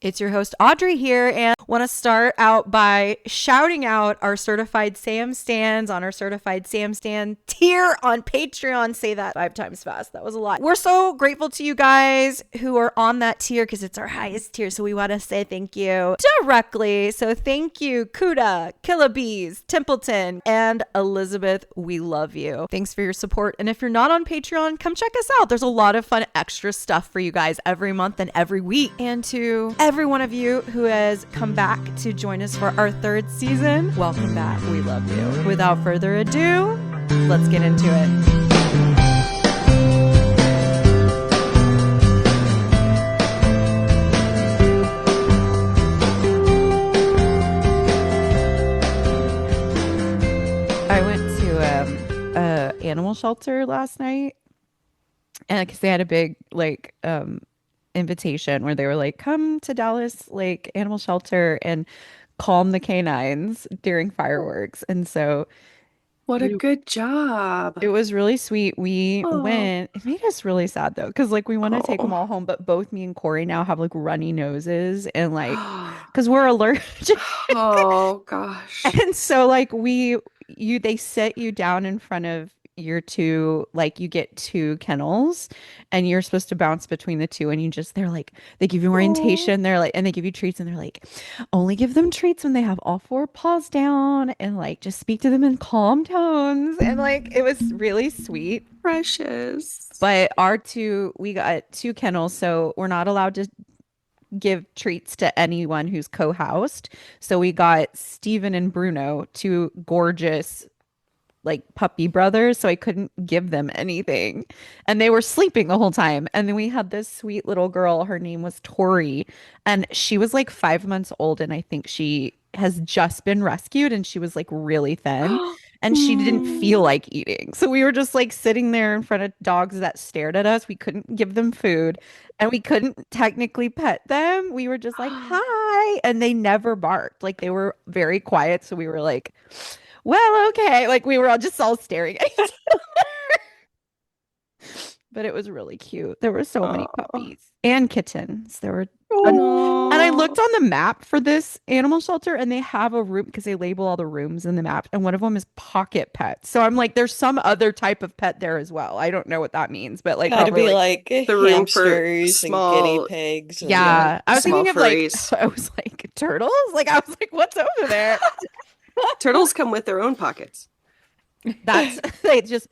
It's your host, Audrey here, and want to start out by shouting out our certified Sam Stans on our certified Sam Stan tier on Patreon. Say that 5 times fast. That was a lot. We're so grateful to you guys who are on that tier because it's our highest tier. So we want to say thank you directly. So thank you, Kuda, Killabees, Templeton, and Elizabeth. We love you. Thanks for your support. And if you're not on Patreon, come check us out. There's a lot of fun extra stuff for you guys every month and every week. And to every one of you who has come back to join us for our 3rd season, welcome back. We love you. Without further ado, let's get into it. I went to a animal shelter last night, and because they had a big invitation where they were like, come to Dallas animal shelter and calm the canines during fireworks. And so what a good job. It was really sweet. We went. It made us really sad though, because we want to take them all home, but both me and Corey now have runny noses and because we're allergic. Oh gosh. And so they sit you down in front of your two, you get 2 kennels and you're supposed to bounce between the 2, and they give you orientation. And they give you treats, and they're like, only give them treats when they have all 4 paws down, and just speak to them in calm tones. And it was really sweet. Precious. But we got 2 kennels, so we're not allowed to give treats to anyone who's co-housed. So we got Steven and Bruno, 2 gorgeous puppy brothers, so I couldn't give them anything, and they were sleeping the whole time. And then we had this sweet little girl, her name was Tori, and she was 5 months old, and I think she has just been rescued, and she was really thin, and she didn't feel like eating. So we were just sitting there in front of dogs that stared at us. We couldn't give them food, and we couldn't technically pet them. We were just hi, and they never barked. They were very quiet, so we were well, okay. We were all staring at each other. But it was really cute. There were so many puppies and kittens. There were and I looked on the map for this animal shelter, and they have a room, because they label all the rooms in the map, and one of them is pocket pets. So I'm there's some other type of pet there as well. I don't know what that means, but gotta be the room for hamsters small, and guinea pigs. And, yeah, I was thinking furries. of I was turtles. I was what's over there? Turtles come with their own pockets. That's they just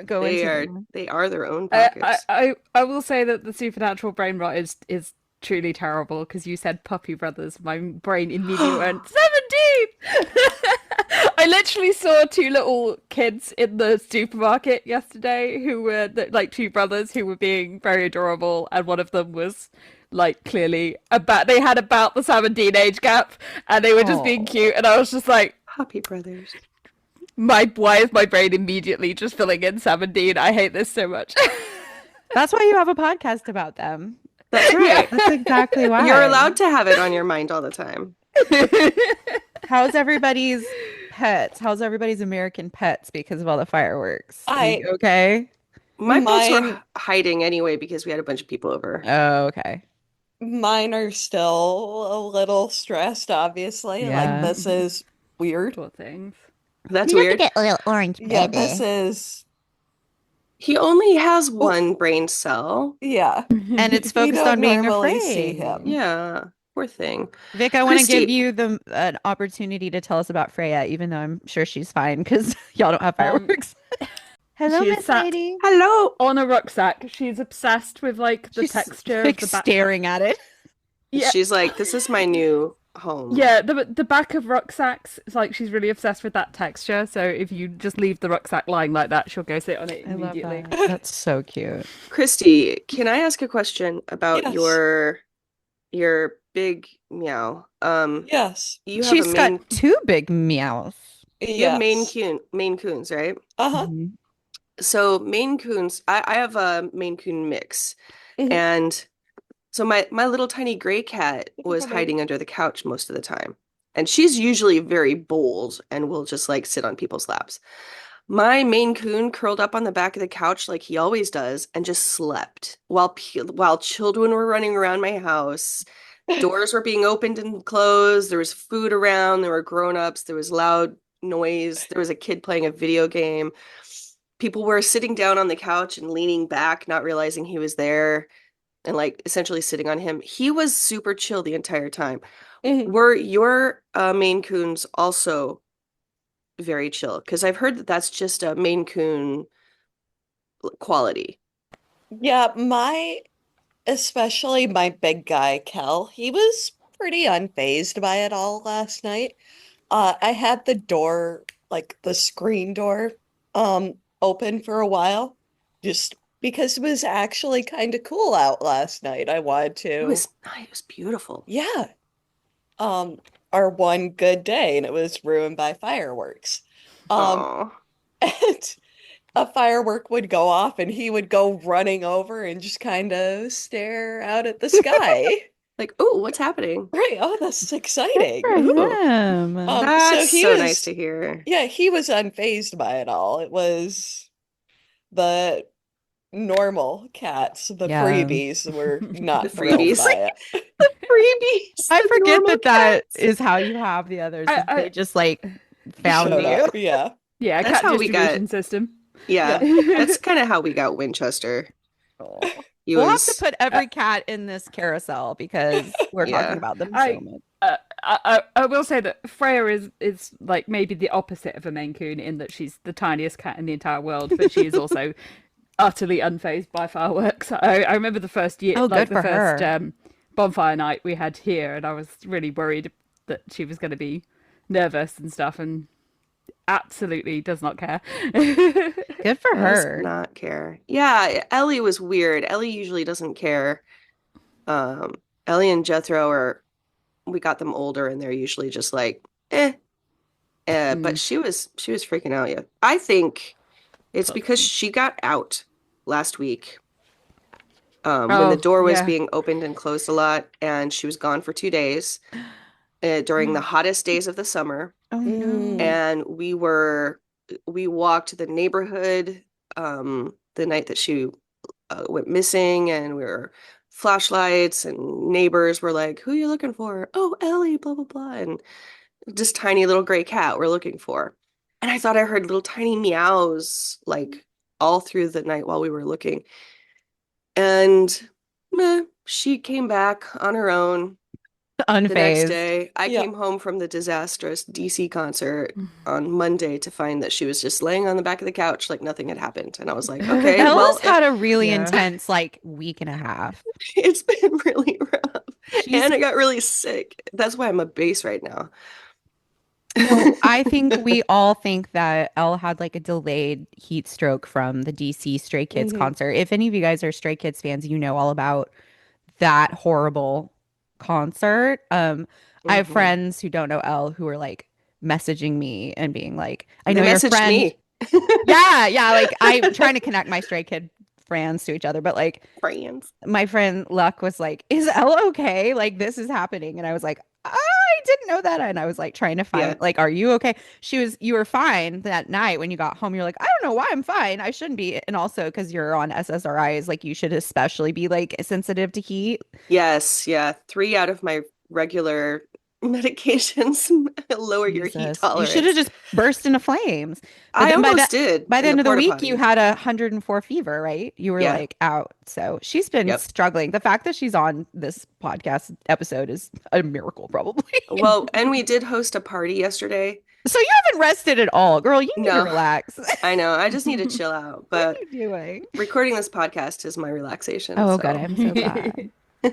go they into are them. They are their own pockets. I will say that the supernatural brain rot is truly terrible, because you said puppy brothers. My brain immediately went 17. I literally saw 2 little kids in the supermarket yesterday who were 2 brothers who were being very adorable, and one of them was clearly they had about the 17 age gap, and they were just being cute, and I was just Puppy brothers. Why is my brain immediately just filling in 17? I hate this so much. That's why you have a podcast about them. That's right. That's exactly why. You're allowed to have it on your mind all the time. How's everybody's pets? How's everybody's American pets because of all the fireworks? Okay? My pets were hiding anyway because we had a bunch of people over. Oh, okay. Mine are still a little stressed, obviously. Yeah. This is weird. Poor things. That's weird. Get a little orange Yeah, baby. this is... He only has 1 brain cell. Yeah. And it's We focused don't on being normally afraid. see him. Yeah, poor thing. Vic, I want to Christy- give you an opportunity to tell us about Freya, even though I'm sure she's fine because y'all don't have fireworks. Hello, she is Miss sat- Lady. Hello. On a rucksack. She's obsessed with the She's, texture of the back. staring at it. Yeah. She's this is my new home. Yeah, the back of rucksacks, it's she's really obsessed with that texture. So if you just leave the rucksack lying like that, she'll go sit on it immediately. I love that. That's so cute. Christy, can I ask a question about Yes. your big meow? Yes. You have She's a Maine, got 2 big meows. you have Yes. Maine Coons, right? Uh-huh. Mhm. So Maine Coons, I have a Maine Coon mix, Mhm. and so my little tiny gray cat was Okay. hiding under the couch most of the time, and she's usually very bold and will just sit on people's laps. My Maine Coon curled up on the back of the couch like he always does and just slept while children were running around my house. Doors were being opened and closed. There was food around. There were grown-ups. There was loud noise. There was a kid playing a video game. People were sitting down on the couch and leaning back, not realizing he was there and like essentially sitting on him. He was super chill the entire time. Mhm. Were your Maine Coons also very chill? Because I've heard that that's just a Maine Coon quality. Yeah, especially my big guy, Kel, he was pretty unfazed by it all last night. I had the door, like the screen door, open for a while, just because it was actually kind of cool out last night. I wanted to, It was beautiful. yeah, um, our one good day, and it was ruined by fireworks. Um, Oh, and a firework would go off, and he would go running over and just kind of stare out at the sky. like, oh, what's happening? Right. Oh, that's Good exciting. for Ooh, him. So that's he so nice was, to hear. yeah, he was unfazed by it all. It was the normal cats, the Yeah. freebies were The not thrilled freebies. by it. Freebies. I The forget normal that that cats. is how you have the others. I, They I just like found Showed you. up. Yeah. yeah, That's cat how we got, distribution system. yeah, Yeah. that's kind of how we got Winchester. Oh. He We'll have to was, put Uh, every cat in this carousel because we're talking yeah. about them so I, much. I will say that Freya is like maybe the opposite of a Maine Coon in that she's the tiniest cat in the entire world, but she is also utterly unfazed by fireworks. I remember the first year, Oh, like good the for first her. bonfire night we had here, and I was really worried that she was going to be nervous and stuff, and absolutely does not care. Good for Does her. not care. Yeah, Ellie was weird. Ellie usually doesn't care. Um, Ellie and Jethro we got them older and they're usually just like, eh. But Mm. she was freaking out. Yeah. I think it's Poor because thing. she got out last week. When the Oh door was yeah. being opened and closed a lot, and she was gone for 2 days during the hottest days of the summer. Oh Mm. no. And we walked the neighborhood the night that she went missing, and we were flashlights, and neighbors were like, "Who are you looking for?" "Oh, Ellie, blah blah blah," and this tiny little gray cat we're looking for. And I thought I heard little tiny meows like all through the night while we were looking. And she came back on her own the next Unfazed. day. I Yeah. came home from the disastrous DC concert on Monday to find that she was just laying on the back of the couch like nothing had happened. And I was like, okay, Ella's well, had a really Yeah. intense like week and a half. it's been really rough. She's And I got really sick. That's why I'm a base right now. no, I think we all think that Elle had like a delayed heat stroke from the DC Stray Kids Hmm. concert. If any of you guys are Stray Kids fans, you know all about that horrible concert. I have Mhm. friends who don't know Elle who are like messaging me and being like, I They know your messaged friend. me. Yeah, yeah. Like I'm trying to connect my Stray Kid friends to each other, but like Friends. my friend Luck was like, "Is Elle okay? Like this is happening." And I was like, "I didn't know that." And I was like trying to find Yeah. like, "Are you okay?" You were fine that night when you got home. You're like, "I don't know why I'm fine. I shouldn't be." And also because you're on SSRIs, like you should especially be like sensitive to heat. Yes, yeah. 3 out of my regular medications lower your heat Jesus, you should have tolerance. just burst into flames. But I then almost did by the in the end of the porta week, you potty. had 104 fever, right? You were Yeah. like out. So she's been Yep. struggling. The fact that she's on this podcast episode is a miracle, probably. Well, and we did host a party yesterday. So you haven't rested at all, girl. You need to No, relax. I know. I just need to chill out. What are But you doing? recording this podcast is my relaxation. Oh, good. So, I'm so glad.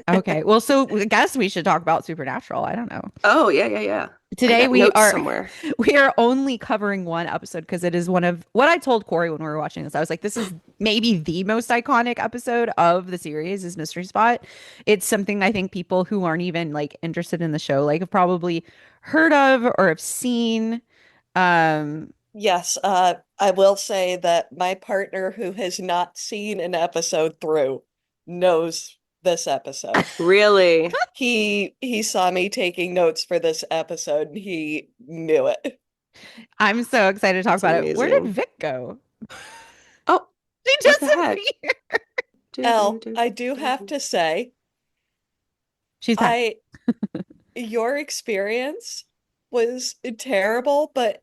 Okay. Well, so I guess we should talk about Supernatural. I don't know. oh, yeah, yeah, yeah. I Today got we notes are somewhere. we are only covering one episode because it is one of what I told Corey when we were watching this. I was like, this is maybe the most iconic episode of the series is Mystery Spot. It's something I think people who aren't even like interested in the show like have probably heard of or have seen. Um, Yes, I will say that my partner who has not seen an episode through knows this episode. Really? He saw me taking notes for this episode and he knew it. I'm so excited to talk That's about it. Where did amazing. Vic go? Oh, She what the heck? disappeared. Elle, I do have to say, She's back. I your experience was terrible, but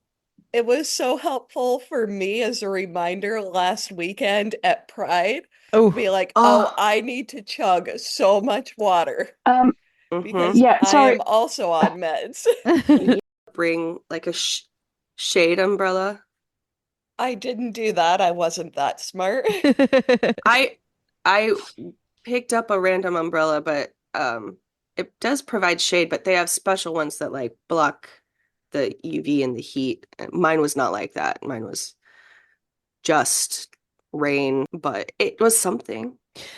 it was so helpful for me as a reminder last weekend at Pride to be Oh, like, oh, Oh, I need to chug so much water mm-hmm. because Yeah, I sorry. am also on meds. You need to bring like a shade umbrella. I didn't do that. I wasn't that smart. I I picked up a random umbrella, but it does provide shade, but they have special ones that like block the UV and the heat. Mine was not like that. Mine was just rain, but it was something.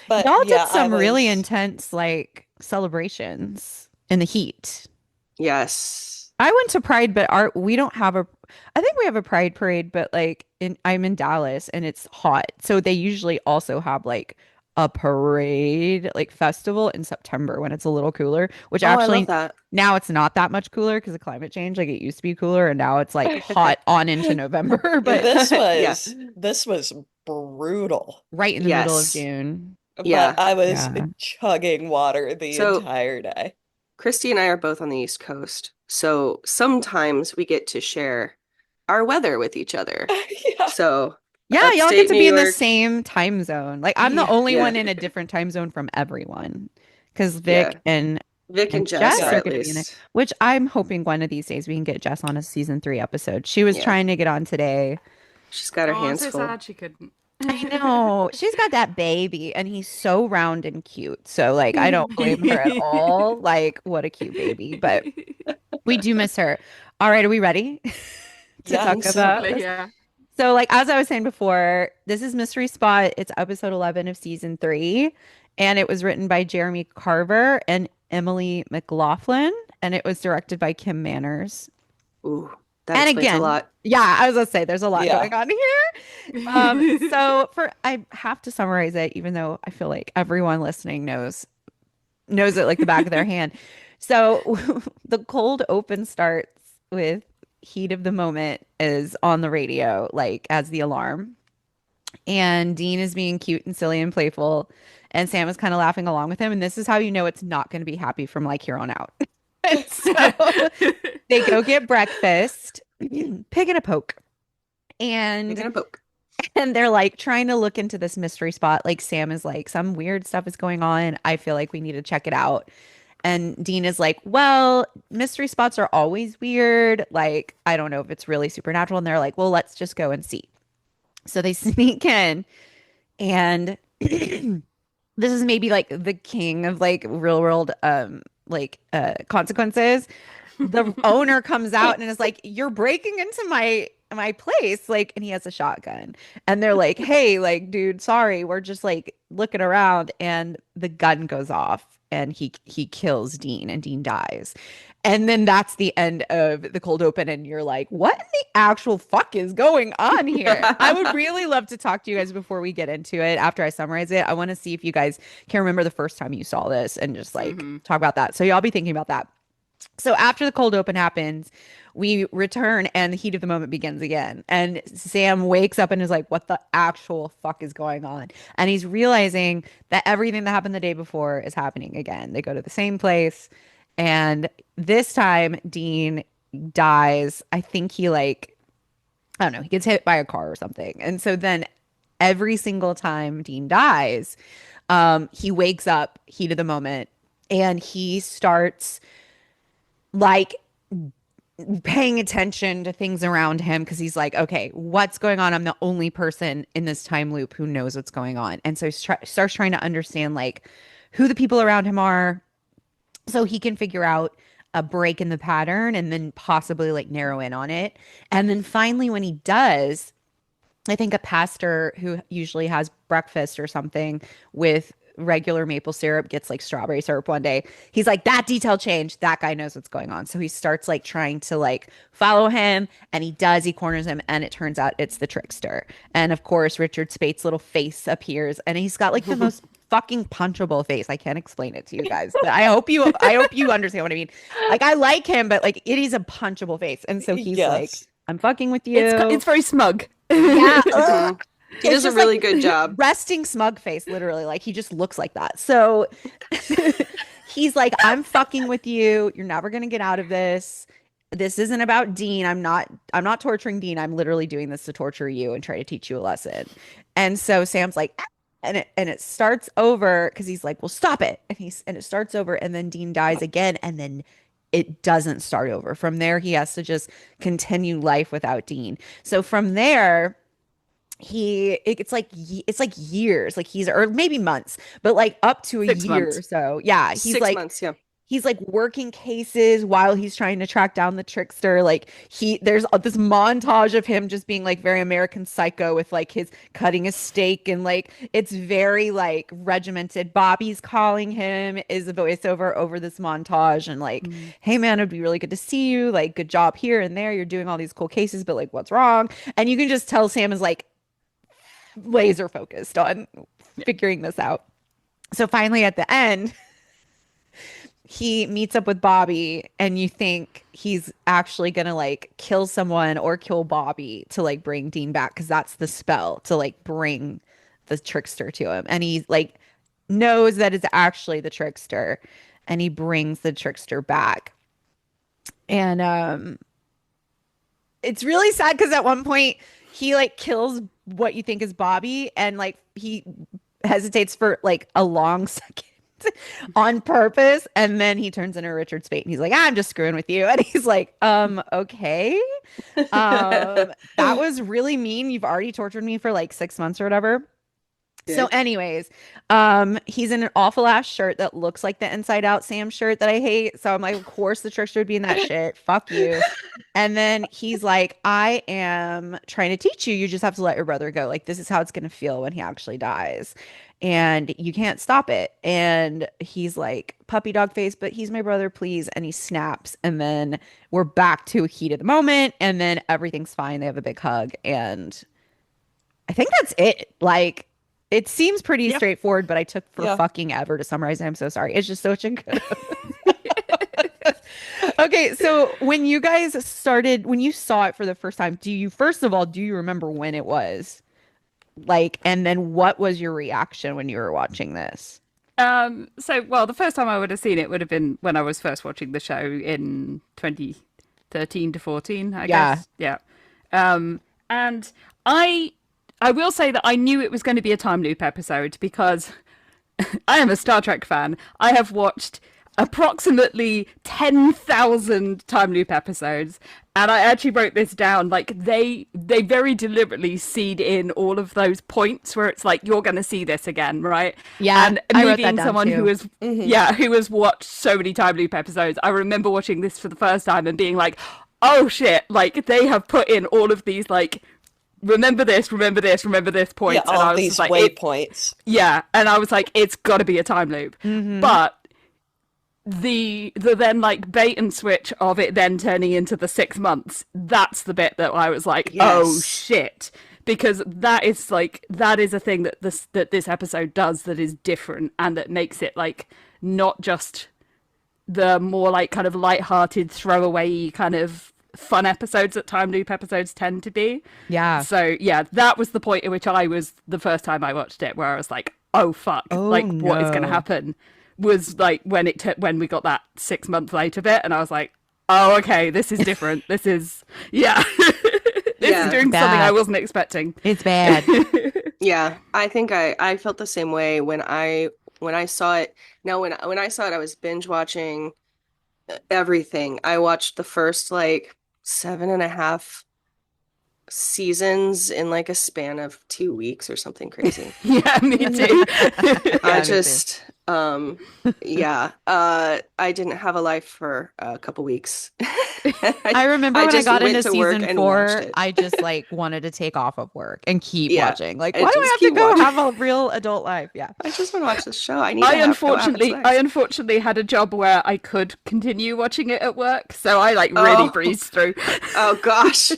But Y'all did yeah, I some really was. intense like celebrations in the heat. Yes. I went to Pride, but we don't have a I think we have a Pride parade, but like I'm in Dallas and it's hot. So they usually also have like a parade, like festival in September when it's a little cooler, which Oh, I love actually that. now it's not that much cooler because of climate change. Like it used to be cooler and now it's like hot on into November, but This Yeah. was brutal. right in the middle of Yes. June. But Yeah. I was Yeah. chugging water the So entire day. Christy and I are both on the East Coast. So sometimes we get to share our weather with each other. Yeah. So Yeah, y'all get upstate to New be in the York. same time zone. Like I'm the Yeah. only Yeah. one in a different time zone from everyone because Yeah. Vic and Vic and Jess Jess are Yeah. are at going to be in it, least. which I'm hoping one of these days we can get Jess on a season 3 episode. She was Yeah. trying to get on today. She's got her Oh, I'm hands so full. sad she couldn't. I know. She's got that baby and he's so round and cute. So like I don't blame her at all. Like what a cute baby, but we do miss her. All right, are we ready to I Yeah. talk think so. about Hopefully, this? yeah. So, like as I was saying before, this is Mystery Spot. It's episode 11 of season 3, and it was written by Jeremy Carver and Emily McLaughlin, and it was directed by Kim Manners. Ooh, that And explains a again, lot. yeah, I was gonna say there's a lot Yeah. going on here. So for I have to summarize it, even though I feel like everyone listening knows it like the back of their hand. So the cold open starts with heat of the moment is on the radio, like as the alarm. And Dean is being cute and silly and playful. And Sam is kind of laughing along with him. And this is how you know it's not going to be happy from like here on out. And so they go get breakfast, pig and a poke. You're And gonna poke. and they're like trying to look into this mystery spot. Like Sam is like, some weird stuff is going on. I feel like we need to check it out. And Dean is like, well, mystery spots are always weird. Like, I don't know if it's really supernatural. And they're like, well, let's just go and see. So they sneak in, and this is maybe like the king of like real world consequences. The owner comes out and is like, you're breaking into my place, like, and he has a shotgun, and they're like, hey, like, dude, sorry, we're just like looking around, and the gun goes off and he kills Dean and Dean dies. And then that's the end of the cold open, and you're like, what in the actual fuck is going on here? I would really love to talk to you guys before we get into it. After I summarize it, I want to see if you guys can remember the first time you saw this and just like talk about that. So y'all be thinking about that. So after the cold open happens, we return and the heat of the moment begins again. And Sam wakes up and is like, what the actual fuck is going on? And he's realizing that everything that happened the day before is happening again. They go to the same place. And this time, Dean dies. I think he like, I don't know, he gets hit by a car or something. And so then every single time Dean dies, he wakes up, heat of the moment, and he starts like paying attention to things around him because he's like, okay, what's going on? I'm the only person in this time loop who knows what's going on. And so he starts trying to understand like who the people around him are so he can figure out a break in the pattern and then possibly like narrow in on it. And then finally, when he does, I think a pastor who usually has breakfast or something with regular maple syrup gets like strawberry syrup one day. He's like, that detail changed. That guy knows what's going on. So he starts like trying to like follow him, and he does. He corners him, and it turns out it's the trickster. And of course, Richard Spate's little face appears, and he's got like the most fucking punchable face. I can't explain it to you guys, but I hope you understand what I mean. Like I like him, but like it is a punchable face. And so he's like Yes. I'm fucking with It's you. very smug. Yeah. Mhm. He It's does a just really like good job. resting smug face, literally. Like he just looks like that. So he's like, I'm fucking with you. You're never gonna get out of this. This isn't about Dean. I'm not torturing Dean. I'm literally doing this to torture you and try to teach you a lesson. And so Sam's like, "Ah," and it starts over because he's like, well, stop it. And it starts over, and then Dean dies again, and then it doesn't start over. From there, he has to just continue life without Dean. So from there it's like years, like he's, or maybe months, but like up to a 6 months. year or so. Yeah, he's 6 months, yeah. working cases while he's trying to track down the trickster. Like there's this montage of him just being like very American Psycho with like his cutting a steak, and like it's very like regimented. Bobby's calling him is a voiceover over this montage, and like, Mm. hey man, it'd be really good to see you, like good job here and there, you're doing all these cool cases, but like what's wrong? And you can just tell Sam is like laser focused on Yeah. figuring this out. So finally at the end, he meets up with Bobby, and you think he's actually gonna like kill someone or kill Bobby to like bring Dean back, because that's the spell to like bring the trickster to him. And he like knows that it's actually the trickster, and he brings the trickster back. And it's really sad because at one point he like kills what you think is Bobby, and like he hesitates for like a long second on purpose, and then he turns into Richard Speight and he's like, I'm just screwing with you. And he's like, okay. That was really mean. You've already tortured me for like 6 months or whatever. So, Dick. anyways, he's in an awful ass shirt that looks like the Inside Out Sam shirt that I hate. So I'm like, of course the trickster would be in that shit. Fuck you. And then he's like, I am trying to teach you. You just have to let your brother go. Like, this is how it's gonna feel when he actually dies. And you can't stop it. And he's like, puppy dog face, but he's my brother, please. And he snaps. And then we're back to heat of the moment. And then everything's fine. They have a big hug. And I think that's it. Like, it seems pretty Yeah. straightforward, but I took for Yeah. fucking ever to summarize it. I'm so sorry. It's just such a good. Okay, so when you guys started, when you saw it for the first time, first of all, do you remember when it was? Like, and then what was your reaction when you were watching this? Well, the first time I would have seen it would have been when I was first watching the show in 2013 to 14, I Yeah. guess. Yeah. And I will say that I knew it was going to be a time loop episode because I am a Star Trek fan. I have watched approximately 10,000 time loop episodes, and I actually wrote this down. Like they very deliberately seed in all of those points where it's like you're going to see this again, right? Yeah, And I me wrote that being down someone too. who has who has watched so many time loop episodes, I remember watching this for the first time and being like, oh shit, like they have put in all of these like remember this Yeah, points, and all I was these just like waypoints. yeah, and I was like, it's got to be a time loop. Mhm. But the then like bait and switch of it then turning into the 6 months, that's the bit that I was like, oh Yes. shit. Because that is a thing that this episode does that is different and that makes it like not just the more like kind of light-hearted throwaway kind of fun episodes that time loop episodes tend to be. Yeah. So yeah, that was the point at which I was the first time I watched it, where I was like, "Oh fuck! Oh, like what is going to no. happen?" Was like when when we got that 6 month later bit, and I was like, "Oh okay, this is different. This is yeah, this Yeah. is doing something Bad. I wasn't expecting." It's bad. Yeah, I think I felt the same way when I saw it. Now when I saw it, I was binge watching everything. I watched the first like 7.5 seasons in like a span of 2 weeks or something crazy. Yeah, me too. I Yeah, me too. just yeah, I didn't have a life for a couple weeks. I remember I when I just got went into to work season and 4, watched it. I just like wanted to take off of work and keep Yeah, watching. Like, and why do I just have to keep go watching. have a real adult life? Yeah. I just want to watch this show. I need to I go have unfortunately, nice. I unfortunately had a job where I could continue watching it at work, so I like really Oh. breezed through. Oh gosh.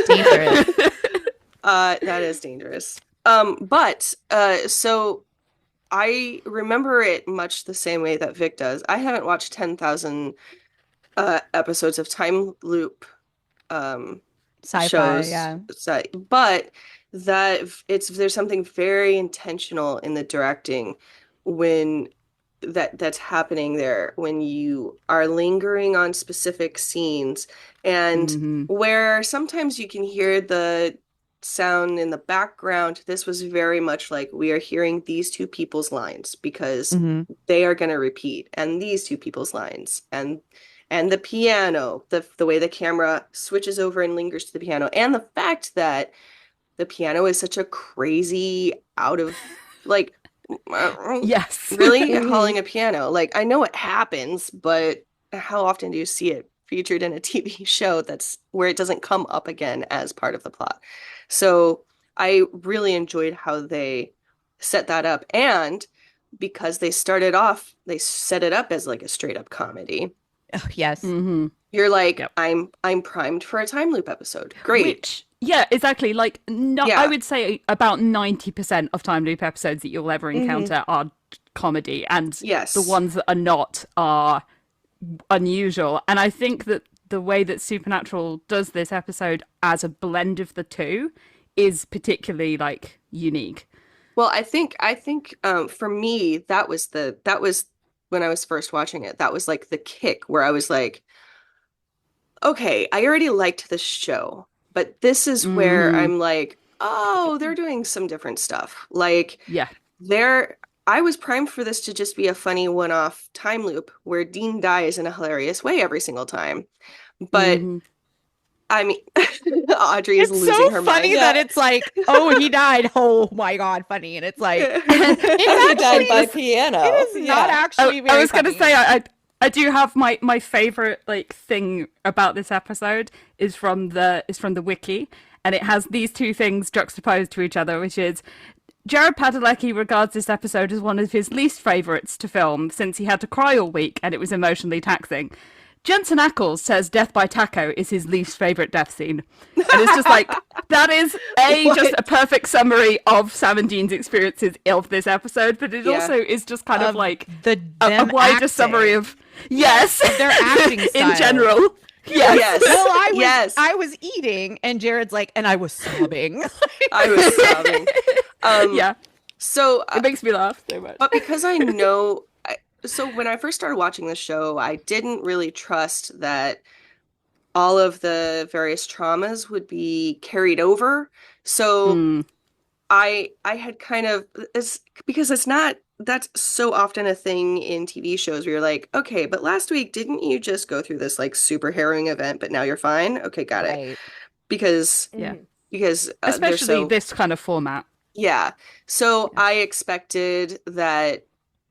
Dangerous. That is dangerous. But so I remember it much the same way that Vic does. I haven't watched 10,000 episodes of Time Loop Sci-fi, shows. yeah. But there's something very intentional in the directing when that's happening there, when you are lingering on specific scenes, and Mhm. where sometimes you can hear the sound in the background. This was very much like, we are hearing these two people's lines because Hmm. they are going to repeat, and these two people's lines, and the piano, the way the camera switches over and lingers to the piano, and the fact that the piano is such a crazy out of, like, Yes. really Mhm. hauling a piano. Like, I know it happens, but how often do you see it featured in a TV show that's where it doesn't come up again as part of the plot? So I really enjoyed how they set that up. And because they set it up as like a straight up comedy. Oh, yes. Hmm. You're like, Yep. I'm primed for a time loop episode. Great. Which, yeah, exactly. Like, no, I Yeah. would say about 90% of time loop episodes that you'll ever Mhm. encounter are comedy, and the Yes. ones that are not are unusual. And I think that the way that Supernatural does this episode as a blend of the two is particularly like unique. Well, I think for me that was when I was first watching it. That was like the kick where I was like, okay, I already liked the show, but this is where Hmm. I'm like, oh, they're doing some different stuff. Like, Yeah. There, I was primed for this to just be a funny one-off time loop where Dean dies in a hilarious way every single time. But Hmm. I mean, Audrey is It's losing so her funny mind. Yeah. that it's like, oh, he died. Oh my God, funny. And it's like, He died by it piano. is not Yeah. actually I very was gonna funny. say I do have my favorite like thing about this episode is from the wiki, and it has these two things juxtaposed to each other, which is Jared Padalecki regards this episode as one of his least favourites to film since he had to cry all week and it was emotionally taxing. Jensen Ackles says Death by Taco is his least favourite death scene. And it's just like, that is just a What? perfect summary of Sam and Dean's experiences of this episode, but it Yeah. also is just kind of Of like the a them wider summary acting. of, yes, Of their acting in style. general. Yes. Yes. Well, Yes. I was eating, and Jared's like, and I was sobbing. I was sobbing. Yeah, So, it makes me laugh so much. but because so when I first started watching the show, I didn't really trust that all of the various traumas would be carried over. So Mm, I had kind of, it's because it's not, that's so often a thing in TV shows where you're like, okay, but last week didn't you just go through this like super harrowing event, but now you're fine? Okay, got it. Right. Because yeah. Mhm. they're Especially so, this kind of format. yeah. So Yeah. I expected that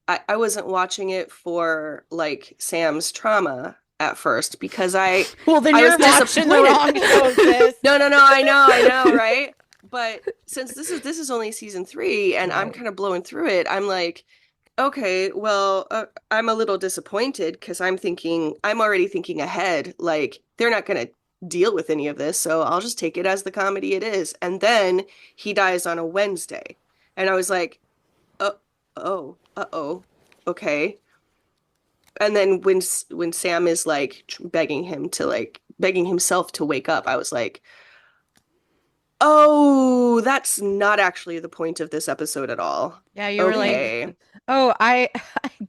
I wasn't watching it for like Sam's trauma at first because Well, then I you're was watching the wrong disappointed. show, sis. No, I know, right? But since this is only season 3 and I'm Right. kind of blowing through it, I'm like, okay, well, I'm a little disappointed because I'm already thinking ahead. Like, they're not going to deal with any of this, so I'll just take it as the comedy it is. And then he dies on a Wednesday. And I was like, oh, uh-oh, okay. And then when Sam is like begging himself to wake up, I was like, oh, that's not actually the point of this episode at all. Yeah, you were like, Okay. oh, I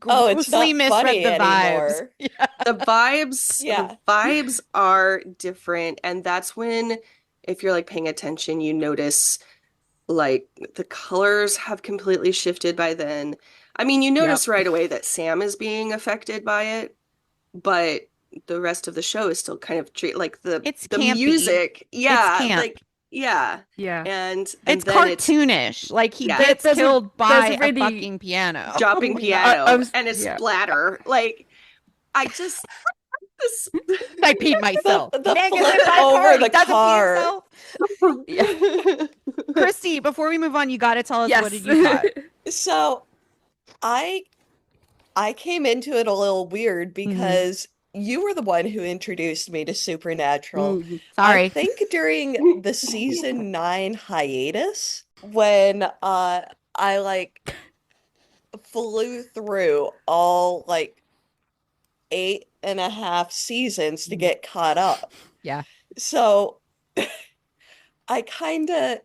Oh, it's grossly not misread funny the vibes. anymore. Yeah. Yeah. The vibes are different, and that's when, if you're like paying attention, you notice like the colors have completely shifted by then. I mean, you Yep. notice right away that Sam is being affected by it, but the rest of the show is still kind of like It's the campy. music. Yeah, camp. like yeah. Yeah. And It's then it's cartoonish. Like he Yeah. gets There's a- killed by there's a really- fucking piano. dropping piano I was- and it's yeah. splatter. Like I just this I peed myself. The Dang, it's flip in my over car. the He doesn't pee car. himself. Christy, before we move on, you got to tell us Yes. what did you thought. So I came into it a little weird because you were the one who introduced me to Supernatural. Mm. I Sorry. think during the season 9 hiatus when I like flew through all like 8.5 seasons to get caught up. Yeah. So I kind of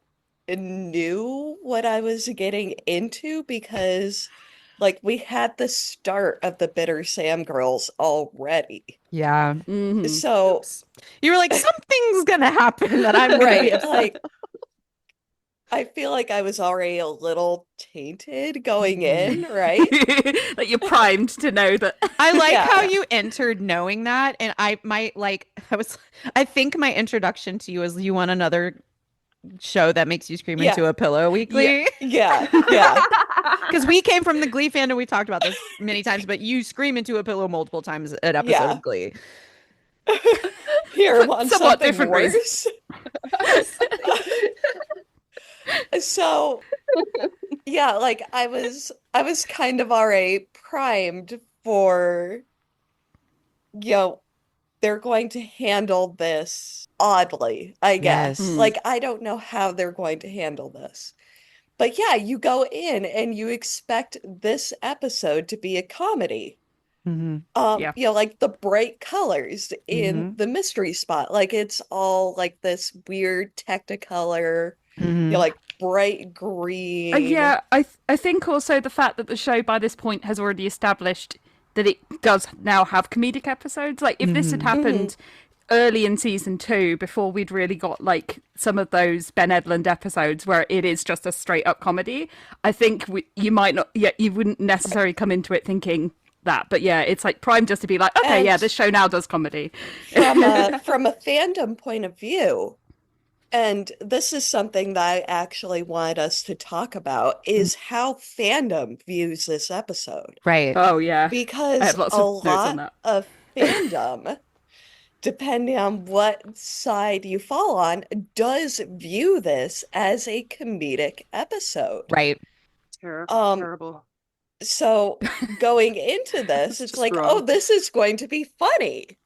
knew what I was getting into because, like, we had the start of the Bitter Sam girls already. Yeah. Mhm. So, Oops. You were like, something's gonna happen that I'm gonna be right, upset. like, I feel like I was already a little tainted going in, right? Like you're primed to know that. I like how Yeah. you entered knowing that, and I think my introduction to you was you want another show that makes you scream Yeah. into a pillow weekly. Yeah. Yeah. Because we came from the Glee fandom, we've talked about this many times, but you scream into a pillow multiple times an episode Yeah. of Glee. Here, For want somewhat something different reasons. worse? So, yeah, like I was kind of already primed for, you know, they're going to handle this oddly, I guess. Yes. Mm. Like, I don't know how they're going to handle this. But yeah, you go in and you expect this episode to be a comedy. Mm-hmm. Yeah. Like the bright colors in Mm-hmm. the mystery spot. Like it's all like this weird Technicolor, Mm-hmm. like bright green. Yeah, I think also the fact that the show by this point has already established that it does now have comedic episodes. Like if this had Mm-hmm. happened early in season 2, before we'd really got like some of those Ben Edlund episodes where it is just a straight up comedy, I think you might not, yeah, you wouldn't necessarily come into it thinking that. But yeah, it's like prime just to be like, okay, yeah, And this show now does comedy. from a fandom point of view, and this is something that I actually wanted us to talk about, is how fandom views this episode. Right. Oh yeah, I Because have lots a of notes on lot that. of fandom, depending on what side you fall on, does view this as a comedic episode. Right. Um, Terrible. so going into this, It's it's just like, wrong. oh, this is going to be funny.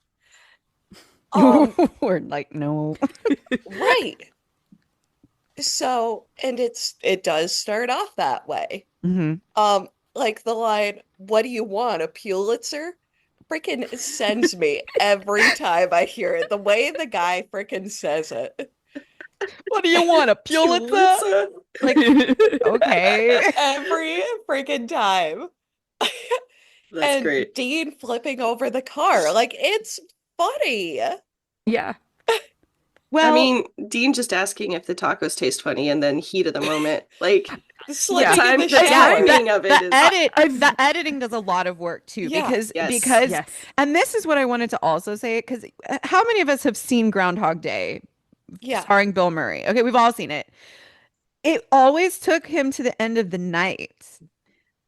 We're like, no. Right. So, and it does start off that way. Mm-hmm. Like the line, "What do you want, a Pulitzer?" Freaking sends me every time I hear it. The way the guy freaking says it. What do you want, a Pulitzer? Pulitzer? Like, okay. Every freaking time. That's And great. Dean flipping over the car. Like, it's funny. Yeah. Well, I mean, Dean just asking if the tacos taste funny and then heat of the moment. Like, Slipping in the the shower. timing of it is the editing does a lot of work too, Yeah. because Yes. Yes. and this is what I wanted to also say, because how many of us have seen Groundhog Day Yeah. starring Bill Murray? Okay, we've all seen it. It always took him to the end of the night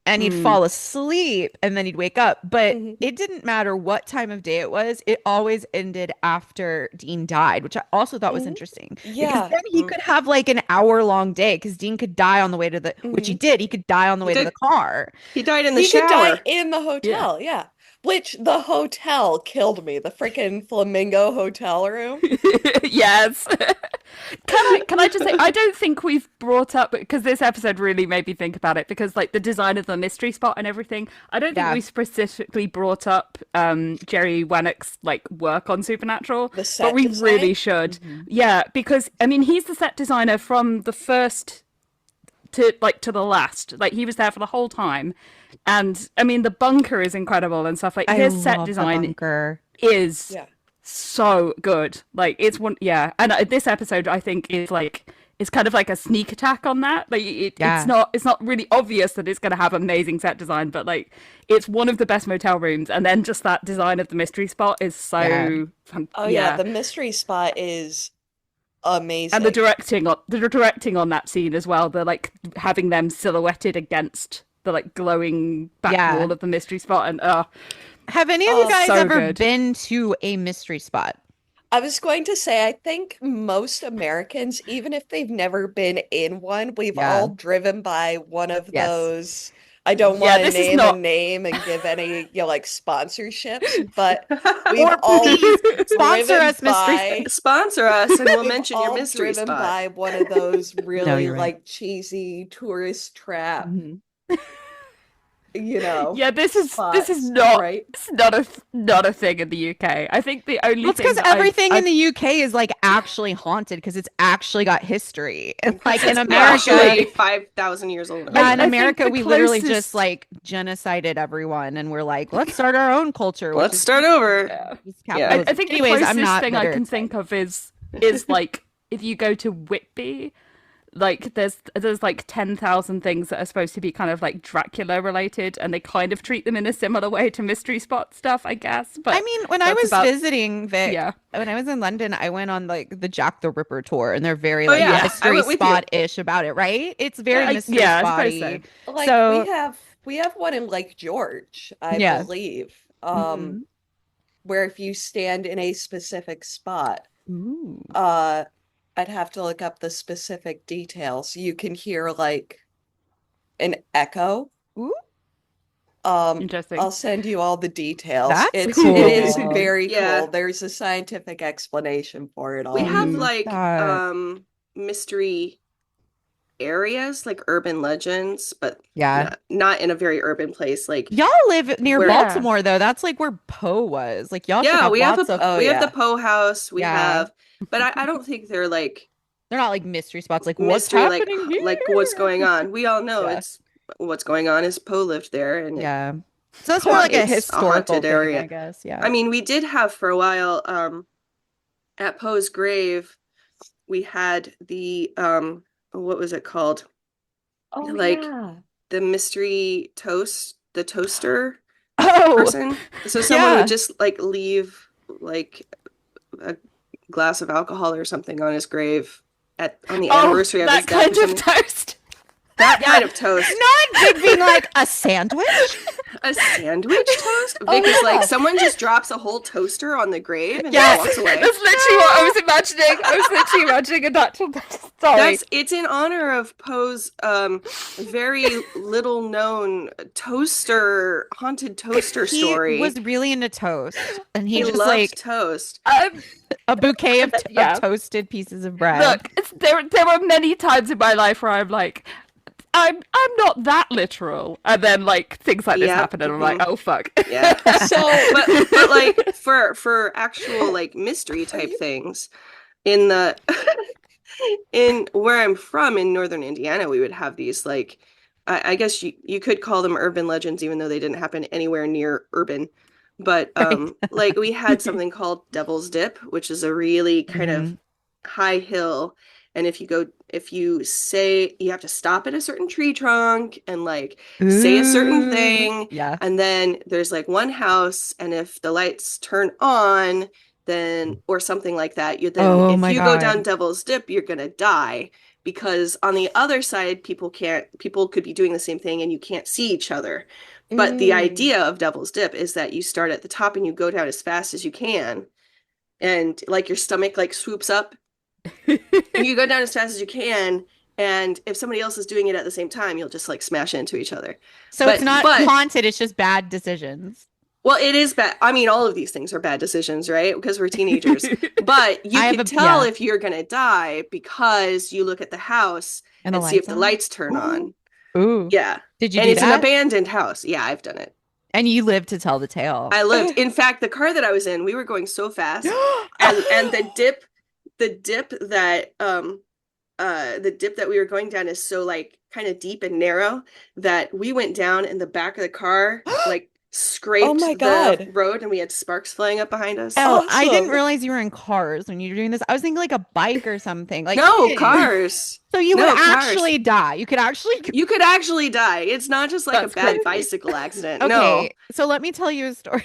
and he'd Mm. fall asleep and then he'd wake up. But Mhm. it didn't matter what time of day it was, it always ended after Dean died, which I also thought was Mhm. interesting. Yeah. Because then he Mhm. could have like an hour-long day, because Dean could die on the way to the, which he did. He could die on the He way to did. the car. He died in the He could die shower. in the hotel, yeah. Which the hotel killed me. The freaking Flamingo hotel room. Yes. Can I just say, I don't think we've brought up, because this episode really made me think about it, because like the design of the mystery spot and everything, I don't think Yeah. we specifically brought up Jerry Wennick's like work on Supernatural, The set but we design? really should. Yeah, because I mean he's the set designer from the first to the last. Like he was there for the whole time. And I mean the bunker is incredible and stuff. Like I his set love the design bunker. is Yeah. so good. Like it's one, yeah. And this episode I think is like, it's kind of like a sneak attack on that. Like Yeah. it's not really obvious that it's going to have amazing set design, but like it's one of the best motel rooms. And then just that design of the mystery spot is so Yeah. Oh yeah, the mystery spot is amazing. and the directing on that scene as well. The like having them silhouetted against the like glowing back Yeah. wall of the mystery spot, and Have any of Oh, you guys so ever good. been to a mystery spot? I was going to say, I think most Americans, even if they've never been in one, we've Yeah. all driven by one of Yes. those. I don't Yeah, want to this is name not- a name and give any, like sponsorships, but we've Or all please sponsor driven us, mystery by, Sponsor us and we'll we've mention your all mystery driven spot. by one of those really you're right. like cheesy tourist trap. Mhm. Yeah, this is spots, not right? it's not a thing in the UK. I think the only Well, it's thing because that everything in I've the UK is like actually haunted because it's actually got history. And like in It's America, actually 5,000 years old. yeah, in I think America, the we literally just closest like genocided everyone and we're like, let's start our own culture, which Let's is start over. yeah. just Yeah. I capitalism. think the Anyways, I'm closest not thing I bitter. can It's fine. think of is like if you go to Whitby, like there's like 10,000 things that are supposed to be kind of like Dracula related, and they kind of treat them in a similar way to mystery spot stuff, I guess. I But mean, when I that's was about visiting Vic, yeah. when I was in London, I went on like the Jack the Ripper tour, and they're very Oh like yeah, Yeah. I mystery went with you. spot-ish about it, right? It's very Yeah. mystery Yeah, I suppose so. spotty. Like So, we have one in Lake George, I yeah. believe. Mhm. Where if you stand in a specific spot, Ooh. uh I'd have to look up the specific details. You can hear like an echo. Ooh, Interesting. I'll send you all the details. that's It is cool. very Yeah. cool. There's a scientific explanation for it We all. I have need like that. mystery areas, like urban legends, but Yeah. not in a very urban place. Like Y'all live near where Yeah. Baltimore, though. That's like where Poe was. Like, y'all should yeah, have lots of, Oh we have the yeah. Poe House. We yeah. have, but I don't think they're like They're not like mystery spots. Like, what's mystery, happening like what's here? going on. We all know Yeah. it's what's going on is Poe lived there, and Yeah. So that's more like a it's a historical haunted thing, area. I guess. Yeah. I mean, we did have for a while at Poe's grave, we had the what was it called? Oh Like yeah. the mystery toast, the toaster Oh, person. So someone would yeah. just like leave like a glass of alcohol or something on his grave on the Oh, anniversary of his that death or kind of something. toast. That Yeah. kind of toast. Not Vic being like a sandwich. A sandwich toast? Oh, Vic is like, yeah. someone just drops a whole toaster on the grave and Yeah. just walks away. That's literally what I was imagining. I was literally imagining a natural sorry. It's in honor of Poe's very little known haunted toaster He story. was really into toast, and he He just loved like toast. a bouquet of Yeah. toasted pieces of bread. Look, there were many times in my life where I'm like, I'm not that literal, and then like things like this Yep. happen, and I'm like, oh fuck. Yeah. So But like for actual like mystery type things in the in where I'm from in northern Indiana, we would have these like I guess you could call them urban legends, even though they didn't happen anywhere near urban. But Right. like we had something called Devil's Dip, which is a really kind of Mhm. high hill. And if you say you have to stop at a certain tree trunk and like say a certain Ooh. thing, Yeah. and then there's like one house, and if the lights turn on, then or something like that, Oh if my you go down God. Devil's Dip, you're gonna die because on the other side, people could be doing the same thing and you can't see each other. But the idea of Devil's Dip is that you start at the top and you go down as fast as you can, and like your stomach like swoops up. You go down as fast as you can, and if somebody else is doing it at the same time, you'll just like smash into each other. So it's not but haunted, it's just bad decisions. well, it is bad. I mean, all of these things are bad decisions, right? Because we're teenagers. But you I have can a- tell yeah. if you're gonna die because you look at the house And the and see if lights the on? lights turn on. Ooh. Yeah. Did you And do it's an that? abandoned house. Yeah, I've done it. And you lived to tell the tale. I lived. In fact, the car that I was in, we were going so fast, and the dip that we were going down is so like kind of deep and narrow that we went down and the back of the car like scraped my the God. road, and we had sparks flying up behind us. Oh, I didn't Awesome. realize you were in cars when you were doing this. I was thinking like a bike or something. Like No, hey. cars. So you No, would cars. actually die. You could actually You could actually die. It's not just like That's a bad crazy. bicycle accident. Okay, No. so let me tell you a story.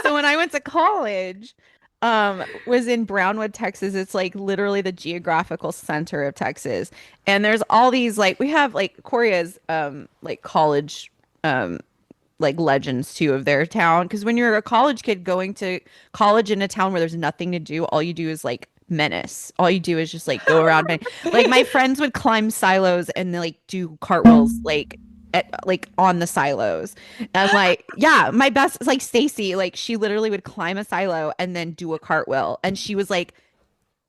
So when I went to college, was in Brownwood, Texas. It's like literally the geographical center of Texas. And there's all these like we have like Korea's like college like legends too of their town. Because when you're a college kid going to college in a town where there's nothing to do, all you do is like menace. All you do is just like go around. Like my friends would climb silos and like do cartwheels like on the silos. And like yeah, my best like Stacy, like she literally would climb a silo and then do a cartwheel. And she was like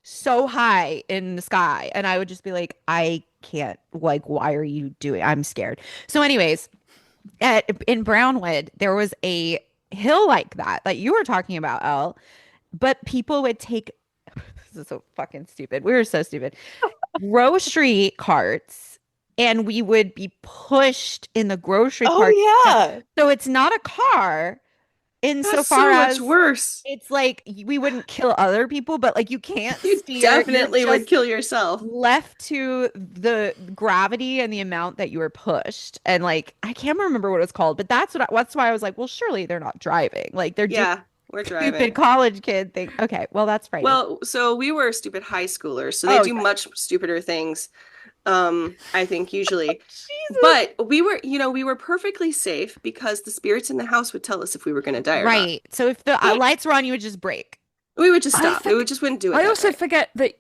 so high in the sky. And I would just be like, I can't, like, why are you doing? I'm scared. So anyways, in Brownwood, there was a hill like that you were talking about, Elle, but people would take this is so fucking stupid. We were so stupid. Grocery carts, and we would be pushed in the grocery Oh cart. yeah. So it's not a car That's insofar so much as worse. it's like we wouldn't kill other people, but like you can't You steer. You're definitely would just kill yourself. left to the gravity and the amount that you were pushed. And like I can't remember what it's called, but that's why I was like, well, surely they're not driving. Like they're doing Yeah, we're stupid driving. college kid thing. Okay, well that's frightening. Well, so we were stupid high schoolers, so they Oh do yeah. much stupider things, I think usually. Jesus. But we were perfectly safe because the spirits in the house would tell us if we were going to die or not. Right. So if the lights were on, you would just break. We would just I stop. We think would just wouldn't do it I that also way. forget that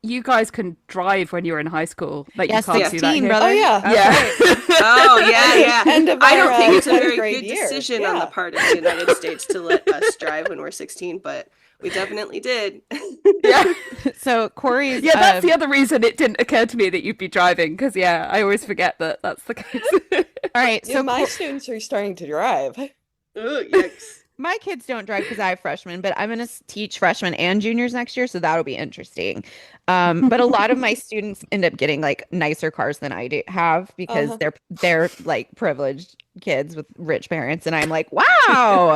you guys can drive when you're in high school. Like Yeah, you can't do that 16, here. brother. Oh yeah. That's Yeah. right. Oh, yeah, yeah. End of I don't our, think it's a 10th very grade good year. decision on the Yeah. part of the United States to let us drive when we're 16, but we definitely did. Yeah. So Corey's Yeah, that's the other reason it didn't occur to me that you'd be driving, because yeah, I always forget that that's the case. all right. Yeah, So my students are starting to drive. Ooh, yikes. my kids don't drive because I have freshmen, but I'm going to teach freshmen and juniors next year, so that'll be interesting. But a lot of my students end up getting like nicer cars than I do have because Uh-huh. they're like privileged kids with rich parents, and I'm like, wow,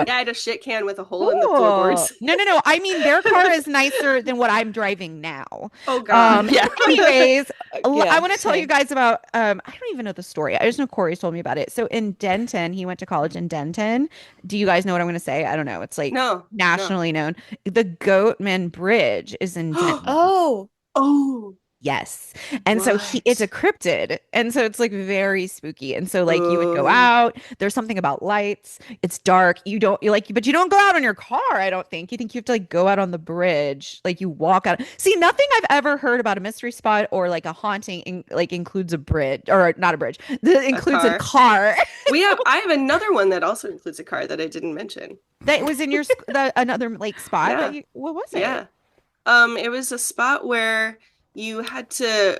Yeah, I had a shit can with a hole in the cool. floorboards. No. I mean, their car is nicer than what I'm driving now. Oh, God. Yeah. Anyways, Yeah, I want to tell you same. guys about I don't even know the story. I just know Corey's told me about it. So in Denton, he went to college in Denton. Do you guys know what I'm going to say? I don't know. It's like No, no. nationally known. The Goatman Bridge is in Denton. Oh, Oh, Yes. And so it's a what? cryptid. And so it's like very spooky. And so like you would go Oh, out, there's something about lights. It's dark. But you don't go out on your car, I don't think. You think you have to like go out on the bridge. Like you walk out. See, nothing I've ever heard about a mystery spot or like a haunting like includes a bridge or not a bridge. That a includes a car. car. I have another one that also includes a car that I didn't mention. That was in your another like spot Yeah. that what was it? Yeah. It was a spot where you had to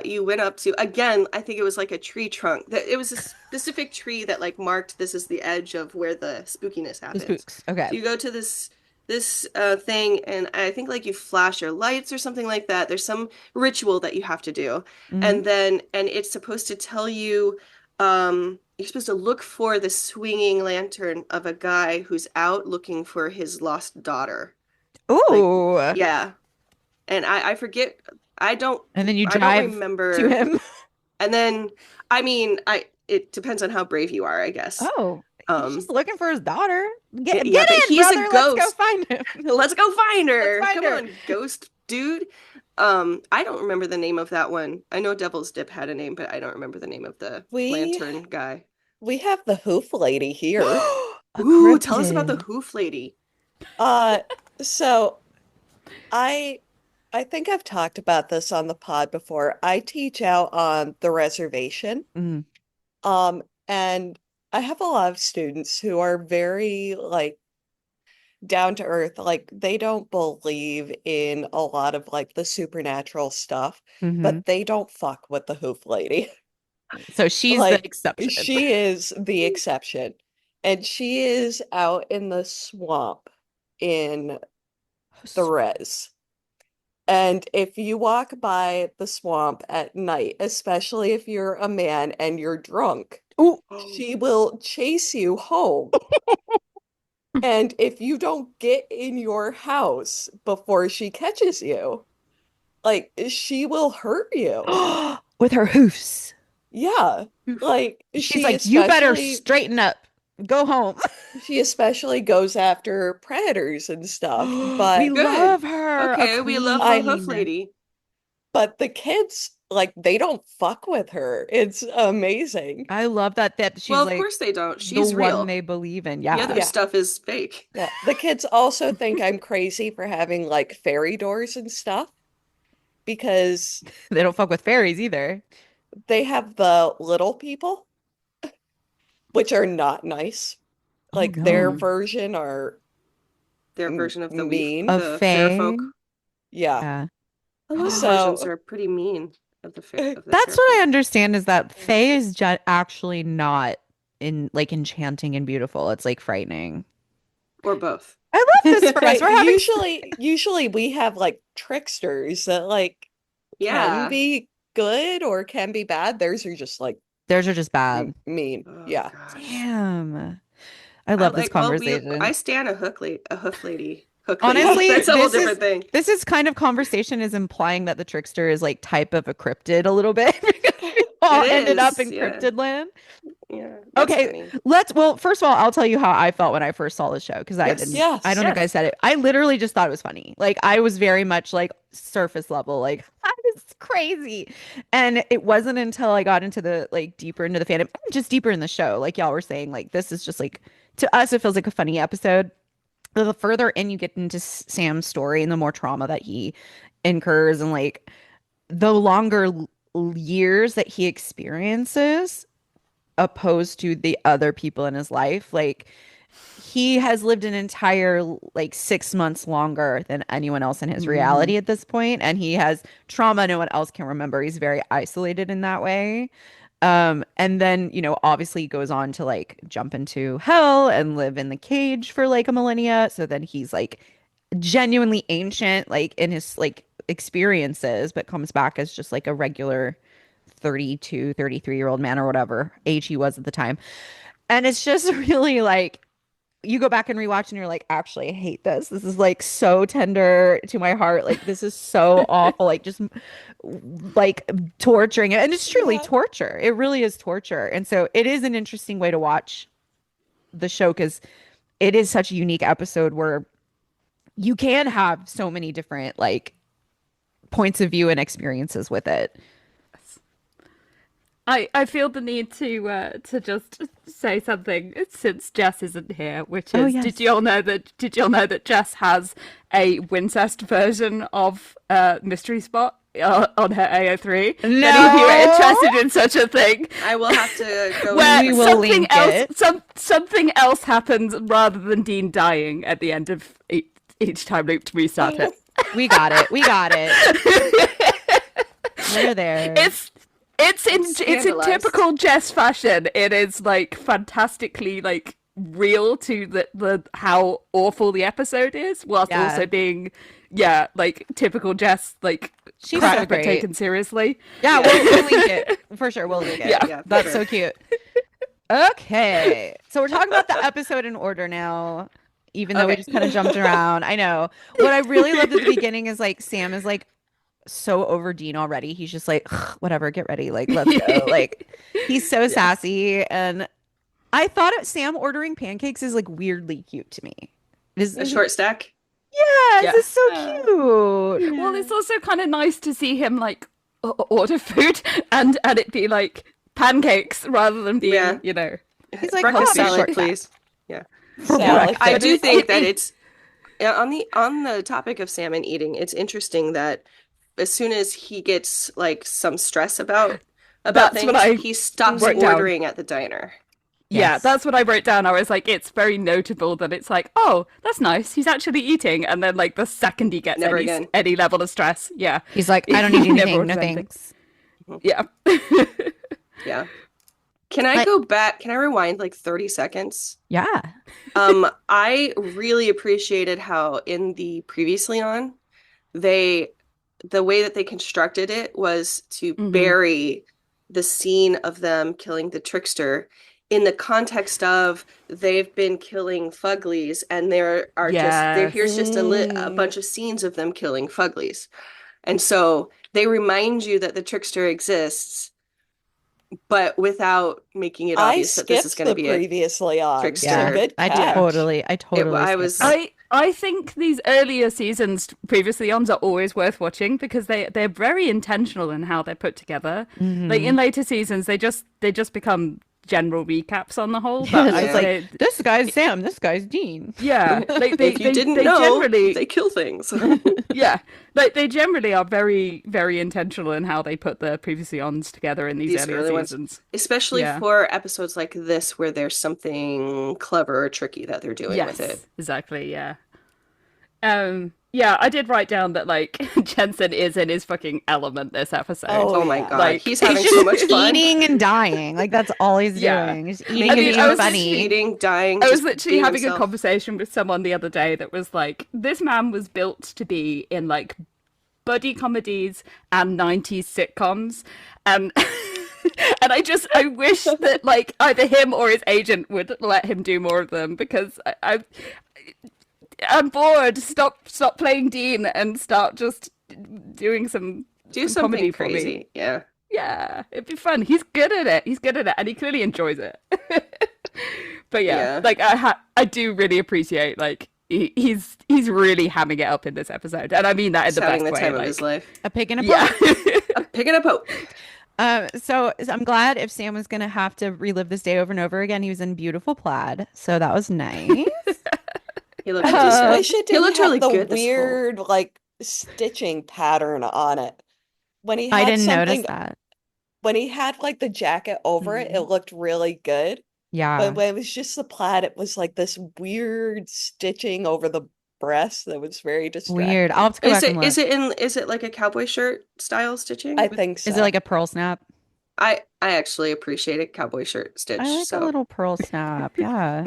you went up to again, I think it was like a tree trunk. That it was a specific tree that like marked this is the edge of where the spookiness The happens. spooks. Okay. So you go to this thing and I think like you flash your lights or something like that. There's some ritual that you have to do. Mhm. And it's supposed to tell you you're supposed to look for the swinging lantern of a guy who's out looking for his lost daughter. Like, Ooh. yeah. And I forget, And then you I don't drive to remember. him. And then, I mean, it depends on how brave you are, I guess. Oh, he's Um, just looking for his daughter. Get yeah, but in, he's a brother. Let's go ghost. find him. Let's go find her. Let's find Come her. on, ghost dude. I don't remember the name of that one. I know Devil's Dip had a name, but I don't remember the name of the we lantern guy. we have the hoof lady here. A Ooh, tell us about the cryptid. hoof lady. So I think I've talked about this on the pod before. I teach out on the reservation. Mm. And I have a lot of students who are very like down to earth. Like they don't believe in a lot of like the supernatural stuff, Mhm. but they don't fuck with the hoof lady. So she's the Like exception. she is the exception. And she is out in the swamp in the res. And if you walk by the swamp at night, especially if you're a man and you're drunk, Ooh. she will chase you home. And if you don't get in your house before she catches you, like she will hurt you. With her hoofs. Yeah. Like She's she like, you better especially straighten up. Go home. she especially goes after predators and stuff. We But Good. love her. Okay, we love I- the hoof lady. the kids, like they don't fuck with her. It's amazing. I love that she's Well, of like course they don't. the She's one real. they believe in. The Yeah. other Yeah. stuff is fake. Yeah. The kids also think I'm crazy for having like fairy doors and stuff because They don't fuck with fairies either. they have the little people, which are not nice. Oh, Like their no. version are Their version of the mean. Of the fair folk. Fae. Yeah. Yeah. A lot of So- versions are pretty mean of the fair. Of the That's fair what I folk. understand is that Fae is actually not in like enchanting and beautiful. It's like frightening. Or both. I love this for us. Right. We're having Usually we have like tricksters that like can Yeah. be good or can be bad. Theirs are just like theirs are just bad. mean. Oh Yeah. gosh. Damn. I I love this like well conversation. I stand a hoof lady. Hook lady. Honestly, That's a whole different thing. this is kind of conversation is implying that the trickster is like type of a cryptid a little bit because we all ended up in yeah. cryptid land. Yeah. That's Okay, funny. well, first of all, I'll tell you how I felt when I first saw the show because I Yes. didn't, Yes. I don't think I Yes. said it. I literally just thought it was funny. Like I was very much like surface level, like this is crazy. And it wasn't until I got into the like deeper into the fandom, just deeper in the show, like y'all were saying, like this is just like to us, it feels like a funny episode. The further in you get into Sam's story and the more trauma that he incurs, and like the longer years that he experiences opposed to the other people in his life, like he has lived an entire like 6 months longer than anyone else in his reality at this point, and he has trauma no one else can remember. He's very isolated in that way. And then, you know, obviously he goes on to like jump into hell and live in the cage for like a millennia. So then he's like genuinely ancient, like in his like experiences, but comes back as just like a regular 32, 33-year-old man or whatever age he was at the time. And it's just really like you go back and rewatch and you're like, actually, I hate this. This is like so tender to my heart. Like this is so awful. Like just like torturing it. And it's truly torture. It really is torture. And so it is an interesting way to watch the show because it is such a unique episode where you can have so many different like points of view and experiences with it. I feel the need to just say something since Jess isn't here, which is Oh, yes. did you all know that Jess has a Wincest version of Mystery Spot on her AO3? Any of you are interested in such a thing? I will have to go. Where We will something link else it. something else happens rather than Dean dying at the end of each time loop to restart it. We got it. We got it. We're there. It's in Scandalized. typical Jess fashion. It is like fantastically like real to the how awful the episode is, whilst Yeah. also being like typical Jess, like She's crap so but great. taken seriously. Yeah, we'll link it. For sure, we'll link it. Yeah. Yeah, for That's sure. so cute. Okay. So we're talking about the episode in order now, even though we Okay. just kind of jumped around. I know. What I really loved at the beginning is like Sam is like so over Dean already. He's just like, "Ugh, whatever, get ready. Like, let's go. Like, he's so sassy. And I thought Sam ordering pancakes is like weirdly cute to me. A short stack. Yes, Yeah. it's so cute. Well, it's also kind of nice to see him like order food and it be like pancakes rather than being, Yeah. you know. He's like, breakfast "Oh, salad, short please. Yeah. Salad. I But do think that it- it's on the topic of salmon eating. It's interesting that as soon as he gets like some stress about That's things, what I he stops wrote down. ordering at the diner. Yeah, Yes. that's what I wrote down. I was like, it's very notable that it's like, oh, that's nice. He's actually eating. And then like the second he gets Never again. any level of stress, yeah. He's like, I don't need Never anything. No orders anything. thanks. Yeah. Yeah. Can I go back? Can I rewind like 30 seconds? Yeah. I really appreciated how in the previously on, the way that they constructed it was to Mhm. bury the scene of them killing the trickster in the context of they've been killing fuglies and here's just a bunch of scenes of them killing fuglies. And so they remind you that the trickster exists, but without making it I obvious that this is skipped going to the be a previously on. trickster. So Yeah. good I catch. totally I was- skipped it. I think these earlier seasons previously ons are always worth watching because they're very intentional in how they're put together. Mhm. Like in later seasons they just become general recaps on the whole. Yeah, But it's I just like, say- this guy's Sam, this guy's Dean. yeah, like If you didn't they know, generally they kill things. yeah, like they generally are very, very intentional in how they put the previously ons together in these These earlier early ones. seasons. Especially Yeah. for episodes like this where there's something clever or tricky that they're doing with it. Exactly. Yeah. Yeah, I did write down that like Jensen is in his fucking element this episode. Oh, Oh my yeah. God, Like he's He's having so much just fun. eating and dying. Like that's all he's Yeah. doing. Just Making eating and mean, being I was funny. eating, dying, I was just literally being having a himself. conversation with someone the other day that was like, this man was built to be in like buddy comedies and 90s sitcoms. And and I wish that like either him or his agent would let him do more of them because I'm bored. Stop playing Dean and start just doing Do some comedy something for me. crazy. Yeah. Yeah, it'd be fun. He's good at it. He's good at it, and he clearly enjoys it. But yeah, Yeah. like I do really appreciate like he's really hamming it up in this episode, and I mean that in He's the having best the way. time of Like, his life. A pig and a yeah, poke. Picking up hope. So I'm glad if Sam was gonna have to relive this day over and over again, he was in beautiful plaid. So that was nice. He looked I really just good. wish it He didn't looked have really the good this whole. weird like stitching pattern on it. When he I had didn't notice something, that. when he had like the jacket over it, it Mhm. looked really good. But Yeah. when it was just the plaid, it was like this weird stitching over the breast that was very Weird. I'll distracting. have to go back and Is look. it like a cowboy shirt style I stitching? think Is it like so. a pearl snap? I actually appreciate a cowboy shirt stitch, I like a so little pearl snap. Yeah.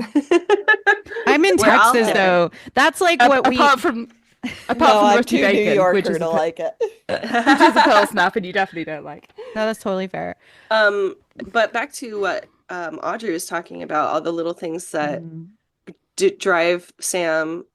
I'm in we're all Texas hip. though. That's like what we apart from No, I'm Rusty too New Bacon, which Yorker is to like it. which is a pearl snap, and you definitely don't like. No, that's totally fair. But back to what Audrey was talking about, all the little things that Mhm. drive Sam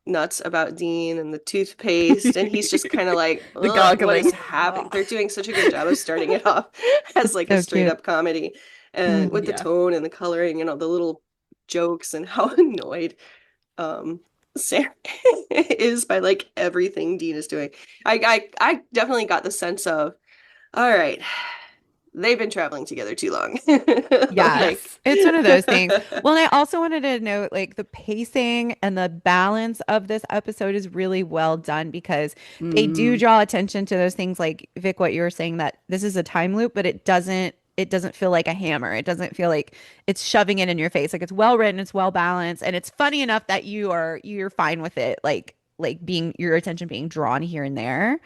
nuts about Dean and the toothpaste, and he's just kind of like, The "Ugh, what is gargling. happening?" They're doing such a good job of starting it off as like a So straight cute. up comedy, and with the Yeah. tone and the coloring and all the little jokes and how annoyed um Sam is by like everything Dean is doing. I definitely got the sense of, all right, they've been traveling together too long. Yes. Like, It's one of those things. Well, and I also wanted to note like the pacing and the balance of this episode is really well done because they do Mm, draw attention to those things like Vic, what you were saying that this is a time loop, but it doesn't feel like a hammer. It doesn't feel like it's shoving it in your face. Like it's well written, it's well balanced, and it's funny enough that you're fine with it, like being your attention being drawn here and there.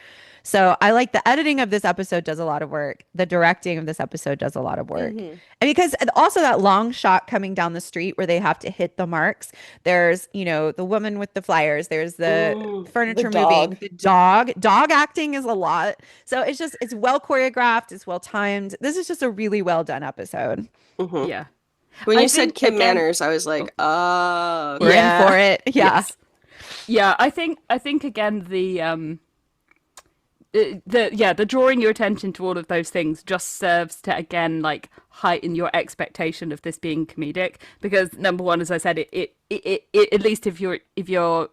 So I like the editing of this episode does a lot of work. The directing of this episode does a lot of work. Mhm. And because and also that long shot coming down the street where they have to hit the marks. There's, the woman with the flyers. There's the mm, furniture The moving. dog. The dog acting is a lot. So it's well choreographed. It's well timed. This is just a really well done episode. mhm. yeah. When I you said think, Kim again- Manners, I was like, oh, We're Yeah. in for it. Yeah. Yes. Yeah, I think again the drawing your attention to all of those things just serves to again like heighten your expectation of this being comedic because number one, as I said, it at least if you're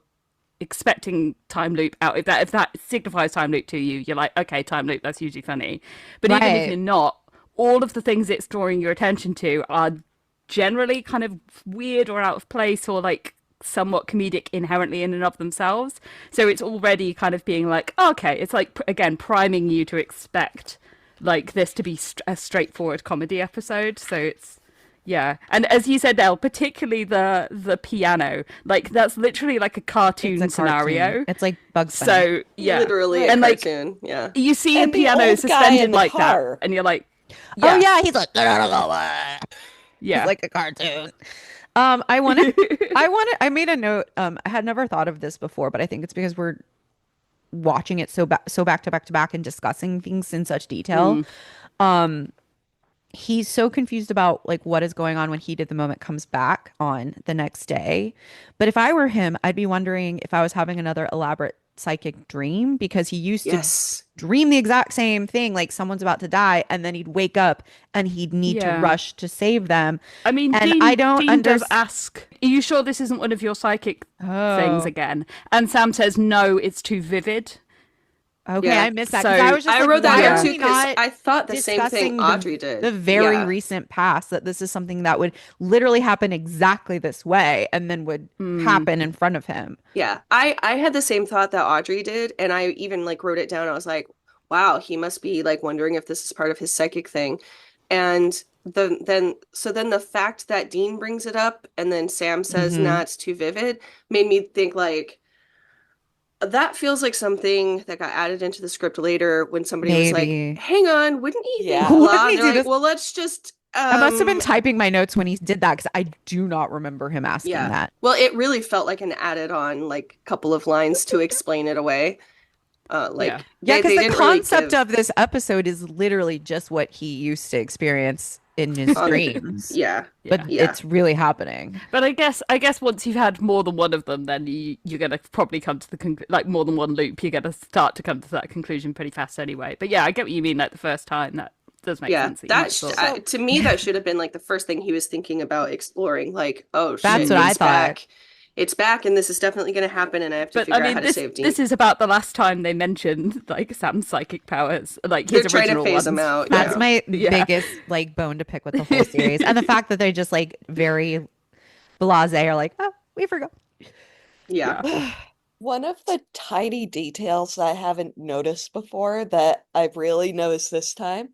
expecting time loop out, if that signifies time loop to you, you're like, okay, time loop, that's usually funny. But even if Right. you're not, all of the things it's drawing your attention to are generally kind of weird or out of place or like somewhat comedic inherently in and of themselves. So it's already kind of being like, okay, it's like again priming you to expect like this to be a straightforward comedy episode. So it's yeah, and as you said, Elle, particularly the piano, like that's literally like a cartoon It's a scenario. cartoon. It's like Bugs Bunny. So yeah, literally a and like cartoon. Yeah. you see And a the piano old guy suspended in the like car. that, and you're like, Oh yeah, yeah, he's like, "No, no, no, no, no." yeah. He's like a cartoon. I made a note. I had never thought of this before, but I think it's because we're watching it so back to back to back and discussing things in such detail. He's so confused about like what is going on when Heat of the Moment comes back on the next day. But if I were him, I'd be wondering if I was having another elaborate psychic dream because he used to Yes. dream the exact same thing, like someone's about to die, and then he'd wake up and he'd need to Yeah. rush to save them. I mean, And Dean, I don't Dean does underst- ask, "Are you sure this isn't one of your psychic things Oh, again?" And Sam says, "No, it's too vivid." okay, Yeah. I missed that because I So- was just I like, wrote that why down are too we because not I thought the same discussing thing Audrey did. the very Yeah. recent past that this is something that would literally happen exactly this way and then would happen in front of him. Yeah. I had the same thought that Audrey did, and I even like wrote it down. I was like, wow, he must be like wondering if this is part of his psychic thing. And then the fact that Dean brings it up and then Sam says, Mhm. nah, it's too vivid, made me think like, That feels like something that got added into the script later when somebody was like, Maybe. hang on, wouldn't you think Yeah. blah? Wouldn't he They're do like, this? well, let's just I must have been typing my notes when he did that because I do not remember him asking yeah. that. Well, it really felt like an added on like couple of lines to explain it away. Like Yeah. Yeah, because they the didn't really concept give of this episode is literally just what he used to experience in his on- dreams. yeah. But Yeah. it's really happening. But I guess once you've had more than one of them, then you're gonna probably come to the like more than one loop. You're gonna start to come to that conclusion pretty fast anyway. But yeah, I get what you mean. Like the first time, that does make Yeah, sense. That you might have thought. to me that should have been like the first thing he was thinking about exploring. Like, oh That's shit, what I it's thought. back. It's back, and this is definitely going to happen, and I have to But figure I out how mean, to save Dean. this is about the last time they mentioned like Sam's psychic powers, like They're his trying to original phase ones. him out. That's Yeah. my Yeah. biggest like bone to pick with the whole series. And the fact that they just like very blasé are like, oh, we forgot. Yeah. One of the tiny details that I haven't noticed before that I've really noticed this time,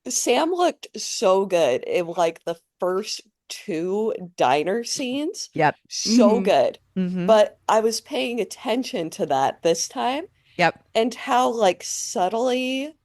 Sam looked so good in like the first two diner scenes. Yep. So Mhm. good. Hmm. But I was paying attention to that this time Yep. and how like subtly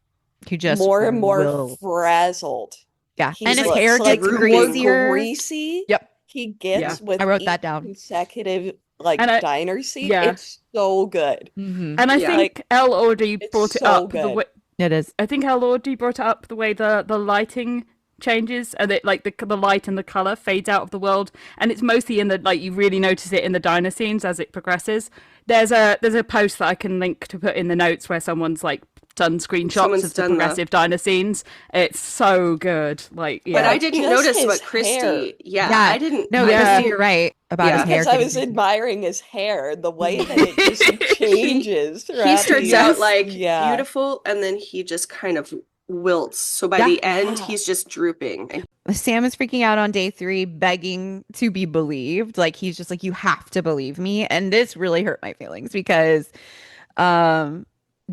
He just more and more will. frazzled Yeah. he And his looks. hair Like gets more greasier. greasy Yep. he gets Yeah. with I wrote each that down. consecutive like And diner scene. yeah. It's so good. Hmm. And I Yeah. think Elle already It's brought it so up the good. way. It is. I think Elle already brought it up the way the lighting changes and it like the light and the color fades out of the world, and it's mostly in the like you really notice it in the diner scenes as it progresses. There's a post that I can link to put in the notes where someone's like done screenshots Someone's of the done the- progressive diner scenes. It's so good. Like But yeah. I didn't Just notice his what Christy. hair. Yeah, Yeah. I didn't. No, Yeah. Christy, you're right about Yeah. his hair. Because I getting was greasy. admiring his hair, the way that it just changes He throughout starts the out like Yeah. beautiful, and then he just kind of wilts. So by Yeah. the end, Yeah. he's just drooping. And Sam is freaking out on day 3, begging to be believed. Like he's just like, you have to believe me. And this really hurt my feelings because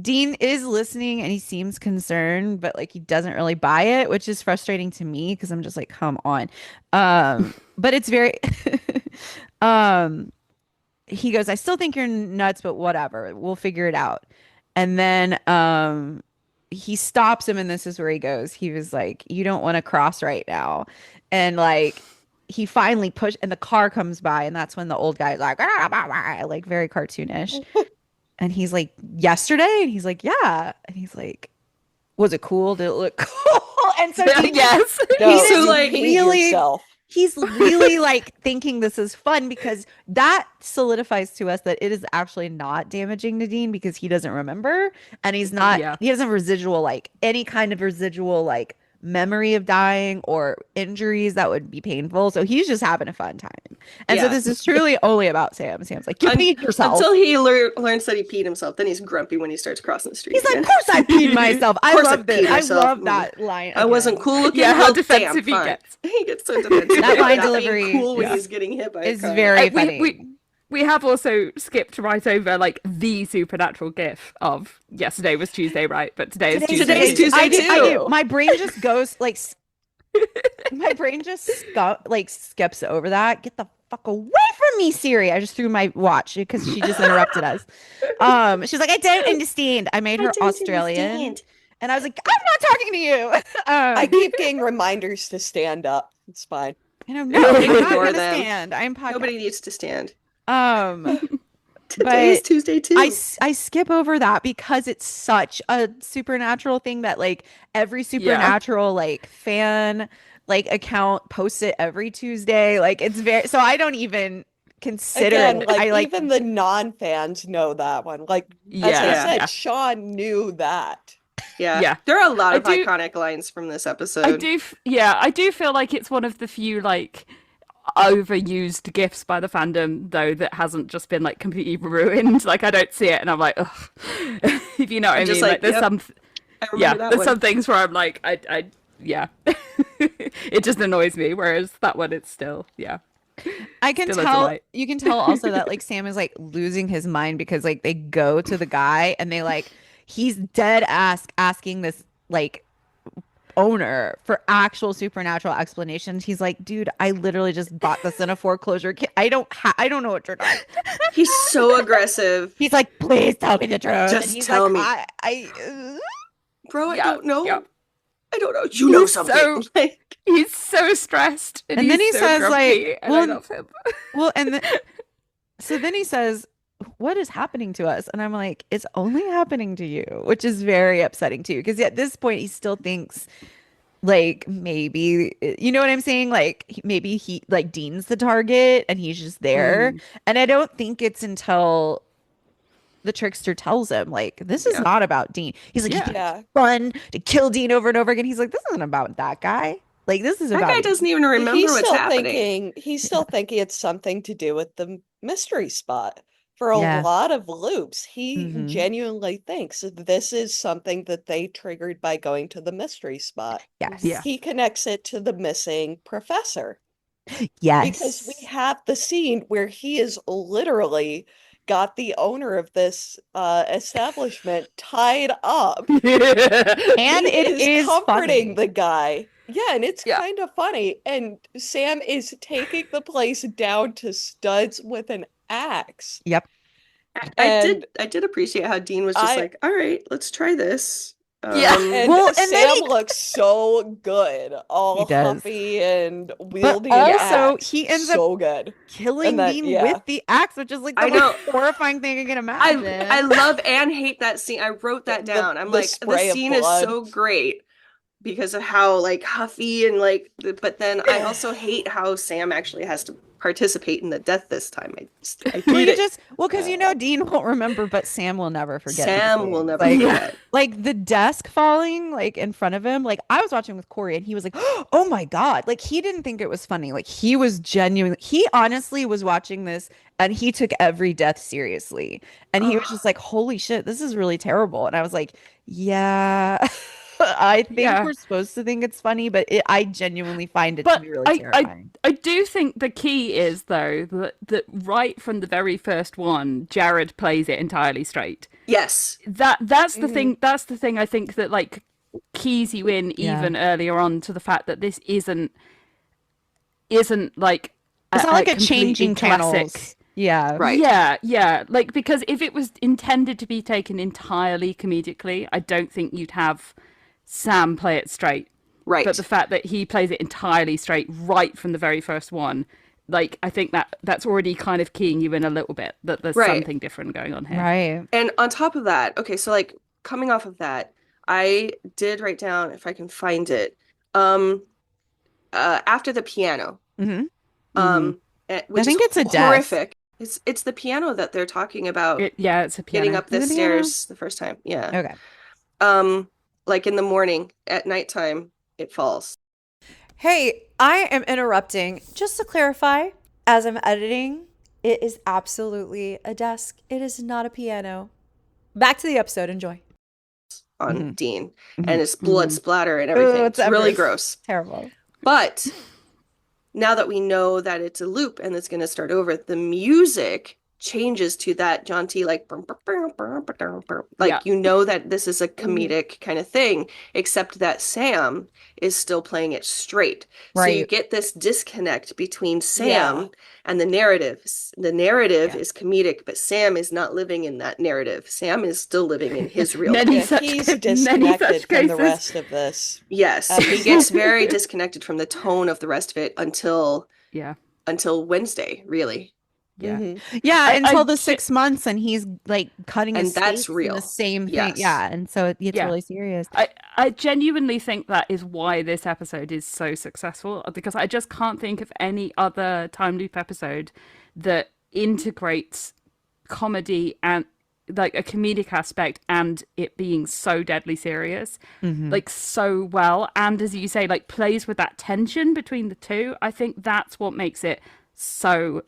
Dean is listening and he seems concerned, but like he doesn't really buy it, which is frustrating to me because I'm just like, come on. But it's very he goes, I still think you're nuts, but whatever. We'll figure it out. And then he stops him, and this is where he goes. He was like, you don't want to cross right now. And like he finally pushed, and the car comes by, and that's when the old guy's like, "Ah, bah, bah," like very cartoonish. And he's like, yesterday? And he's like, yeah. And he's like, was it cool? Did it look cool? And so Dean yes. No, He's so, you like, hate really- yourself. he's really like thinking this is fun because that solidifies to us that it is actually not damaging to Dean because he doesn't remember, and he's not Yeah. he doesn't have residual like any kind of residual like memory of dying or injuries that would be painful. So he's just having a fun time. And so Yeah. this is truly only about Sam. Sam's like, you peed yourself. until he learns that he peed himself, then he's grumpy when he starts crossing the street. He's like, again. of course I peed myself. I course I love this. peed I myself. love that line. I wasn't again. cool looking. Yeah, how Well, defensive he fine. gets. He gets so defensive. That line about being delivery, cool when yeah. he's getting hit by a It's car. very funny. We have also skipped right over like the supernatural gif of yesterday was Tuesday, right? But today is Tuesday. Today's Tuesday I do. too. My brain just goes like my brain just skips over that. Get the fuck away from me, Siri. I just threw my watch because she just interrupted us. She's like, I don't understand. I made her Australian. And I was like, I'm not talking to you. I keep getting reminders to stand up. It's fine. I don't know. I'm not Ignore gonna them. stand. I'm podcast. Nobody needs to stand. But Today is Tuesday too. I skip over that because it's such a supernatural thing that like every supernatural like fan like account posts it every Tuesday. Like it's very so I don't even consider Again, it. like, I like even the non-fans know that one. Like as Yeah. I said, Yeah. Sean knew that. yeah. There are a lot I of do- iconic lines from this episode. I do feel like it's one of the few like overused gifs by the fandom though that hasn't just been like completely ruined. Like I don't see it and I'm like, ugh. If you know what I I'm mean. just Like like, there's yep, some I remember yeah, that there's one. some things where I'm like, I yeah. It just annoys me, whereas that one it's still, yeah. I can Still a tell delight. you can tell also that like Sam is like losing his mind because like they go to the guy and they like he's dead ass asking this like owner for actual supernatural explanations. He's like, dude, I literally just bought this in a foreclosure. I don't know what you're talking. He's so aggressive. He's like, please tell me the truth. And Just he's tell like, me. Bro, I Yeah, don't know. yeah. I don't know. You know He's something. so- Like, He's so stressed, and then he's he so says, grumpy, like, and well, I love him. well, so then he says, what is happening to us? And I'm like, it's only happening to you, which is very upsetting too. Because at this point, he still thinks like maybe, you know what I'm saying? Like maybe he like Dean's the target and he's just there. And I don't think it's until the trickster tells him like this is Yeah. not about Dean. He's like, Yeah. you think Yeah. it's fun to kill Dean over and over again. He's like, this isn't about that guy. Like this is that about guy doesn't even remember He's what's still happening. he's still thinking it's something to do with the mystery spot. For a Yeah. lot of loops, he Mhm. genuinely thinks that this is something that they triggered by going to the mystery spot. Yes. Yeah. He connects it to the missing professor. Yes. Because we have the scene where he is literally got the owner of this establishment tied up. And He it is comforting funny. the guy. Yeah, and it's Yeah. kind of funny. And Sam is taking the place down to studs with an axe. Yep. And I did appreciate how Dean was just I- like, all right, let's try this. Yeah. And Well, and then Sam he- looks so good, all He does. huffy and But wielding an also axe. he ends up So good. killing then- Dean yeah. with the axe, which is like the I know. most horrifying thing I can imagine. I love and hate that scene. I wrote that The- down. I'm the like, spray this of scene is blood. so great because of how like huffy and like, but then I also hate how Sam actually has to participate in the death this time. I Well, hate you it. just because you know Dean won't remember, but Sam will never forget. these Sam will things. never like, forget. like the desk falling like in front of him. Like I was watching with Corey, and he was like, "Oh my god!" Like he didn't think it was funny. Like he was genuinely. He honestly was watching this, and he took every death seriously. And he was just like, "Holy shit, this is really terrible." And I was like, "Yeah." I think Yeah. we're supposed to think it's funny, but I genuinely find it to But be really terrifying. I do think the key is though that right from the very first one, Jared plays it entirely straight. Yes. That's the thing. That's the thing. I think that like keys you in Yeah. even earlier on to the fact that this isn't like It's not like a completely changing classic. channels. Yeah. Right. Yeah. Like because if it was intended to be taken entirely comedically, I don't think you'd have Sam play it straight. Right. But the fact that he plays it entirely straight right from the very first one, like I think that's already kind of keying you in a little bit that there's Right. something different going on here. Right. And on top of that, okay, so like coming off of that, I did write down if I can find it. After the piano, Mm-hmm. which think is it's a desk. horrific. It's the piano that they're talking about It's a piano. getting up the Is it a piano? stairs the first time. Yeah. Okay. Like in the morning, at nighttime, it falls. Hey, I am interrupting. Just to clarify, as I'm editing, it is absolutely a desk. It is not a piano. Back to the episode. Enjoy. On Mhm. Dean, Mhm. and it's blood splatter and everything. it's It's really everything. gross. Terrible. But now that we know that it's a loop and it's going to start over, the music changes to that jaunty, like, like Yeah. you know that this is a comedic kind of thing, except that Sam is still playing it straight. So you Right. get this disconnect between Sam and the narrative. The narrative is comedic, but Sam is not living in that narrative. Sam is still living in his real Many life. such He's many disconnected such from the cases. rest of this. Yes, he gets very disconnected from the tone of the rest of it until Yeah. Wednesday, really. Yeah. Mhm. Yeah, I- until I the ge- 6 months, and he's like cutting And his that's steaks and real. the same thing. Yes. Yeah, and so it's Yeah. really serious. I genuinely think that is why this episode is so successful because I just can't think of any other time loop episode that integrates comedy and like a comedic aspect and it being so deadly serious like so well, and as you say, like plays with that tension between the two. I think that's what makes it so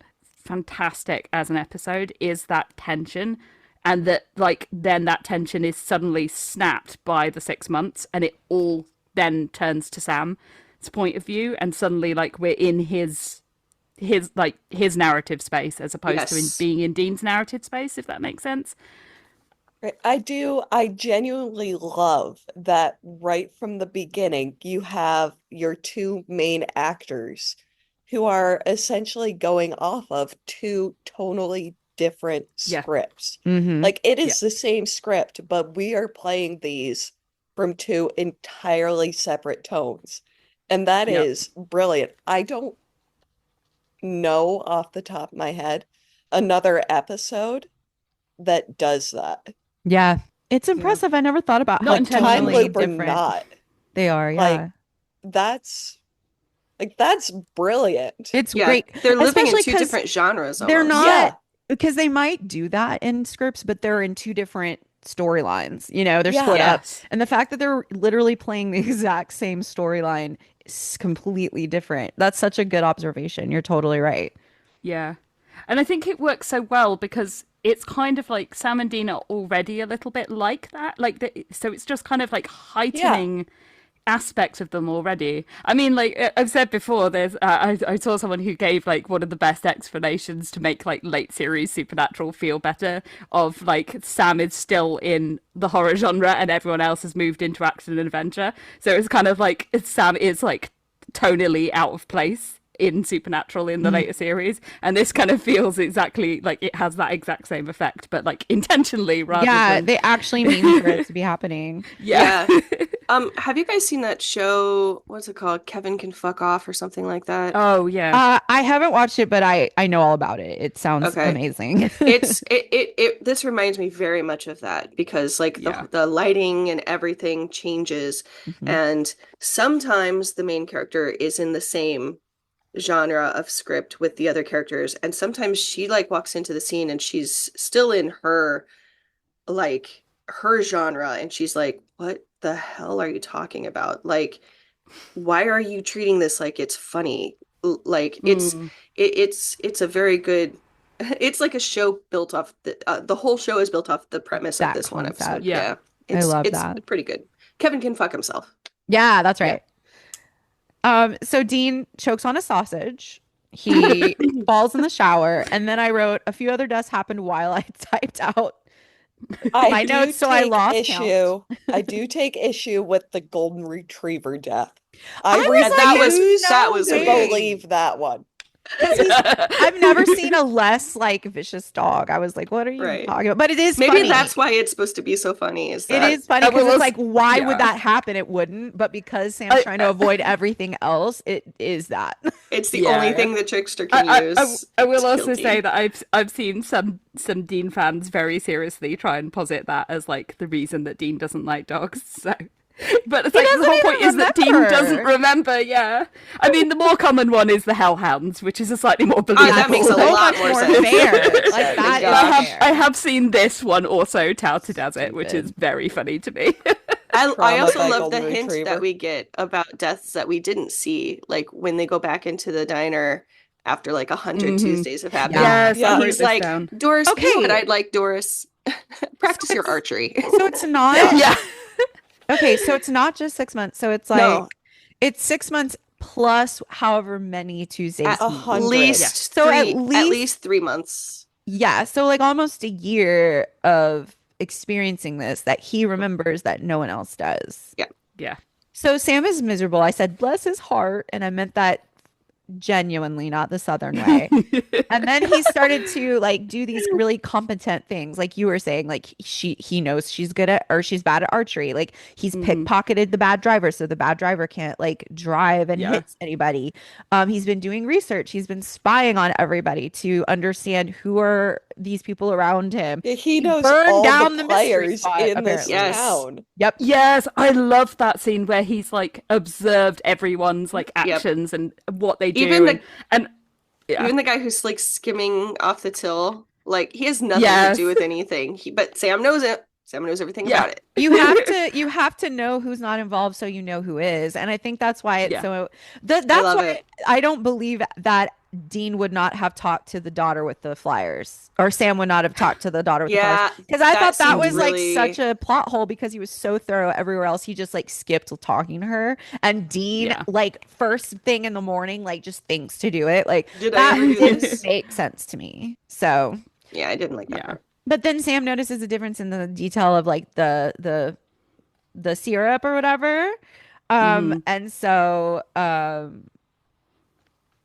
fantastic as an episode, is that tension, and that like then that tension is suddenly snapped by the 6 months and it all then turns to Sam's point of view, and suddenly like we're in his narrative space as opposed to Yes. being in Dean's narrative space, if that makes sense. Right. I genuinely love that right from the beginning, you have your two main actors who are essentially going off of two tonally different Yeah. scripts. Mm-hmm. Like it Yeah. is the same script, but we are playing these from two entirely separate tones. And that Yep. is brilliant. I don't know off the top of my head another episode that does that. Yeah. It's impressive. I never thought about Not how Time intentionally. tonally loop or different not. they are. Like Yeah. that's that's brilliant. It's Yeah, great, they're living in especially two because different genres they're almost. not, Yeah. because they might do that in scripts, but they're in two different storylines. They're Yeah. split up. Yes. And the fact that they're literally playing the exact same storyline is completely different. That's such a good observation. You're totally right. Yeah. And I think it works so well because it's kind of like Sam and Dean are already a little bit like that. So it's just kind of like Yeah. heightening aspects of them already. I mean, like I've said before, I saw someone who gave like one of the best explanations to make like late series Supernatural feel better of like Sam is still in the horror genre and everyone else has moved into action and adventure. So it's kind of like Sam is like tonally out of place in Supernatural in the later series, and this kind of feels exactly like it has that exact same effect, but like intentionally rather Yeah, than they actually mean for it to be happening. yeah. Have you guys seen that show? What's it called? Kevin Can Fuck Off or something like that? Oh yeah. I haven't watched it, but I know all about it. It sounds Okay. amazing. This reminds me very much of that because like Yeah. the lighting and everything changes, Mhm. and sometimes the main character is in the same genre of script with the other characters, and sometimes she like walks into the scene and she's still in her genre, and she's like, what the hell are you talking about? Like, why are you treating this like it's funny? Like Mm. it's a very good it's like a show built off the whole show is built off the premise of That this one concept. episode. Yeah. I love it's that. pretty good. Kevin can fuck himself. Yeah, that's Yeah. right. So Dean chokes on a sausage. He falls in the shower, and then I wrote a few other deaths happened while I typed out my do notes, so I take lost count. I do take issue with the golden retriever death. I I was refuse like, that was to weird. believe that one. I've never seen a less like vicious dog. I was like, what are you Right. talking about? But it is Maybe funny. that's why it's supposed to be so funny, is It that is funny I because will it's like, why yeah. would that happen? It wouldn't. But because Sam's trying to avoid everything else, it is that. it's the Yeah. only thing the trickster can use. I will to also kill say Dean. that I've seen some Dean fans very seriously try and posit that as like the reason that Dean doesn't like dogs. So, but it's like the doesn't whole even point is that Dean remember. doesn't remember. Yeah, I mean the more common one is the hellhounds, which is a slightly more Oh, believable. that makes a So lot much more more sense. fair. Like, Like, that that is is fair. I have seen this one also touted as it, which Stupid. is very funny to me. I Trauma also by love the golden hint retriever. that we get about deaths that we didn't see, like when they go back into the diner after like 100 Mhm. Tuesdays have happened. Yeah. Yes, Yeah. I And wrote he's this like, down. Doris, you know what Okay. I'd like, Doris? Practice your archery. So it's not Yeah. okay. So it's not just 6 months. So it's like No, it's 6 months plus however many Tuesdays. at A he- hundred. least So at three, least- at least 3 months. Yeah. So like almost a year of experiencing this that he remembers that no one else does. Yeah. So Sam is miserable. I said, bless his heart. And I meant that genuinely, not the Southern way. And then he started to like do these really competent things, like you were saying, like he knows she's good at or she's bad at archery. Like he's Mhm. pickpocketed the bad driver, so the bad driver can't like drive and Yeah. hit anybody. He's been doing research. He's been spying on everybody to understand who are these people around him. Yeah, he knows burned all down the the mystery players spot, in this apparently. Yes. town. Yep. Yes, I love that scene where he's like observed everyone's like Yep. actions and what they do, Even the and yeah. even the guy who's like skimming off the till, like he has nothing Yes. to do with anything. But Sam knows it. Sam knows everything Yeah. about it. You have to know who's not involved so you know who is. And I think that's why it's Yeah. so that's love why it. I don't believe that Dean would not have talked to the daughter with the flyers, or Sam would not have talked to the daughter with the Yeah, flyers, because I thought that seemed was really- like such a plot hole because he was so thorough everywhere else. He just like skipped talking to her, and Dean Yeah. like first thing in the morning like just thinks to do it. Like Did I that ever do didn't this? make sense to me. So Yeah, I didn't like that Yeah. part. But then Sam notices a difference in the detail of like the syrup or whatever. And so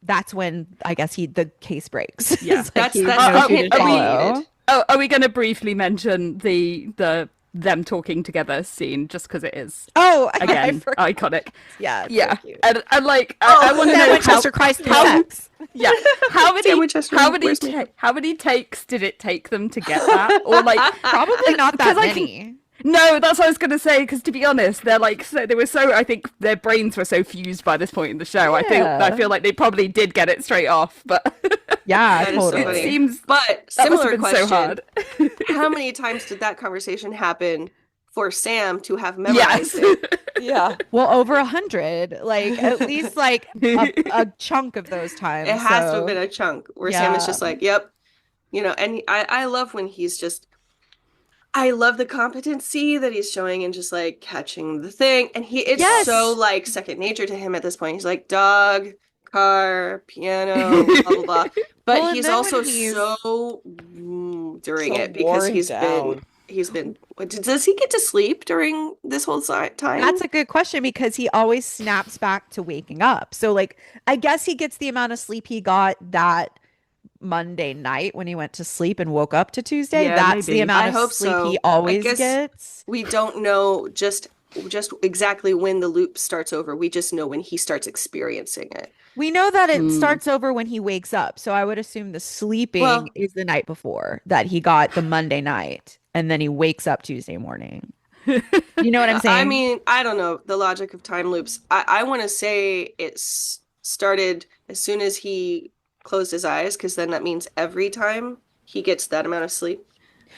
that's when I guess the case breaks. Yeah. It's like That's he that's knows the who hint to that we follow. needed. Oh, are we going to briefly mention the them talking together scene just because it is Oh, I again forgot. iconic? Yeah, it's Yeah, so cute. and like I want to Sam know Winchester Christ how sex. yeah how many Sam Winchester, where's my- how many takes did it take them to get that, or like Probably not that 'cause I can- many. No, that's what I was going to say, because to be honest, they're like, so they were so, I think their brains were so fused by this point in the show. I Yeah. feel like they probably did get it straight off, but Yeah, That is so totally. funny. it seems But that must have similar been question: so hard. how many times did that conversation happen for Sam to have memorized Yes. it? Yeah. Well, over 100, like at least like a chunk of those times. It has to so- have been a chunk where Sam is Yeah. just like, "Yep," and I love when he's just. I love the competency that he's showing and just like catching the thing. And it's Yes. so like second nature to him at this point. He's like dog, car, piano, blah blah blah. But Well, and he's then also when he's- so during So it because worn down. he's been does he get to sleep during this whole time? That's a good question because he always snaps back to waking up. So like I guess he gets the amount of sleep he got that Monday night when he went to sleep and woke up to Tuesday. Yeah, That's maybe. the amount I of hope sleep so. he I always guess- gets. We don't know just exactly when the loop starts over. We just know when he starts experiencing it. We know that it Hmm. starts over when he wakes up. So I would assume the sleeping Well- is the night before that he got the Monday night and then he wakes up Tuesday morning. You know what I'm saying? I mean, I don't know the logic of time loops. I want to say it's started as soon as he closed his eyes, because then that means every time he gets that amount of sleep